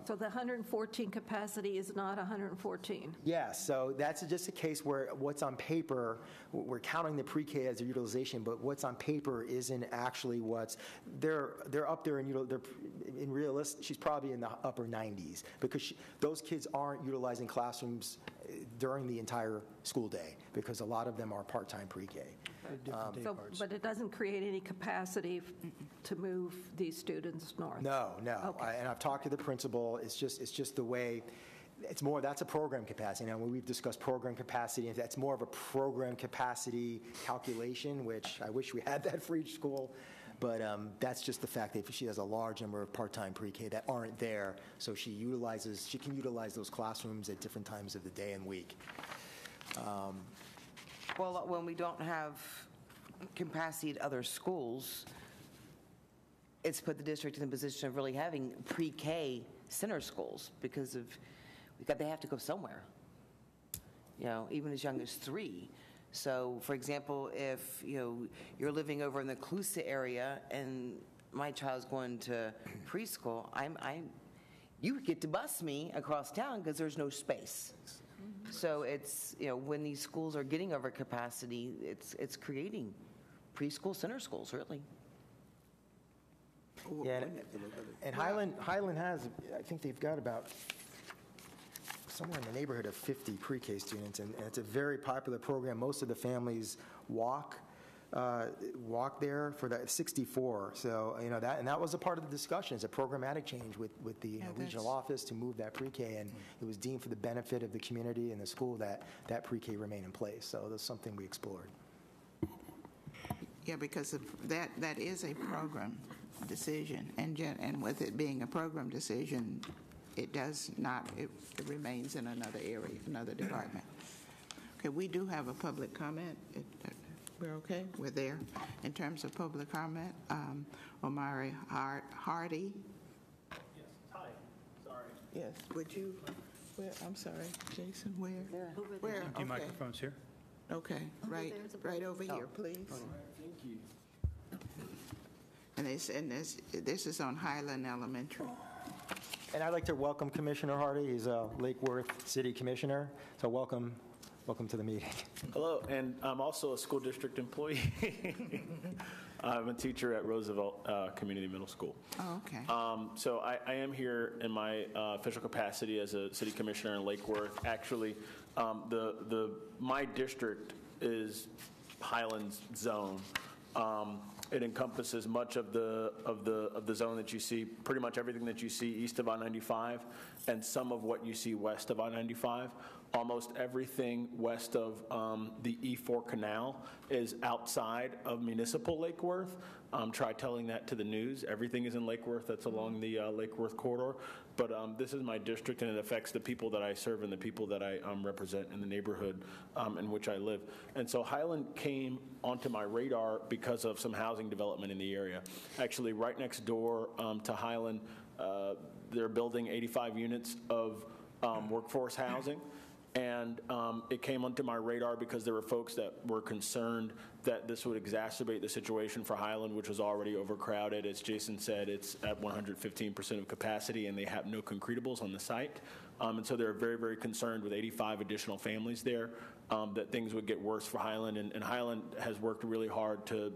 [SPEAKER 10] So the 114 capacity is not 114?
[SPEAKER 1] Yeah, so that's just a case where what's on paper, we're counting the pre-K as their utilization, but what's on paper isn't actually what's, they're up there in realist, she's probably in the upper 90s, because those kids aren't utilizing classrooms during the entire school day, because a lot of them are part-time pre-K.
[SPEAKER 10] But it doesn't create any capacity to move these students north?
[SPEAKER 1] No.
[SPEAKER 10] Okay.
[SPEAKER 1] And I've talked to the principal. It's just the way. It's more. That's a program capacity. Now, when we've discussed program capacity, that's more of a program capacity calculation, which I wish we had that for each school. But that's just the fact that she has a large number of part-time pre-K that aren't there, so she can utilize those classrooms at different times of the day and week.
[SPEAKER 13] Well, when we don't have capacity at other schools, it's put the district in the position of really having pre-K center schools because they have to go somewhere, even as young as 3. So, for example, if you're living over in the Colusa area and my child's going to preschool, you get to bus me across town because there's no space. So it's, when these schools are getting over capacity, it's creating preschool center schools, really.
[SPEAKER 1] Yeah, and Highland has, I think they've got about somewhere in the neighborhood of 50 pre-K students, and it's a very popular program. Most of the families walk there for that 64. So, that was a part of the discussion. It's a programmatic change with the regional office to move that pre-K, and it was deemed for the benefit of the community and the school that pre-K remain in place. So that's something we explored.
[SPEAKER 11] Yeah, because of that is a program decision, and with it being a program decision, it remains in another area, another department. Okay, we do have a public comment. We're okay? We're there. In terms of public comment, Omari Hardy.
[SPEAKER 14] Yes, hi, sorry.
[SPEAKER 11] Yes, would you, I'm sorry, Jason, where? Where?
[SPEAKER 2] Empty microphones here.
[SPEAKER 11] Okay, right over here, please.
[SPEAKER 14] Thank you.
[SPEAKER 11] And this is on Highland Elementary.
[SPEAKER 1] And I'd like to welcome Commissioner Hardy. He's a Lake Worth City Commissioner. So welcome to the meeting.
[SPEAKER 14] Hello, and I'm also a school district employee. I'm a teacher at Roosevelt Community Middle School.
[SPEAKER 11] Oh, okay.
[SPEAKER 14] So I am here in my official capacity as a city commissioner in Lake Worth. Actually, my district is Highlands zone. It encompasses much of the zone that you see, pretty much everything that you see east of I-95, and some of what you see west of I-95. Almost everything west of the E4 canal is outside of municipal Lake Worth. Try telling that to the news. Everything is in Lake Worth that's along the Lake Worth corridor. But this is my district, and it affects the people that I serve and the people that I represent in the neighborhood in which I live. And so Highland came onto my radar because of some housing development in the area. Actually, right next door to Highland, they're building 85 units of workforce housing. And it came onto my radar because there were folks that were concerned that this would exacerbate the situation for Highland, which was already overcrowded. As Jason said, it's at 115% of capacity, and they have no concretables on the site. And so they're very, very concerned with 85 additional families there that things would get worse for Highland. And Highland has worked really hard to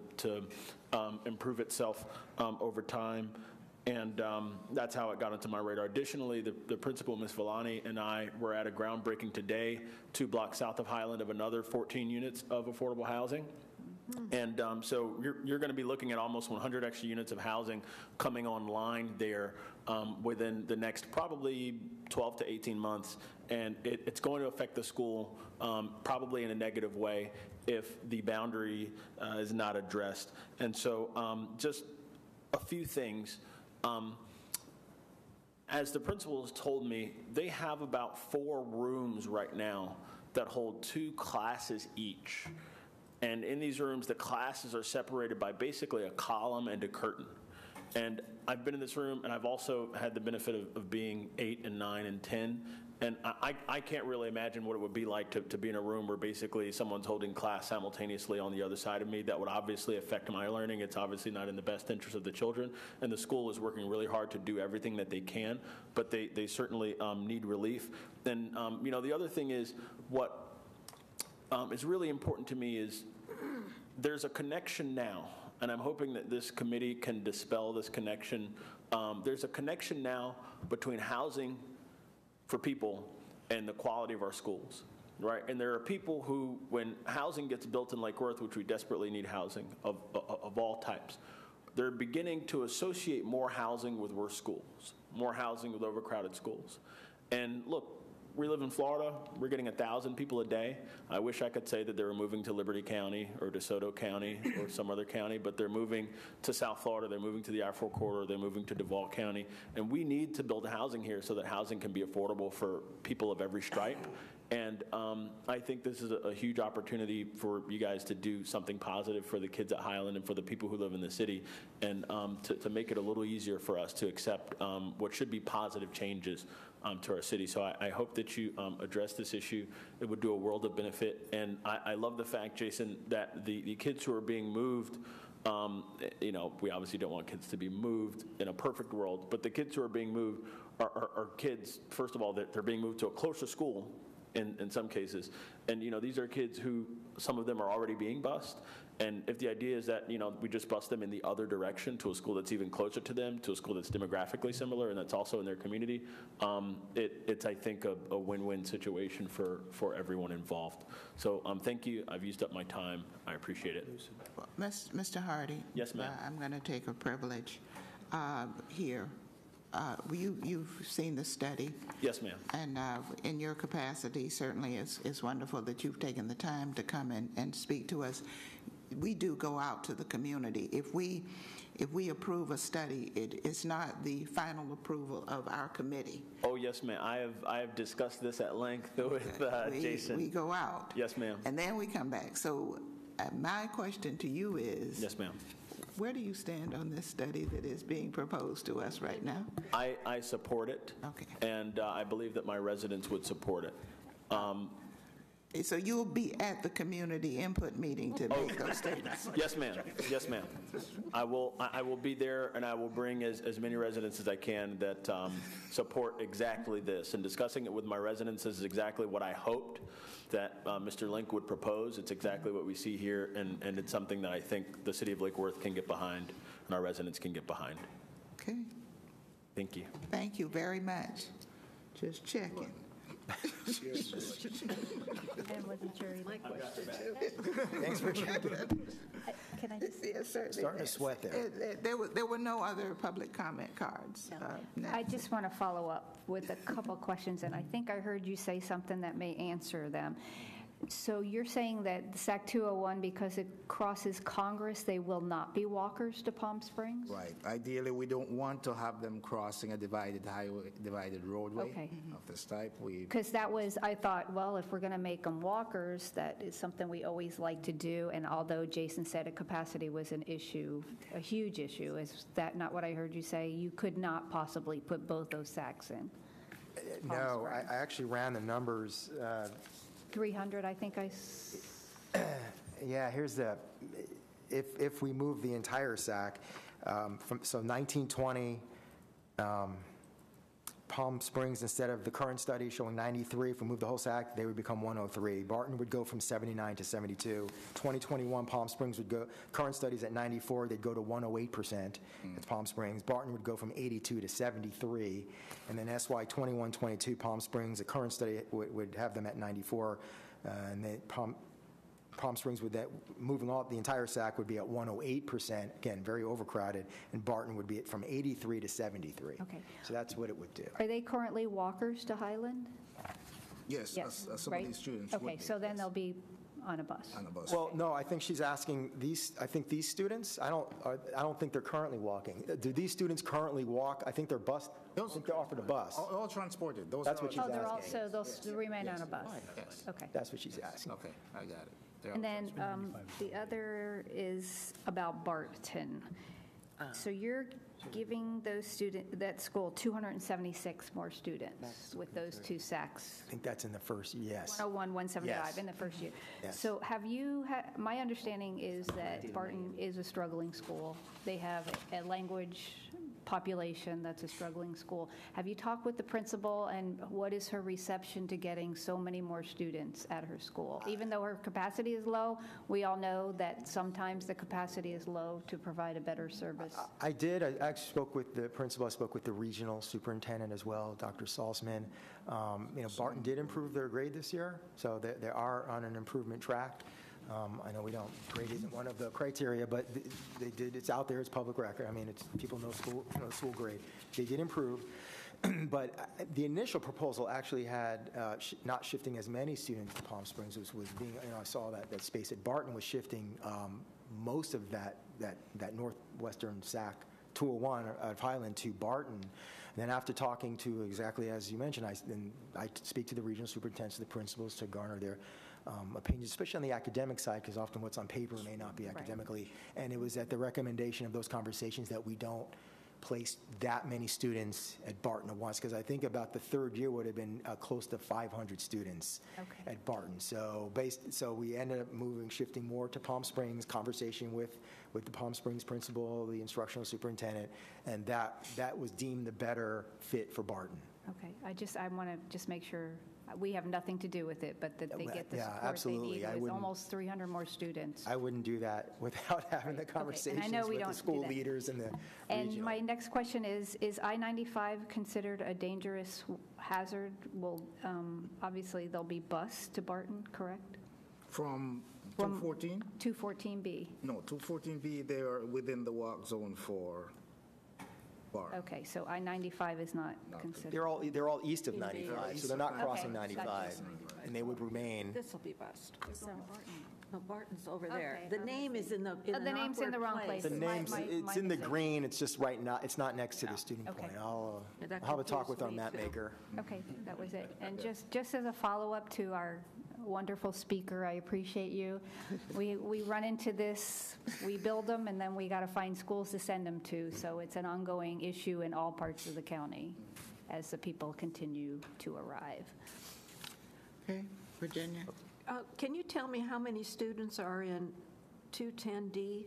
[SPEAKER 14] improve itself over time. And that's how it got onto my radar. Additionally, the principal, Ms. Villani, and I were at a groundbreaking today, 2 blocks south of Highland, of another 14 units of affordable housing. And so you're going to be looking at almost 100 extra units of housing coming online there within the next probably 12 to 18 months. And it's going to affect the school probably in a negative way if the boundary is not addressed. And so just a few things. As the principals told me, they have about 4 rooms right now that hold 2 classes each. And in these rooms, the classes are separated by basically a column and a curtain. And I've been in this room, and I've also had the benefit of being 8 and 9 and 10. And I can't really imagine what it would be like to be in a room where basically someone's holding class simultaneously on the other side of me. That would obviously affect my learning. It's obviously not in the best interest of the children. And the school is working really hard to do everything that they can, but they certainly need relief. And, the other thing is what is really important to me is there's a connection now. And I'm hoping that this committee can dispel this connection. There's a connection now between housing for people and the quality of our schools, right? And there are people who, when housing gets built in Lake Worth, which we desperately need housing of all types, they're beginning to associate more housing with worse schools, more housing with overcrowded schools. And look, we live in Florida. We're getting 1,000 people a day. I wish I could say that they were moving to Liberty County or DeSoto County or some other county, but they're moving to South Florida. They're moving to the I-4 corridor. They're moving to Duval County. And we need to build housing here so that housing can be affordable for people of every stripe. And I think this is a huge opportunity for you guys to do something positive for the kids at Highland and for the people who live in the city, and to make it a little easier for us to accept what should be positive changes to our city. So I hope that you address this issue. It would do a world of benefit. And I love the fact, Jason, that the kids who are being moved, we obviously don't want kids to be moved in a perfect world, but the kids who are being moved are kids, first of all, they're being moved to a closer school in some cases. And, these are kids who, some of them are already being bused. And if the idea is that, we just bus them in the other direction to a school that's even closer to them, to a school that's demographically similar and that's also in their community, it's, I think, a win-win situation for everyone involved. So thank you. I've used up my time. I appreciate it.
[SPEAKER 11] Well, Mr. Hardy.
[SPEAKER 14] Yes, ma'am.
[SPEAKER 11] I'm going to take a privilege here. You've seen the study.
[SPEAKER 14] Yes, ma'am.
[SPEAKER 11] And in your capacity, certainly it's wonderful that you've taken the time to come and speak to us. We do go out to the community. If we approve a study, it's not the final approval of our committee.
[SPEAKER 14] Oh, yes, ma'am. I have discussed this at length with Jason.
[SPEAKER 11] We go out.
[SPEAKER 14] Yes, ma'am.
[SPEAKER 11] And then we come back. So my question to you is...
[SPEAKER 14] Yes, ma'am.
[SPEAKER 11] Where do you stand on this study that is being proposed to us right now?
[SPEAKER 14] I support it.
[SPEAKER 11] Okay.
[SPEAKER 14] And I believe that my residents would support it.
[SPEAKER 11] So you'll be at the community input meeting to make those statements?
[SPEAKER 14] Yes, ma'am. Yes, ma'am. I will be there, and I will bring as many residents as I can that support exactly this. And discussing it with my residents is exactly what I hoped that Mr. Link would propose. It's exactly what we see here, and it's something that I think the city of Lake Worth can get behind and our residents can get behind.
[SPEAKER 11] Okay.
[SPEAKER 14] Thank you.
[SPEAKER 11] Thank you very much. Just checking.
[SPEAKER 9] And wasn't sure either.
[SPEAKER 10] My question, too.
[SPEAKER 1] Thanks for checking.
[SPEAKER 9] Can I just?
[SPEAKER 11] Yes, certainly.
[SPEAKER 1] Starting to sweat there.
[SPEAKER 11] There were no other public comment cards.
[SPEAKER 9] I just want to follow up with a couple questions, and I think I heard you say something that may answer them. So you're saying that the SAC 201, because it crosses Congress, they will not be walkers to Palm Springs?
[SPEAKER 8] Right. Ideally, we don't want to have them crossing a divided roadway
[SPEAKER 9] Okay.
[SPEAKER 8] of this type.
[SPEAKER 9] Because that was, I thought, well, if we're going to make them walkers, that is something we always like to do. And although Jason said a capacity was an issue, a huge issue, is that not what I heard you say? You could not possibly put both those SACs in?
[SPEAKER 1] No, I actually ran the numbers.
[SPEAKER 9] 300, I think
[SPEAKER 1] Yeah, here's the, if we move the entire SAC, so 1920, Palm Springs, instead of the current study showing 93, if we move the whole SAC, they would become 103. Barton would go from 79 to 72. 2021, Palm Springs would go, current studies at 94, they'd go to 108%. It's Palm Springs. Barton would go from 82 to 73. And then SY 21-22, Palm Springs, the current study would have them at 94. And Palm Springs would, moving all, the entire SAC would be at 108%, again, very overcrowded, and Barton would be from 83 to 73.
[SPEAKER 9] Okay.
[SPEAKER 1] So that's what it would do.
[SPEAKER 9] Are they currently walkers to Highland?
[SPEAKER 8] Yes, some of these students would
[SPEAKER 9] Okay,
[SPEAKER 8] be,
[SPEAKER 9] so then
[SPEAKER 8] yes.
[SPEAKER 9] they'll be on a bus.
[SPEAKER 8] On a bus.
[SPEAKER 1] Well, no, I think she's asking these, I think these students, I don't think they're currently walking. Do these students currently walk? I think they're offered a bus.
[SPEAKER 8] All transported.
[SPEAKER 1] That's what she's
[SPEAKER 9] Oh, they're
[SPEAKER 1] asking.
[SPEAKER 9] also, they'll remain on a bus?
[SPEAKER 8] Yes.
[SPEAKER 9] Okay.
[SPEAKER 1] That's what she's asking.
[SPEAKER 8] Okay, I got it.
[SPEAKER 9] And then the other is about Barton. So you're giving that school 276 more students with those two SACs?
[SPEAKER 1] I think that's in the first, yes.
[SPEAKER 9] 101, 175
[SPEAKER 1] Yes.
[SPEAKER 9] in the first year.
[SPEAKER 1] Yes.
[SPEAKER 9] So my understanding is that Barton is a struggling school. They have a language population that's a struggling school. Have you talked with the principal, and what is her reception to getting so many more students at her school? Even though her capacity is low, we all know that sometimes the capacity is low to provide a better service.
[SPEAKER 1] I did. I actually spoke with the principal. I spoke with the regional superintendent as well, Dr. Salzman. Barton did improve their grade this year, so they are on an improvement track. I know grade isn't one of the criteria, but they did. It's out there. It's public record. I mean, people know school grade. They did improve, but the initial proposal actually had not shifting as many students to Palm Springs was being. I saw that space at Barton was shifting most of that northwestern SAC 201 of Highland to Barton. And then after talking to exactly as you mentioned, I speak to the regional superintendents, the principals to garner their opinions, especially on the academic side, because often what's on paper may not be academically. Right. And it was at the recommendation of those conversations that we don't place that many students at Barton at once, because I think about the third year would have been close to 500 students at Barton. So we ended up shifting more to Palm Springs, conversation with the Palm Springs principal, the instructional superintendent, and that was deemed the better fit for Barton.
[SPEAKER 9] Okay, I want to just make sure we have nothing to do with it, but that they get the support they need with almost 300 more students.
[SPEAKER 1] I wouldn't do that without having the conversations with the school leaders and the
[SPEAKER 9] And my next question is I-95 considered a dangerous hazard? Well, obviously there'll be bus to Barton, correct?
[SPEAKER 8] From 214?
[SPEAKER 9] 214B.
[SPEAKER 8] No, 214B, they are within the walk zone for Barton.
[SPEAKER 9] Okay, so I-95 is not considered.
[SPEAKER 1] They're all east of 95, so they're not crossing 95, and they would remain.
[SPEAKER 10] This will be bust. No, Barton's over there. The name is in the
[SPEAKER 9] the name's in the wrong place.
[SPEAKER 1] The name's it's in the green. It's just right now. It's not next to the student point. I'll have a talk with our map maker.
[SPEAKER 9] Okay, that was it. And just as a follow-up to our wonderful speaker, I appreciate you. We run into this, we build them, and then we got to find schools to send them to. So it's an ongoing issue in all parts of the county as the people continue to arrive.
[SPEAKER 11] Okay, Virginia.
[SPEAKER 10] Can you tell me how many students are in 210D?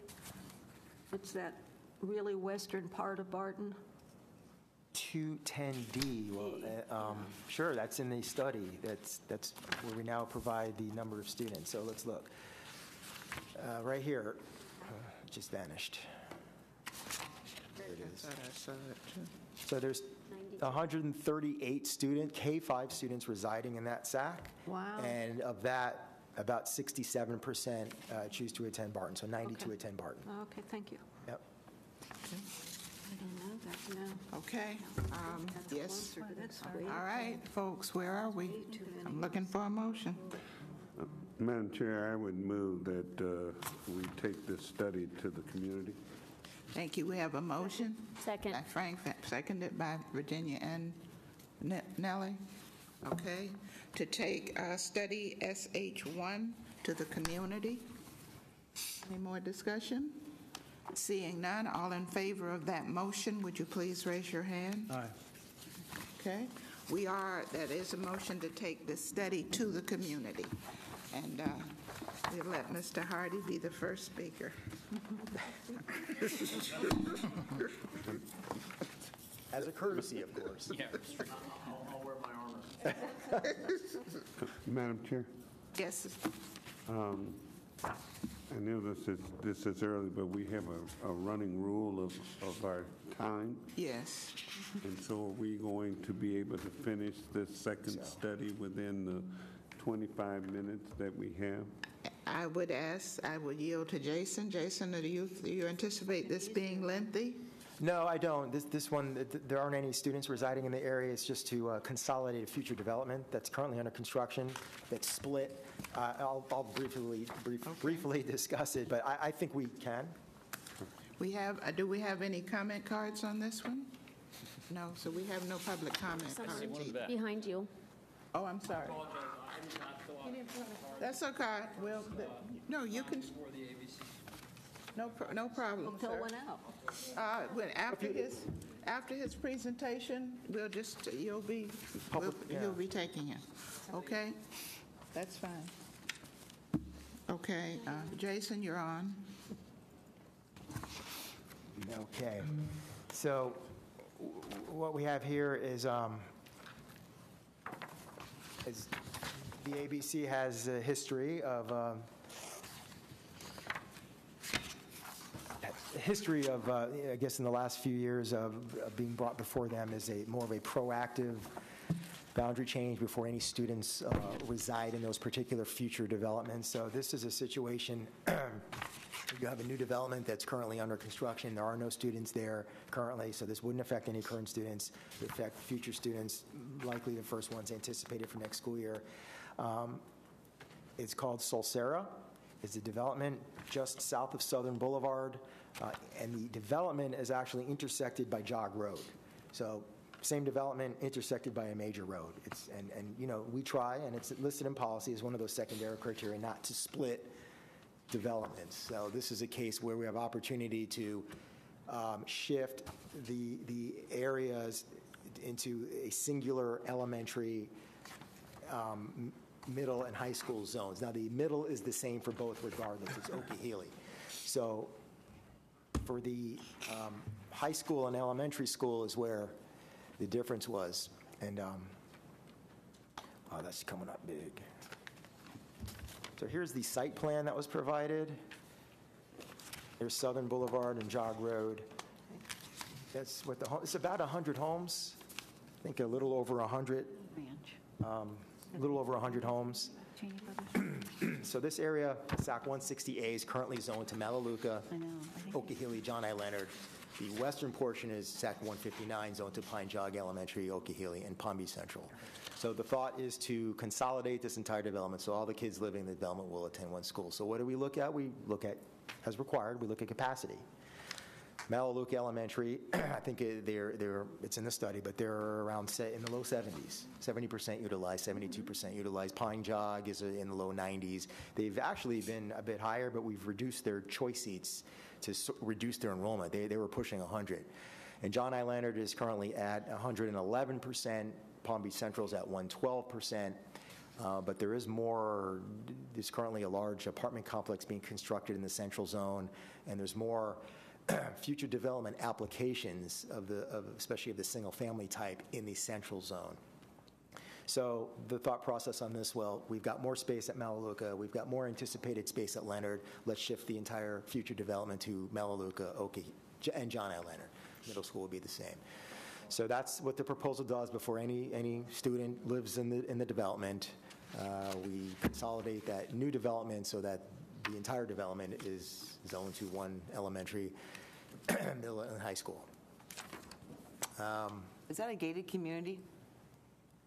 [SPEAKER 10] It's that really western part of Barton.
[SPEAKER 1] 210D. Well, sure, that's in the study. That's where we now provide the number of students. So let's look. Right here, just vanished. There it is. So there's 138 K-5 students residing in that SAC.
[SPEAKER 10] Wow.
[SPEAKER 1] And of that, about 67% choose to attend Barton, so 92 attend Barton.
[SPEAKER 10] Okay, thank you.
[SPEAKER 1] Yep.
[SPEAKER 10] I didn't know that, no.
[SPEAKER 11] Okay. Yes.
[SPEAKER 10] That's way
[SPEAKER 11] All right, folks, where are we?
[SPEAKER 10] too many.
[SPEAKER 11] I'm looking for a motion.
[SPEAKER 4] Madam Chair, I would move that we take this study to the community.
[SPEAKER 11] Thank you. We have a motion.
[SPEAKER 3] Second.
[SPEAKER 11] By Frank, seconded by Virginia and Nellie. Okay. To take study SH1 to the community. Any more discussion? Seeing none, all in favor of that motion, would you please raise your hand?
[SPEAKER 2] Aye.
[SPEAKER 11] Okay. That is a motion to take this study to the community. And we'll let Mr. Hardy be the first speaker.
[SPEAKER 1] As a courtesy, of course.
[SPEAKER 6] Yeah.
[SPEAKER 14] I'll wear my armor.
[SPEAKER 4] Madam Chair,
[SPEAKER 11] Yes.
[SPEAKER 4] I know this is early, but we have a running rule of our time.
[SPEAKER 11] Yes.
[SPEAKER 4] And so are we going to be able to finish this second study within the 25 minutes that we have?
[SPEAKER 11] I would yield to Jason. Jason, do you anticipate this being lengthy?
[SPEAKER 1] No, I don't. This one, there aren't any students residing in the area. It's just to consolidate a future development that's currently under construction, that's split. I'll briefly discuss it, but I think we can.
[SPEAKER 11] Do we have any comment cards on this one? No, so we have no public comment cards either.
[SPEAKER 3] Behind you.
[SPEAKER 11] Oh, I'm sorry. That's okay. Well, no, you can. No problem,
[SPEAKER 10] Fill
[SPEAKER 11] sir.
[SPEAKER 10] one out.
[SPEAKER 11] After his presentation, you'll be taking it. Okay? That's fine. Okay, Jason, you're on.
[SPEAKER 1] Okay. So what we have here is the ABC has a history of I guess in the last few years of being brought before them as more of a proactive boundary change before any students reside in those particular future developments. So this is a situation, you have a new development that's currently under construction. There are no students there currently, so this wouldn't affect any current students. It would affect future students, likely the first ones anticipated for next school year. It's called Solsera. It's a development just south of Southern Boulevard, and the development is actually intersected by Jog Road. So same development intersected by a major road. We try, and it's listed in policy as one of those secondary criteria not to split developments. So this is a case where we have opportunity to shift the areas into a singular elementary, middle, and high school zones. Now, the middle is the same for both regardless. It's Okie-Healy. So for the high school and elementary school is where the difference was. And, that's coming up big. So here's the site plan that was provided. There's Southern Boulevard and Jog Road. That's what it's about 100 homes. I think a little over 100. A little over 100 homes. So this area, SAC 160A, is currently zoned to Melaleuca, Okie-Healy, John I. Leonard. The western portion is SAC 159, zoned to Pine Jog Elementary, Okie-Healy, and Palm Beach Central. So the thought is to consolidate this entire development so all the kids living in the development will attend one school. So what do we look at? We look at, as required, we look at capacity. Melaleuca Elementary, I think it's in the study, but they're around in the low 70s, 70% utilized, 72% utilized. Pine Jog is in the low 90s. They've actually been a bit higher, but we've reduced their choice seats to reduce their enrollment. They were pushing 100. And John I. Leonard is currently at 111%. Palm Beach Central's at 112%. But there is more. There's currently a large apartment complex being constructed in the central zone, and there's more future development applications especially of the single-family type in the central zone. So the thought process on this, well, we've got more space at Melaleuca, we've got more anticipated space at Leonard, let's shift the entire future development to Melaleuca, and John I. Leonard. Middle school will be the same. So that's what the proposal does before any student lives in the development. We consolidate that new development so that the entire development is zoned to one elementary, middle, and high school.
[SPEAKER 13] Is that a gated community?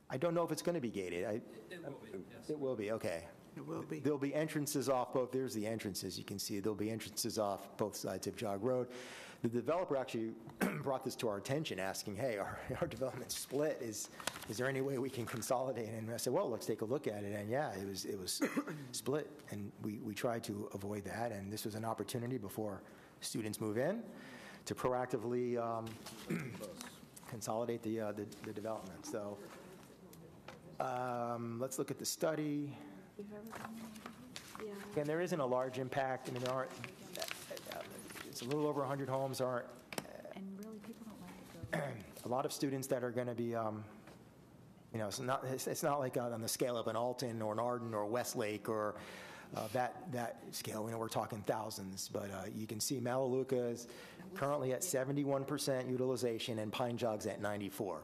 [SPEAKER 1] I don't know if it's going to be gated.
[SPEAKER 15] It will be, yes.
[SPEAKER 1] It will be, okay.
[SPEAKER 11] It will be.
[SPEAKER 1] There'll be entrances off both, there's the entrances, you can see, there'll be entrances off both sides of Jog Road. The developer actually brought this to our attention, asking, hey, our development's split, is there any way we can consolidate? And I said, well, let's take a look at it, and yeah, it was split, and we tried to avoid that, and this was an opportunity before students move in to proactively consolidate the development. So let's look at the study. And there isn't a large impact. I mean, there aren't. It's a little over 100 homes. Aren't.
[SPEAKER 9] And really, people don't like to go.
[SPEAKER 1] A lot of students that are going to be, you know, it's not like on the scale of an Alton or an Arden or Westlake or that scale. You know, we're talking thousands. But you can see Melaleuca is currently at 71% utilization and Pine Jog's at 94%.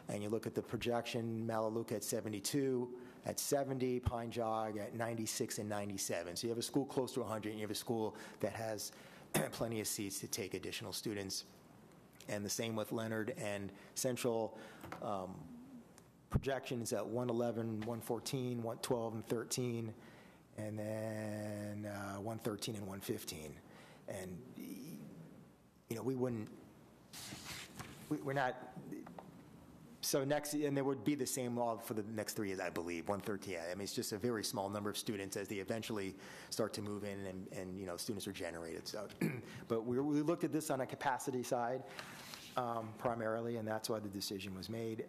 [SPEAKER 1] And you look at the projection, Melaleuca at 72, at 70, Pine Jog at 96 and 97. So you have a school close to 100, and you have a school that has plenty of seats to take additional students. And the same with Leonard and Central. Projections at 111, 114, 112, and 13, and then 113 and 115. And, you know, we're not. So next, and there would be the same law for the next 3 years, I believe, 113. I mean, it's just a very small number of students as they eventually start to move in and you know, students are generated. So, but we looked at this on a capacity side primarily, and that's why the decision was made.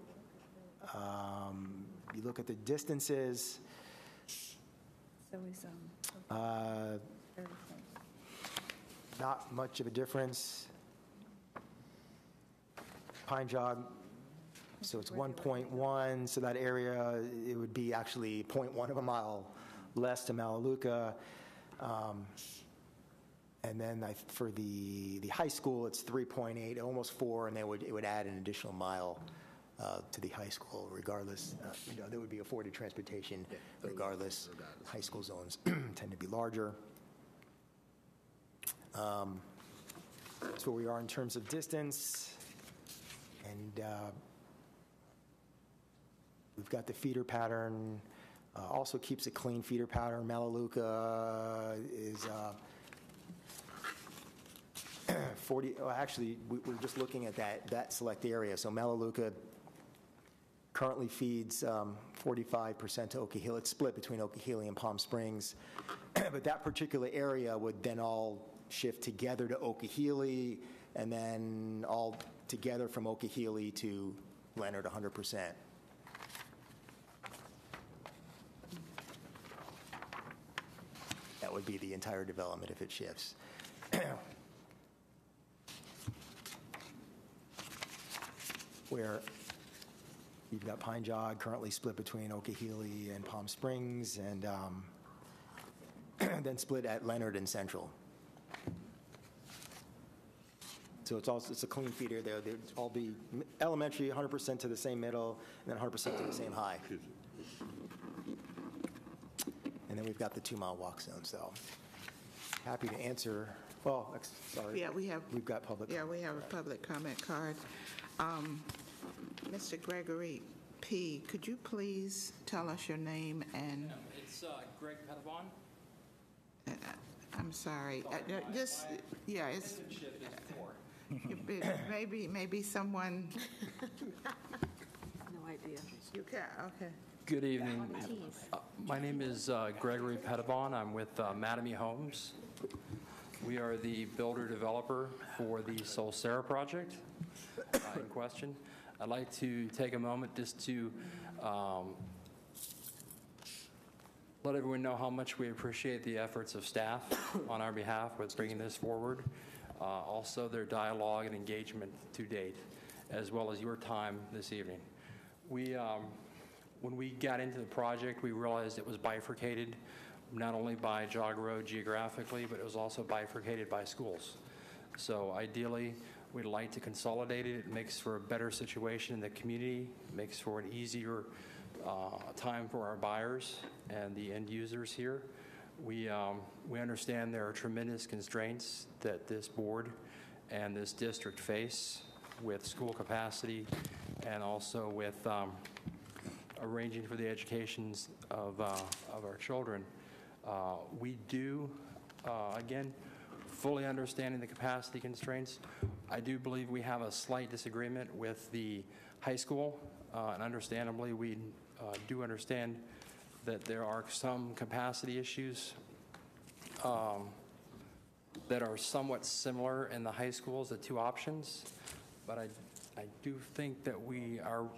[SPEAKER 1] You look at the distances.
[SPEAKER 9] So is
[SPEAKER 1] Not much of a difference. Pine Jog. So it's 1.1, so that area, it would be actually 0.1 of a mile less to Melaleuca. And then for the high school, it's 3.8, almost 4, and it would add an additional mile to the high school regardless. You know, there would be afforded transportation regardless. High school zones tend to be larger. That's where we are in terms of distance. And we've got the feeder pattern, also keeps a clean feeder pattern. Melaleuca is 40, well, actually, we're just looking at that select area. So Melaleuca currently feeds 45% to Okie-Healy. It's split between Okie-Healy and Palm Springs. But that particular area would then all shift together to Okie-Healy, and then all together from Okie-Healy to Leonard 100%. That would be the entire development if it shifts. Where you've got Pine Jog currently split between Okie-Healy and Palm Springs, and then split at Leonard and Central. So it's a clean feeder there. They'd all be elementary, 100% to the same middle, and then 100% to the same high. And then we've got the 2-mile walk zone. So happy to answer. Well, sorry.
[SPEAKER 11] Yeah, we've
[SPEAKER 1] got public.
[SPEAKER 11] Yeah, we have a public comment card. Mr. Gregory P., could you please tell us your name and?
[SPEAKER 15] It's Greg Pettibon.
[SPEAKER 11] I'm sorry. It's. Maybe someone.
[SPEAKER 10] No idea.
[SPEAKER 11] You can, okay.
[SPEAKER 15] Good evening. My name is Gregory Pettibon. I'm with Mattamy Homes. We are the builder-developer for the Solsera project in question. I'd like to take a moment just to let everyone know how much we appreciate the efforts of staff on our behalf with bringing this forward. Also, their dialogue and engagement to date, as well as your time this evening. When we got into the project, we realized it was bifurcated, not only by Jog Road geographically, but it was also bifurcated by schools. So ideally, We'd like to consolidate it. It makes for a better situation in the community, makes for an easier time for our buyers and the end users here. We understand there are tremendous constraints that this board and this district face with school capacity and also with arranging for the educations of our children. We do, again, fully understanding the capacity constraints. I do believe we have a slight disagreement with the high school, and understandably, we do understand that there are some capacity issues that are somewhat similar in the high schools, the two options, but I do think that our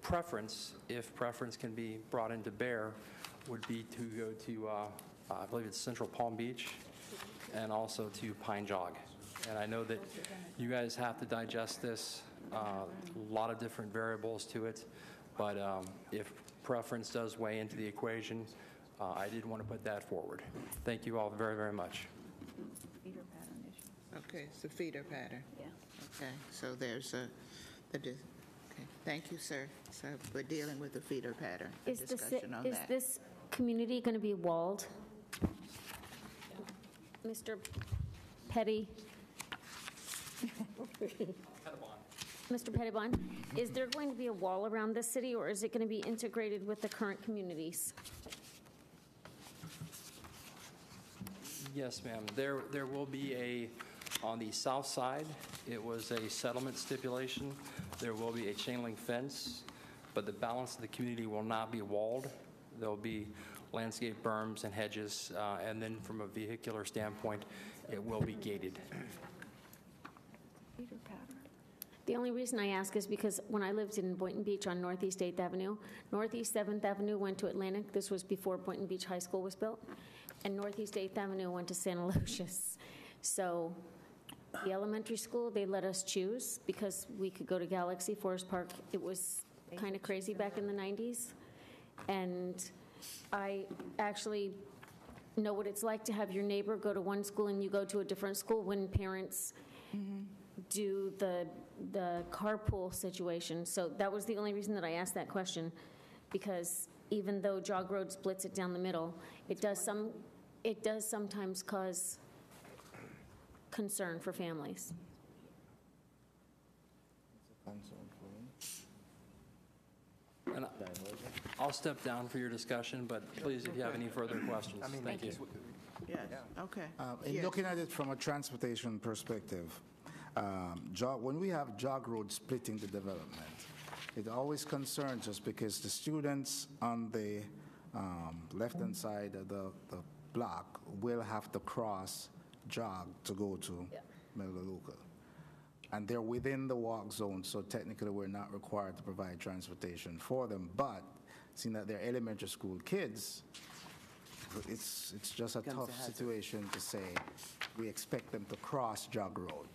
[SPEAKER 15] preference, if preference can be brought into bear, would be to go to, I believe it's Central Palm Beach, and also to Pine Jog. And I know that you guys have to digest this, a lot of different variables to it, but if preference does weigh into the equation, I did want to put that forward. Thank you all very, very much.
[SPEAKER 9] Feeder pattern issue.
[SPEAKER 11] Okay, it's the feeder pattern.
[SPEAKER 9] Yeah.
[SPEAKER 11] Okay, so there's okay, thank you, sir. So we're dealing with the feeder pattern,
[SPEAKER 3] Is
[SPEAKER 11] discussion on that.
[SPEAKER 3] this community going to be walled? Mr. Petty? Mr. Pettibon, is there going to be a wall around the city, or is it going to be integrated with the current communities?
[SPEAKER 15] Yes, ma'am. There will be on the south side, it was a settlement stipulation. There will be a chain link fence, but the balance of the community will not be walled. There'll be landscape berms and hedges, and then from a vehicular standpoint, it will be gated.
[SPEAKER 9] Feeder pattern.
[SPEAKER 3] The only reason I ask is because when I lived in Boynton Beach on Northeast 8th Avenue, Northeast 7th Avenue went to Atlantic. This was before Boynton Beach High School was built. And Northeast 8th Avenue went to Santa Lucius. So the elementary school, they let us choose because we could go to Galaxy, Forest Park. It was kind of crazy back in the 90s. And I actually know what it's like to have your neighbor go to one school and you go to a different school when parents do the carpool situation. So that was the only reason that I asked that question, because even though Jog Road splits it down the middle, it does sometimes cause concern for families.
[SPEAKER 15] And I'll step down for your discussion, but please, if you have any further questions, thank you.
[SPEAKER 11] Yes, okay.
[SPEAKER 8] In
[SPEAKER 11] Yes.
[SPEAKER 8] looking at it from a transportation perspective, when we have Jog Road splitting the development, it always concerns us because the students on the left-hand side of the block will have to cross Jog to go to Melaleuca. And they're within the walk zone, so technically we're not required to provide transportation for them. But seeing that they're elementary school kids, it's just a tough situation to say we expect them to cross Jog Road.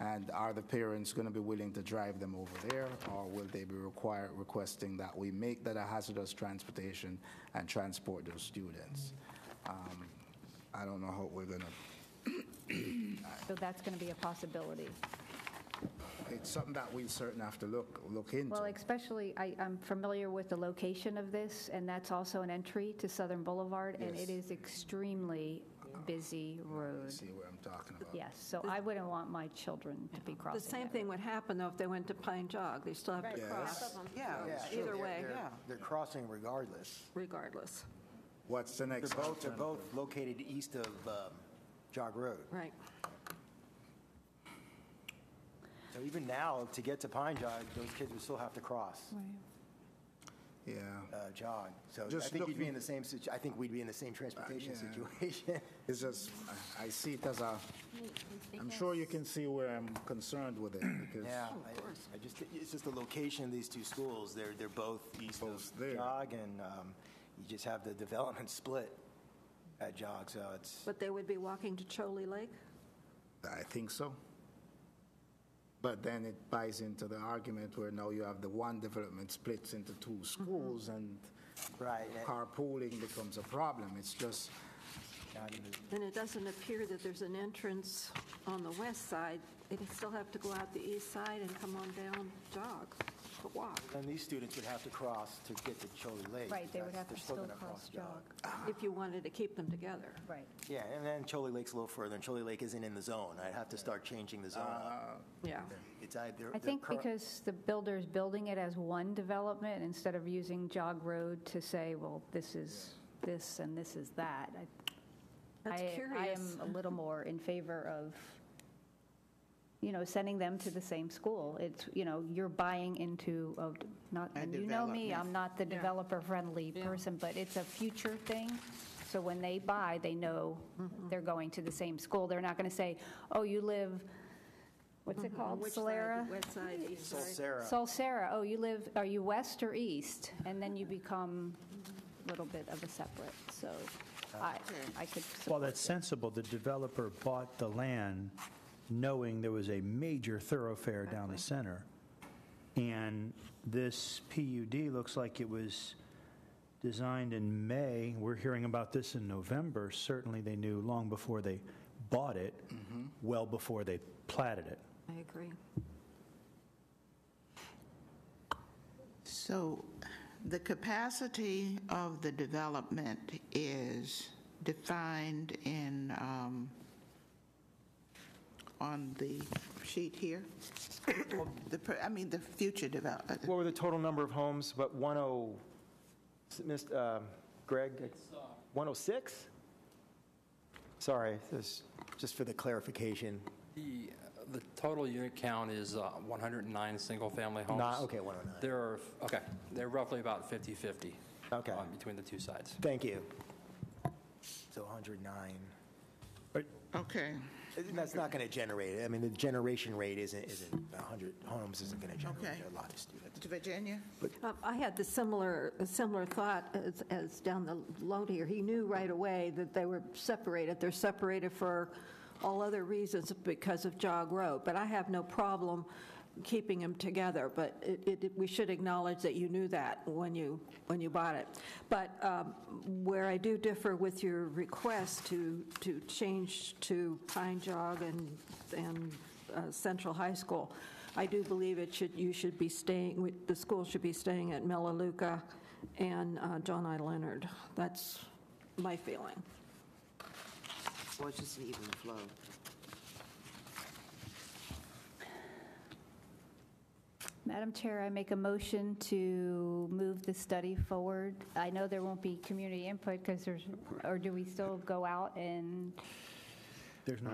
[SPEAKER 8] And are the parents going to be willing to drive them over there, or will they be requesting that we make that a hazardous transportation and transport those students? I don't know how we're going to.
[SPEAKER 9] So that's going to be a possibility.
[SPEAKER 8] It's something that we certainly have to look into.
[SPEAKER 9] Well, especially, I'm familiar with the location of this, and that's also an entry to Southern Boulevard, and it is extremely busy road.
[SPEAKER 8] See where I'm talking about.
[SPEAKER 9] Yes, so I wouldn't want my children to be crossing
[SPEAKER 10] The same
[SPEAKER 9] that
[SPEAKER 10] thing
[SPEAKER 9] road.
[SPEAKER 10] would happen, though, if they went to Pine Jog. They still have to cross.
[SPEAKER 11] Yeah.
[SPEAKER 10] Either way,
[SPEAKER 1] They're crossing regardless.
[SPEAKER 10] regardless.
[SPEAKER 8] What's the next
[SPEAKER 1] They're both located east of Jog Road.
[SPEAKER 10] Right.
[SPEAKER 1] So even now, to get to Pine Jog, those kids would still have to cross
[SPEAKER 8] Yeah.
[SPEAKER 1] Jog. So
[SPEAKER 8] Just
[SPEAKER 1] I think you'd be
[SPEAKER 8] looking-
[SPEAKER 1] in the same I think we'd be in the same transportation
[SPEAKER 8] yeah.
[SPEAKER 1] situation.
[SPEAKER 8] It's just, I see it as I'm sure you can see where I'm concerned with it. Because
[SPEAKER 1] Yeah, it's just the location of these two schools. They're both east
[SPEAKER 8] Both
[SPEAKER 1] of
[SPEAKER 8] there.
[SPEAKER 1] Jog, and you just have the development split at Jog. So it's
[SPEAKER 10] But they would be walking to Choley Lake?
[SPEAKER 8] I think so. But then it buys into the argument where now you have the one development splits into two schools, and
[SPEAKER 1] right.
[SPEAKER 8] carpooling becomes a problem. It's just,
[SPEAKER 1] not in the,
[SPEAKER 10] And it doesn't appear that there's an entrance on the west side. They'd still have to go out the east side and come on down, jog, or walk.
[SPEAKER 1] and these students would have to cross to get to Choly Lake.
[SPEAKER 9] Right, they would
[SPEAKER 1] That's-
[SPEAKER 9] have to
[SPEAKER 1] they're
[SPEAKER 9] still
[SPEAKER 1] gonna
[SPEAKER 9] cross jog.
[SPEAKER 10] If you wanted to keep them together.
[SPEAKER 9] Right.
[SPEAKER 1] Yeah, and then Choly Lake's a little further, and Choly Lake isn't in the zone. I'd have to start changing the zone up.
[SPEAKER 10] Yeah.
[SPEAKER 1] It's either.
[SPEAKER 9] I think because the builder's building it as one development instead of using Jog Road to say, well, this is this and this is that.
[SPEAKER 10] That's
[SPEAKER 9] I
[SPEAKER 10] curious.
[SPEAKER 9] am a little more in favor of, sending them to the same school. It's, you're buying into, and you know me, I'm not the developer-friendly person, but it's a future thing. So when they buy, they know they're going to the same school. They're not going to say, oh, you live, what's it called,
[SPEAKER 10] Which
[SPEAKER 9] Solera?
[SPEAKER 10] side, west side, east side?
[SPEAKER 1] Sarah.
[SPEAKER 9] Solsera, oh, are you west or east? And then you become a little bit of a separate, so I could
[SPEAKER 2] Well,
[SPEAKER 9] support
[SPEAKER 2] that's
[SPEAKER 9] it.
[SPEAKER 2] sensible. The developer bought the land knowing there was a major thoroughfare down the center. And this PUD looks like it was designed in May. We're hearing about this in November. Certainly they knew long before they bought it, well before they platted it.
[SPEAKER 10] I agree.
[SPEAKER 11] So the capacity of the development is defined in, on the sheet here? The future development.
[SPEAKER 1] What were the total number of homes? But Greg? 106? Sorry, this, just for the clarification.
[SPEAKER 15] The total unit count is 109 single-family homes.
[SPEAKER 1] Okay, 109.
[SPEAKER 15] They're roughly about 50-50
[SPEAKER 1] Okay.
[SPEAKER 15] between the two sides.
[SPEAKER 1] Thank you. So 109.
[SPEAKER 11] Okay.
[SPEAKER 1] And that's not going to generate it. I mean, the generation rate isn't 100 homes isn't going to generate
[SPEAKER 11] Okay.
[SPEAKER 1] a lot of students.
[SPEAKER 11] Virginia?
[SPEAKER 10] I had a similar thought as down the road here. He knew right away that they were separated. They're separated for all other reasons because of Jog Road, but I have no problem keeping them together, but we should acknowledge that you knew that when you bought it. But where I do differ with your request to change to Pine Jog and Central High School, I do believe you should be staying, the school should be staying at Melaleuca and John I. Leonard. That's my feeling.
[SPEAKER 13] Well, it's just an even flow.
[SPEAKER 9] Madam Chair, I make a motion to move the study forward. I know there won't be community input because or do we still go out and,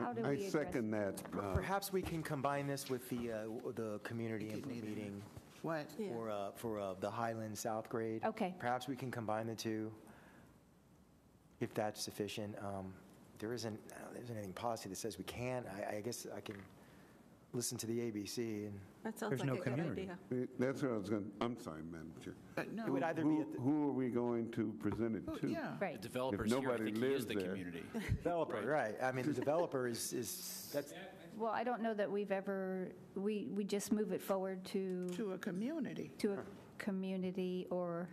[SPEAKER 9] how do we
[SPEAKER 4] I
[SPEAKER 9] address?
[SPEAKER 4] second that.
[SPEAKER 1] Perhaps we can combine this with the community input meeting
[SPEAKER 11] What?
[SPEAKER 1] for the Highland South grade.
[SPEAKER 9] Okay.
[SPEAKER 1] Perhaps we can combine the two, if that's sufficient. There isn't anything policy that says we can't. I guess I can listen to the ABC and.
[SPEAKER 10] That sounds
[SPEAKER 2] There's
[SPEAKER 10] like
[SPEAKER 2] no
[SPEAKER 10] a good
[SPEAKER 2] community.
[SPEAKER 10] idea.
[SPEAKER 4] That's what I was going to, I'm sorry, Madam Chair.
[SPEAKER 11] No.
[SPEAKER 1] It would either be at the
[SPEAKER 4] Who are we going to present it to?
[SPEAKER 11] Yeah.
[SPEAKER 9] Right.
[SPEAKER 6] The developer's here, I
[SPEAKER 4] nobody
[SPEAKER 6] think he is
[SPEAKER 4] lives
[SPEAKER 6] the
[SPEAKER 4] there.
[SPEAKER 6] community.
[SPEAKER 1] developer, right? I mean, the developer that's.
[SPEAKER 9] Well, I don't know that we've ever, we just move it forward
[SPEAKER 11] To a community.
[SPEAKER 9] to a community, or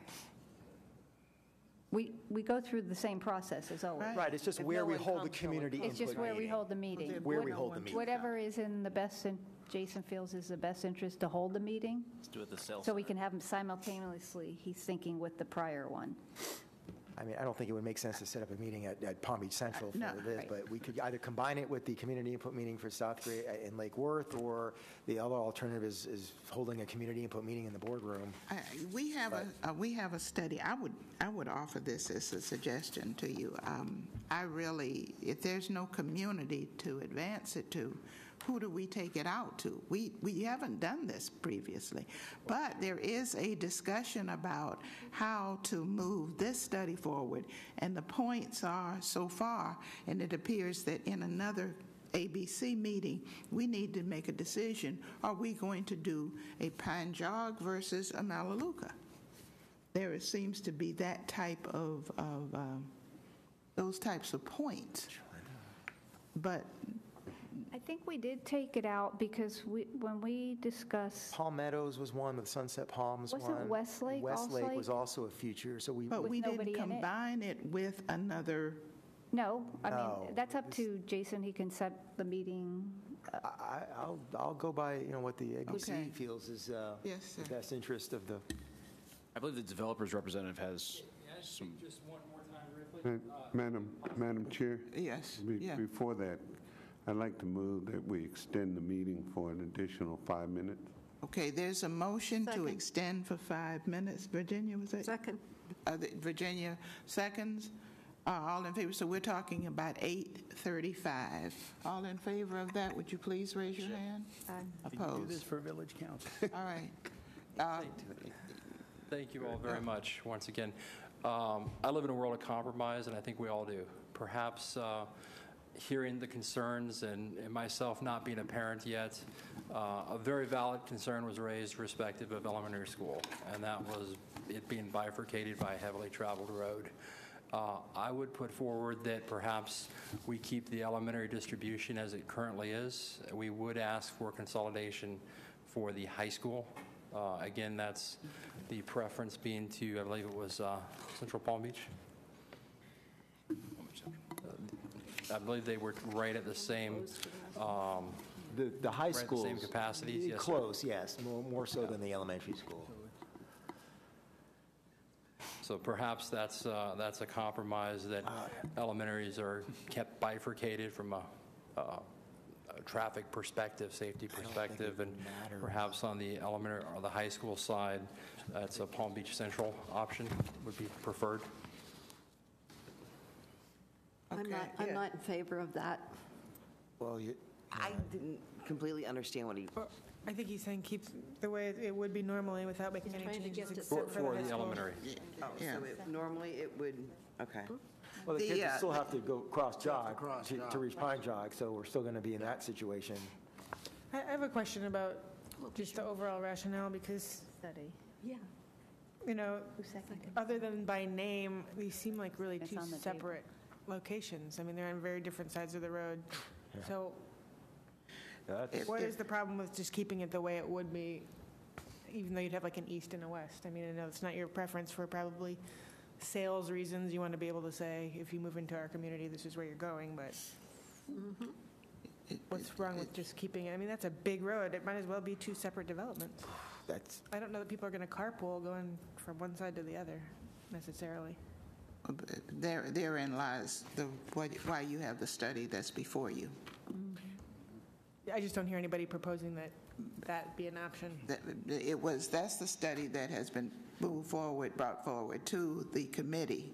[SPEAKER 9] we go through the same process as always.
[SPEAKER 1] Right, it's just
[SPEAKER 13] If
[SPEAKER 1] where
[SPEAKER 13] no
[SPEAKER 1] we
[SPEAKER 13] one
[SPEAKER 1] hold the
[SPEAKER 13] comes, no
[SPEAKER 1] community input
[SPEAKER 9] It's just where we
[SPEAKER 1] meeting.
[SPEAKER 9] hold the meeting.
[SPEAKER 1] Where we hold the meeting.
[SPEAKER 9] Whatever is in the best, Jason feels is the best interest to hold the meeting,
[SPEAKER 6] Let's do it the sales.
[SPEAKER 9] so we can have them simultaneously, he's thinking, with the prior one.
[SPEAKER 1] I mean, I don't think it would make sense to set up a meeting at Palm Beach Central for
[SPEAKER 11] No.
[SPEAKER 1] this,
[SPEAKER 9] Right.
[SPEAKER 1] but we could either combine it with the community input meeting for South Grade in Lake Worth, or the other alternative is holding a community input meeting in the boardroom.
[SPEAKER 11] We have a study. I would offer this as a suggestion to you. If there's no community to advance it to, who do we take it out to? We haven't done this previously, but there is a discussion about how to move this study forward, and the points are so far, and it appears that in another ABC meeting, we need to make a decision. Are we going to do a Pine Jog versus a Melaleuca? There seems to be that type of those types of points. But
[SPEAKER 9] I think we did take it out because when we discussed,
[SPEAKER 1] Palm Meadows was one, with Sunset Palms one.
[SPEAKER 9] Wasn't Westlake
[SPEAKER 1] Westlake
[SPEAKER 9] also?
[SPEAKER 1] was also a future, so we.
[SPEAKER 11] we
[SPEAKER 9] nobody
[SPEAKER 11] didn't
[SPEAKER 9] in it?
[SPEAKER 11] combine it with another
[SPEAKER 9] No, I
[SPEAKER 1] No.
[SPEAKER 9] mean, that's up to Jason. He can set the meeting.
[SPEAKER 1] I'll go by, what the ABC
[SPEAKER 11] Okay.
[SPEAKER 1] feels is
[SPEAKER 11] Yes, sir.
[SPEAKER 1] the best interest of the.
[SPEAKER 6] I believe the developer's representative has some.
[SPEAKER 15] Just one more time, briefly.
[SPEAKER 4] Madam Chair?
[SPEAKER 11] Yes, yeah.
[SPEAKER 4] Before that, I'd like to move that we extend the meeting for an additional 5 minutes.
[SPEAKER 11] Okay, there's a motion to
[SPEAKER 10] Second.
[SPEAKER 11] extend for 5 minutes. Virginia, was that?
[SPEAKER 10] Second.
[SPEAKER 11] Virginia, seconds. All in favor, so we're talking about 8:35. All in favor of that, would you please raise your hand?
[SPEAKER 2] Do
[SPEAKER 11] Opposed?
[SPEAKER 2] this for Village Council.
[SPEAKER 11] All right.
[SPEAKER 15] Thank you all very much, once again. I live in a world of compromise, and I think we all do. Perhaps hearing the concerns and myself not being a parent yet, a very valid concern was raised respective of elementary school, and that was it being bifurcated by a heavily traveled road. I would put forward that perhaps we keep the elementary distribution as it currently is. We would ask for consolidation for the high school. Again, that's the preference being to, I believe it was Central Palm Beach. I believe they were right at the same.
[SPEAKER 1] The high
[SPEAKER 15] right at the
[SPEAKER 1] schools.
[SPEAKER 15] same capacities. Yes, sir.
[SPEAKER 1] Close, yes, more so than the elementary school.
[SPEAKER 15] So perhaps that's a compromise that elementaries are kept bifurcated from a traffic perspective, safety perspective, and perhaps on the elementary or the high school side, that's a Palm Beach Central option would be preferred.
[SPEAKER 10] I'm not in favor of that.
[SPEAKER 1] Well,
[SPEAKER 13] I didn't completely understand what he,
[SPEAKER 5] I think he's saying keep the way it would be normally without making
[SPEAKER 10] He's
[SPEAKER 5] any
[SPEAKER 10] trying to
[SPEAKER 5] changes
[SPEAKER 10] get it
[SPEAKER 5] except for
[SPEAKER 15] For
[SPEAKER 5] the high
[SPEAKER 15] the
[SPEAKER 5] school.
[SPEAKER 15] elementary.
[SPEAKER 11] Yeah.
[SPEAKER 13] so normally it would, okay.
[SPEAKER 1] well, the kids
[SPEAKER 11] The,
[SPEAKER 1] still have to go cross-jog
[SPEAKER 8] cross-jog.
[SPEAKER 1] to reach Pine Jog, so we're still going to be in that situation.
[SPEAKER 5] I have a question about just the overall rationale because,
[SPEAKER 9] Study.
[SPEAKER 10] Yeah.
[SPEAKER 9] Who seconded?
[SPEAKER 5] other than by name, these seem like really
[SPEAKER 9] It's
[SPEAKER 5] two
[SPEAKER 9] on the
[SPEAKER 5] separate locations. I mean, they're on very different sides of the road. So what is the problem with just keeping it the way it would be, even though you'd have like an east and a west? I mean, I know it's not your preference for probably sales reasons. You want to be able to say, if you move into our community, this is where you're going, but what's wrong with just keeping it? I mean, that's a big road. It might as well be two separate developments. I don't know that people are going to carpool going from one side to the other necessarily.
[SPEAKER 11] Therein lies why you have the study that's before you.
[SPEAKER 5] I just don't hear anybody proposing that be an option.
[SPEAKER 11] That's the study that has been brought forward to the committee.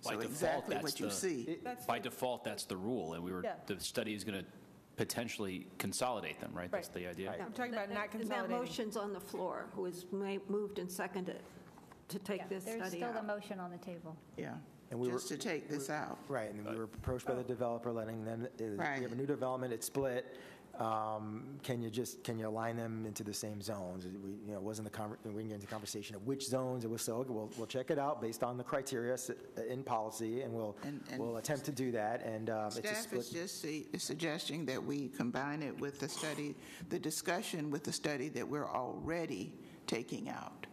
[SPEAKER 6] By
[SPEAKER 11] So
[SPEAKER 6] default,
[SPEAKER 11] exactly
[SPEAKER 6] that's
[SPEAKER 11] what you
[SPEAKER 6] the-
[SPEAKER 11] see.
[SPEAKER 6] By default, that's the rule, and
[SPEAKER 5] Yeah.
[SPEAKER 6] the study is going to potentially consolidate them, right? That's the idea.
[SPEAKER 5] I'm talking about not
[SPEAKER 10] And that
[SPEAKER 5] consolidating.
[SPEAKER 10] motion's on the floor, was moved and seconded to take this
[SPEAKER 9] There's
[SPEAKER 10] study
[SPEAKER 9] still the
[SPEAKER 10] out.
[SPEAKER 9] motion on the table.
[SPEAKER 11] Yeah,
[SPEAKER 1] And we
[SPEAKER 11] just to take this out.
[SPEAKER 1] Right, and we were approached by the developer, letting them, we
[SPEAKER 11] Right.
[SPEAKER 1] have a new development, it's split. Can you align them into the same zones? It wasn't we didn't get into the conversation of which zones. It was so, okay, we'll check it out based on the criteria in policy, and we'll attempt to do that. And it's a
[SPEAKER 11] Staff is
[SPEAKER 1] split.
[SPEAKER 11] just suggesting that we combine it with the study, the discussion with the study that we're already taking out.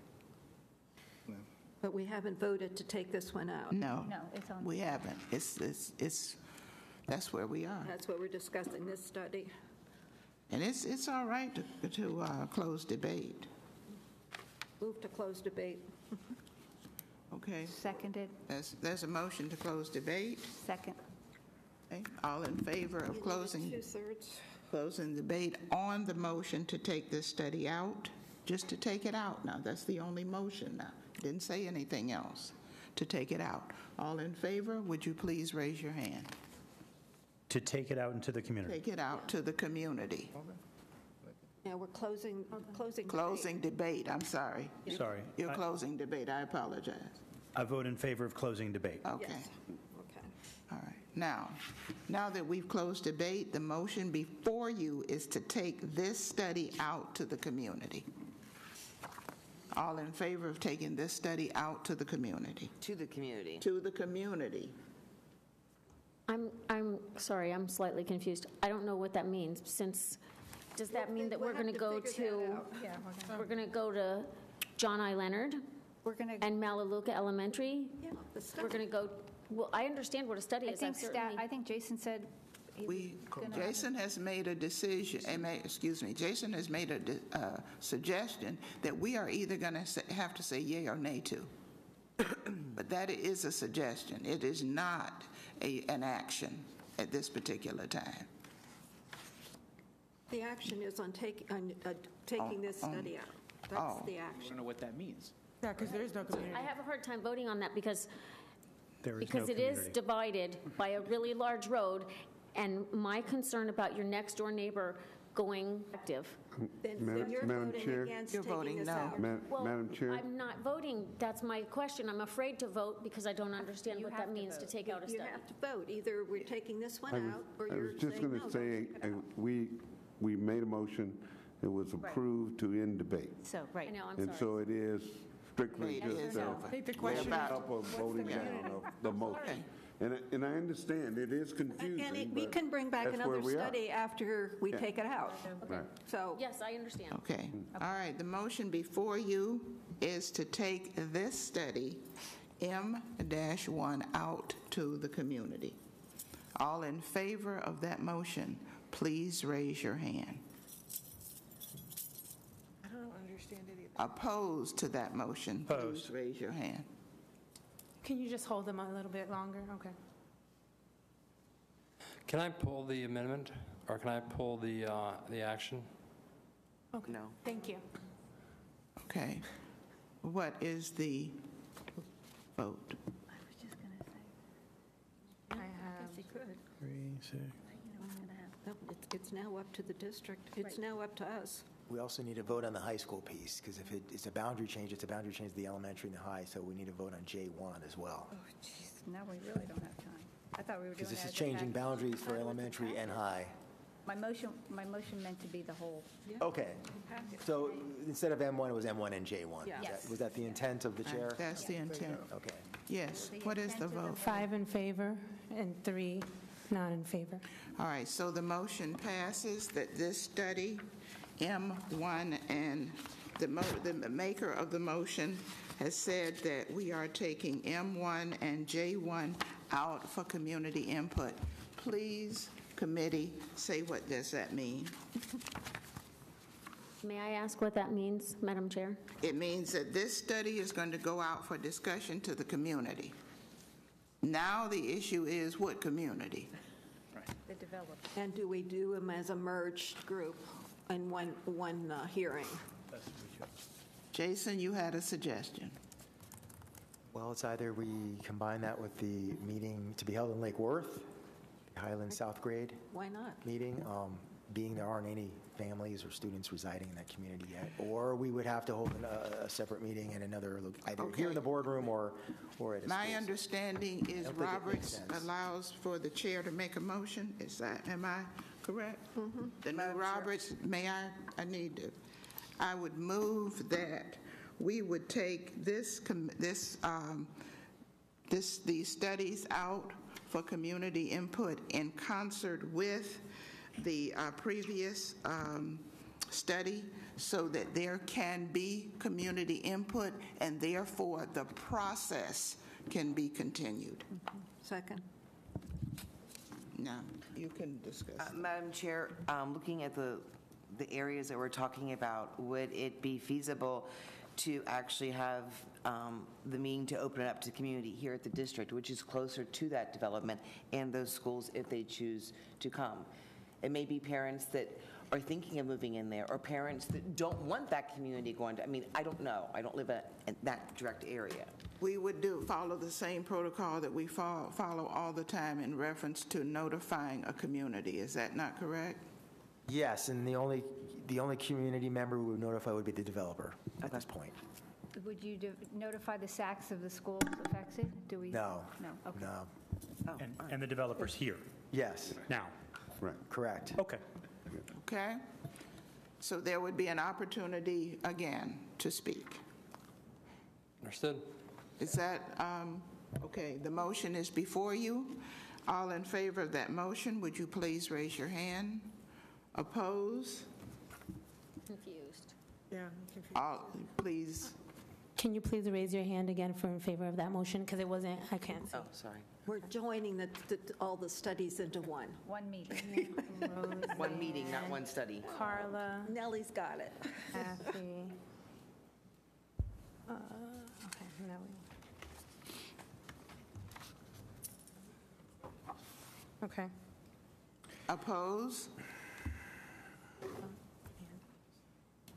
[SPEAKER 10] But we haven't voted to take this one out.
[SPEAKER 11] No,
[SPEAKER 9] No, it's on.
[SPEAKER 11] we haven't. That's where we are.
[SPEAKER 10] That's what we're discussing, this study.
[SPEAKER 11] And it's all right to close debate.
[SPEAKER 10] Move to close debate.
[SPEAKER 11] Okay,
[SPEAKER 9] Seconded.
[SPEAKER 11] there's a motion to close debate.
[SPEAKER 9] Second.
[SPEAKER 11] Okay, all in favor of closing debate on the motion to take this study out? Just to take it out now. That's the only motion now. Didn't say anything else. To take it out. All in favor, would you please raise your hand?
[SPEAKER 2] To take it out into the community.
[SPEAKER 11] Take it out to the community.
[SPEAKER 10] Yeah, we're closing debate.
[SPEAKER 11] Closing debate, I'm sorry.
[SPEAKER 2] Sorry.
[SPEAKER 11] You're closing debate, I apologize.
[SPEAKER 2] I vote in favor of closing debate.
[SPEAKER 11] Okay,
[SPEAKER 10] Yes. Okay.
[SPEAKER 11] all right. Now that we've closed debate, the motion before you is to take this study out to the community. All in favor of taking this study out to the community?
[SPEAKER 13] To the community.
[SPEAKER 11] To the community.
[SPEAKER 3] I'm sorry, I'm slightly confused. I don't know what that means, since, does that mean that we're
[SPEAKER 10] We'll
[SPEAKER 3] going to
[SPEAKER 10] have
[SPEAKER 3] go
[SPEAKER 10] figure that
[SPEAKER 3] to,
[SPEAKER 10] out.
[SPEAKER 3] we're going to go to John I. Leonard
[SPEAKER 9] We're going to,
[SPEAKER 3] and Malaluka Elementary?
[SPEAKER 10] Yeah, the
[SPEAKER 3] We're
[SPEAKER 10] study.
[SPEAKER 3] going to go Well, I understand what a study is. I've certainly-
[SPEAKER 9] I think Jason said he was gonna-
[SPEAKER 11] Jason has made a decision, Jason has made a suggestion that we are either going to have to say yay or nay to. But that is a suggestion. It is not an action at this particular time.
[SPEAKER 10] The action is on taking this study out. That's the
[SPEAKER 6] I
[SPEAKER 10] action.
[SPEAKER 6] don't know what that means.
[SPEAKER 5] Yeah, because there is no community.
[SPEAKER 3] I have a hard time voting on that because
[SPEAKER 2] There is no
[SPEAKER 3] because it is
[SPEAKER 2] community.
[SPEAKER 3] divided by a really large road, and my concern about your next-door neighbor going active.
[SPEAKER 10] Then
[SPEAKER 4] Madam
[SPEAKER 10] you're voting
[SPEAKER 4] Chair?
[SPEAKER 10] against
[SPEAKER 11] You're
[SPEAKER 10] taking
[SPEAKER 11] voting
[SPEAKER 10] this
[SPEAKER 11] no.
[SPEAKER 10] out.
[SPEAKER 3] Well,
[SPEAKER 4] Madam Chair?
[SPEAKER 3] I'm not voting. That's my question. I'm afraid to vote because I don't understand
[SPEAKER 9] You
[SPEAKER 3] what
[SPEAKER 9] have
[SPEAKER 3] that
[SPEAKER 9] to
[SPEAKER 3] means to
[SPEAKER 9] vote.
[SPEAKER 3] take out a
[SPEAKER 10] You
[SPEAKER 3] study.
[SPEAKER 10] have to vote. Either we're taking this one out, or
[SPEAKER 4] I
[SPEAKER 10] you're
[SPEAKER 4] was just
[SPEAKER 10] saying
[SPEAKER 4] going
[SPEAKER 10] no.
[SPEAKER 4] to say,
[SPEAKER 10] don't take it out.
[SPEAKER 4] we made a motion, it was approved to end debate.
[SPEAKER 9] So,
[SPEAKER 3] I
[SPEAKER 9] right.
[SPEAKER 3] know, I'm
[SPEAKER 4] And so
[SPEAKER 3] sorry.
[SPEAKER 4] it is strictly
[SPEAKER 11] It is
[SPEAKER 4] just
[SPEAKER 11] over.
[SPEAKER 5] I think the
[SPEAKER 11] We're
[SPEAKER 5] question
[SPEAKER 11] about-
[SPEAKER 4] up of voting down of the motion. And I understand, it is confusing,
[SPEAKER 10] And we
[SPEAKER 4] but
[SPEAKER 10] can bring back
[SPEAKER 4] that's where
[SPEAKER 10] another
[SPEAKER 4] we are.
[SPEAKER 10] study after we take it out.
[SPEAKER 4] Right.
[SPEAKER 10] So
[SPEAKER 3] Yes, I understand.
[SPEAKER 11] Okay. All right, the motion before you is to take this study, M-1, out to the community. All in favor of that motion, please raise your hand.
[SPEAKER 5] I don't understand it either.
[SPEAKER 11] Opposed to that motion, please
[SPEAKER 2] Opposed.
[SPEAKER 11] raise your hand.
[SPEAKER 7] Can you just hold them a little bit longer? Okay.
[SPEAKER 15] Can I pull the amendment, or can I pull the action?
[SPEAKER 3] Okay.
[SPEAKER 13] No.
[SPEAKER 3] Thank you.
[SPEAKER 11] Okay. What is the vote?
[SPEAKER 10] I guess he could.
[SPEAKER 2] 3, 6.
[SPEAKER 10] No, it's now up to the district. It's now up to us.
[SPEAKER 1] We also need to vote on the high school piece, because if it's a boundary change, it's a boundary change to the elementary and the high, so we need to vote on J1 as well.
[SPEAKER 9] Oh, jeez, now we really don't have time. I thought we were doing
[SPEAKER 1] Because this
[SPEAKER 9] that
[SPEAKER 1] is
[SPEAKER 9] as a
[SPEAKER 1] changing
[SPEAKER 9] package.
[SPEAKER 1] boundaries for elementary and high.
[SPEAKER 9] My motion meant to be the whole.
[SPEAKER 1] Okay. So instead of M1, it was M1 and J1.
[SPEAKER 10] Yeah.
[SPEAKER 9] Yes.
[SPEAKER 1] Was that the intent of the chair?
[SPEAKER 11] That's the intent.
[SPEAKER 1] Okay.
[SPEAKER 11] Yes. What is the vote?
[SPEAKER 7] 5 in favor and 3 not in favor.
[SPEAKER 11] All right, so the motion passes that this study, M1, and the maker of the motion has said that we are taking M1 and J1 out for community input. Please, committee, say what does that mean?
[SPEAKER 3] May I ask what that means, Madam Chair?
[SPEAKER 11] It means that this study is going to go out for discussion to the community. Now the issue is what community?
[SPEAKER 9] The developer.
[SPEAKER 10] And do we do them as a merged group in one hearing?
[SPEAKER 11] Jason, you had a suggestion.
[SPEAKER 1] Well, it's either we combine that with the meeting to be held in Lake Worth, the Highland South Grade
[SPEAKER 10] Why not?
[SPEAKER 1] meeting, being there aren't any families or students residing in that community yet, or we would have to hold a separate meeting in another, either here in the boardroom or at a
[SPEAKER 11] My
[SPEAKER 1] space.
[SPEAKER 11] understanding is
[SPEAKER 1] I don't think it makes
[SPEAKER 11] Roberts
[SPEAKER 1] sense.
[SPEAKER 11] allows for the chair to make a motion. Is that, am I correct? The new Roberts, may I need to, I would move that we would take these studies out for community input in concert with the previous study, so that there can be community input and therefore the process can be continued.
[SPEAKER 10] Second.
[SPEAKER 11] Now, you can discuss.
[SPEAKER 13] Madam Chair, looking at the areas that we're talking about, would it be feasible to actually have the meeting to open it up to the community here at the district, which is closer to that development, and those schools if they choose to come? It may be parents that are thinking of moving in there, or parents that don't want that community going to, I mean, I don't know. I don't live in that direct area.
[SPEAKER 11] We would follow the same protocol that we follow all the time in reference to notifying a community. Is that not correct?
[SPEAKER 1] Yes, and the only community member we would notify would be the developer at this point.
[SPEAKER 9] Would you notify the SACs of the schools affected? Do we?
[SPEAKER 1] No.
[SPEAKER 9] No, okay.
[SPEAKER 1] No.
[SPEAKER 9] Oh,
[SPEAKER 2] And the developer's here
[SPEAKER 1] Yes,
[SPEAKER 2] now.
[SPEAKER 4] Right.
[SPEAKER 1] correct.
[SPEAKER 2] Okay.
[SPEAKER 11] Okay? So there would be an opportunity again to speak.
[SPEAKER 15] Understood.
[SPEAKER 11] Is that, okay, the motion is before you. All in favor of that motion, would you please raise your hand? Oppose?
[SPEAKER 3] Confused.
[SPEAKER 5] Yeah, I'm confused.
[SPEAKER 11] All, please
[SPEAKER 7] Can you please raise your hand again for in favor of that motion? Because it wasn't, I can't see.
[SPEAKER 13] Oh, sorry.
[SPEAKER 10] We're joining all the studies into one.
[SPEAKER 9] One meeting.
[SPEAKER 13] One meeting, not one study.
[SPEAKER 7] Carla,
[SPEAKER 10] Nellie's got it.
[SPEAKER 7] Kathy. Okay, Nellie. Okay.
[SPEAKER 11] Oppose?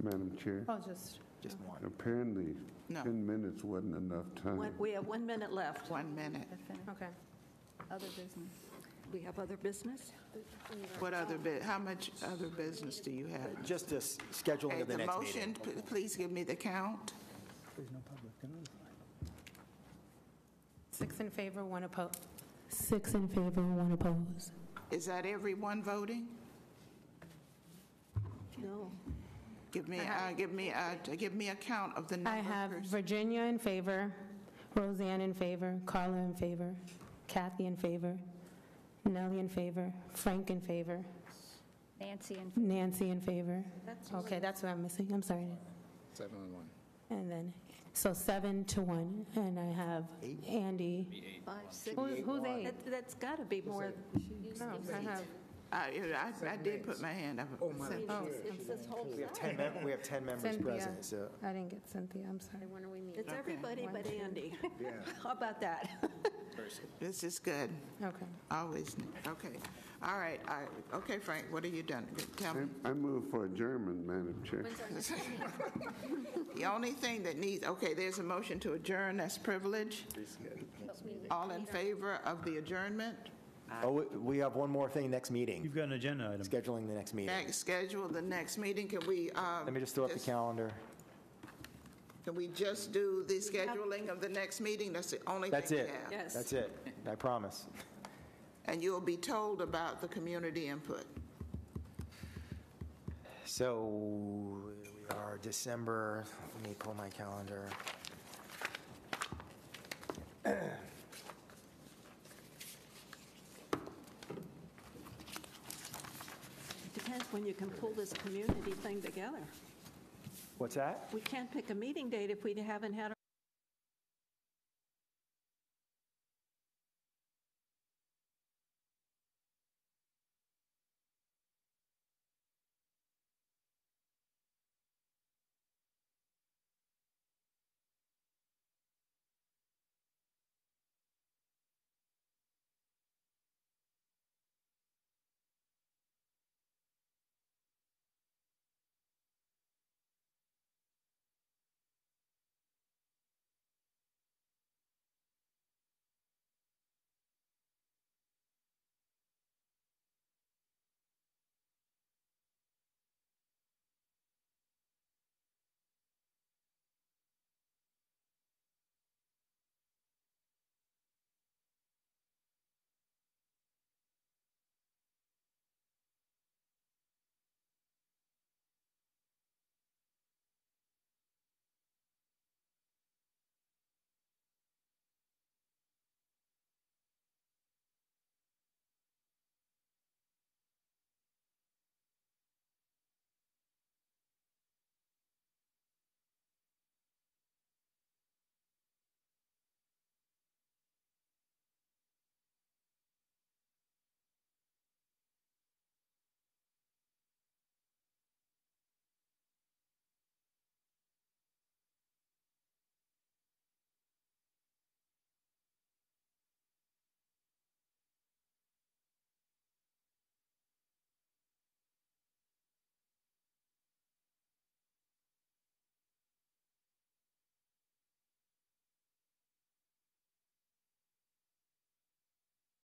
[SPEAKER 4] Madam Chair,
[SPEAKER 7] I'll just,
[SPEAKER 1] Just one.
[SPEAKER 4] apparently
[SPEAKER 11] No.
[SPEAKER 4] 10 minutes wasn't enough time.
[SPEAKER 10] We have 1 minute left.
[SPEAKER 11] 1 minute.
[SPEAKER 7] okay.
[SPEAKER 9] Other business.
[SPEAKER 10] We have other business?
[SPEAKER 11] What how much other business do you have?
[SPEAKER 1] Just a scheduling
[SPEAKER 11] Okay,
[SPEAKER 1] of the
[SPEAKER 11] the
[SPEAKER 1] next meeting.
[SPEAKER 11] motion, please give me the count.
[SPEAKER 2] There's no public to notify.
[SPEAKER 7] 6 in favor, 1 opposed. 6 in favor, 1 opposed.
[SPEAKER 11] Is that everyone voting?
[SPEAKER 10] No.
[SPEAKER 11] Give me a count of the number
[SPEAKER 7] I
[SPEAKER 11] of
[SPEAKER 7] have
[SPEAKER 11] persons.
[SPEAKER 7] Virginia in favor, Roseanne in favor, Carla in favor, Kathy in favor, Nellie in favor, Frank in favor,
[SPEAKER 9] Nancy and
[SPEAKER 7] Nancy in favor. Okay, that's what I'm missing. I'm sorry.
[SPEAKER 8] 7 and 1.
[SPEAKER 7] And then, so 7 to 1, and I have Andy.
[SPEAKER 10] 5, 6.
[SPEAKER 7] Who's 8?
[SPEAKER 10] That's got to be more.
[SPEAKER 7] No, I have.
[SPEAKER 11] I did put my hand up.
[SPEAKER 10] It's this whole
[SPEAKER 1] We have
[SPEAKER 10] side.
[SPEAKER 1] 10 members
[SPEAKER 7] Cynthia.
[SPEAKER 1] present, so.
[SPEAKER 7] I didn't get Cynthia, I'm sorry.
[SPEAKER 3] When are we meeting?
[SPEAKER 10] It's everybody but
[SPEAKER 7] 1, 2.
[SPEAKER 10] Andy. How about that?
[SPEAKER 11] This is good.
[SPEAKER 7] Okay.
[SPEAKER 11] Always. Okay. All right. Okay, Frank, what have you done? Tell me.
[SPEAKER 4] I move for adjournment, Madam Chair.
[SPEAKER 11] The only thing that needs, okay, there's a motion to adjourn. That's privilege. All in favor of the adjournment?
[SPEAKER 1] Oh, we have one more thing, next meeting,
[SPEAKER 2] You've got an agenda item.
[SPEAKER 1] scheduling the next meeting.
[SPEAKER 11] Schedule the next meeting. Can we?
[SPEAKER 1] Let me just throw up the calendar.
[SPEAKER 11] Can we just do the scheduling of the next meeting? That's the only thing
[SPEAKER 1] That's
[SPEAKER 11] we
[SPEAKER 1] it.
[SPEAKER 11] have.
[SPEAKER 10] Yes.
[SPEAKER 1] That's it. I promise.
[SPEAKER 11] And you'll be told about the community input.
[SPEAKER 1] So we are December, let me pull my calendar.
[SPEAKER 10] Depends when you can pull this community thing together.
[SPEAKER 1] What's that?
[SPEAKER 10] We can't pick a meeting date if we haven't had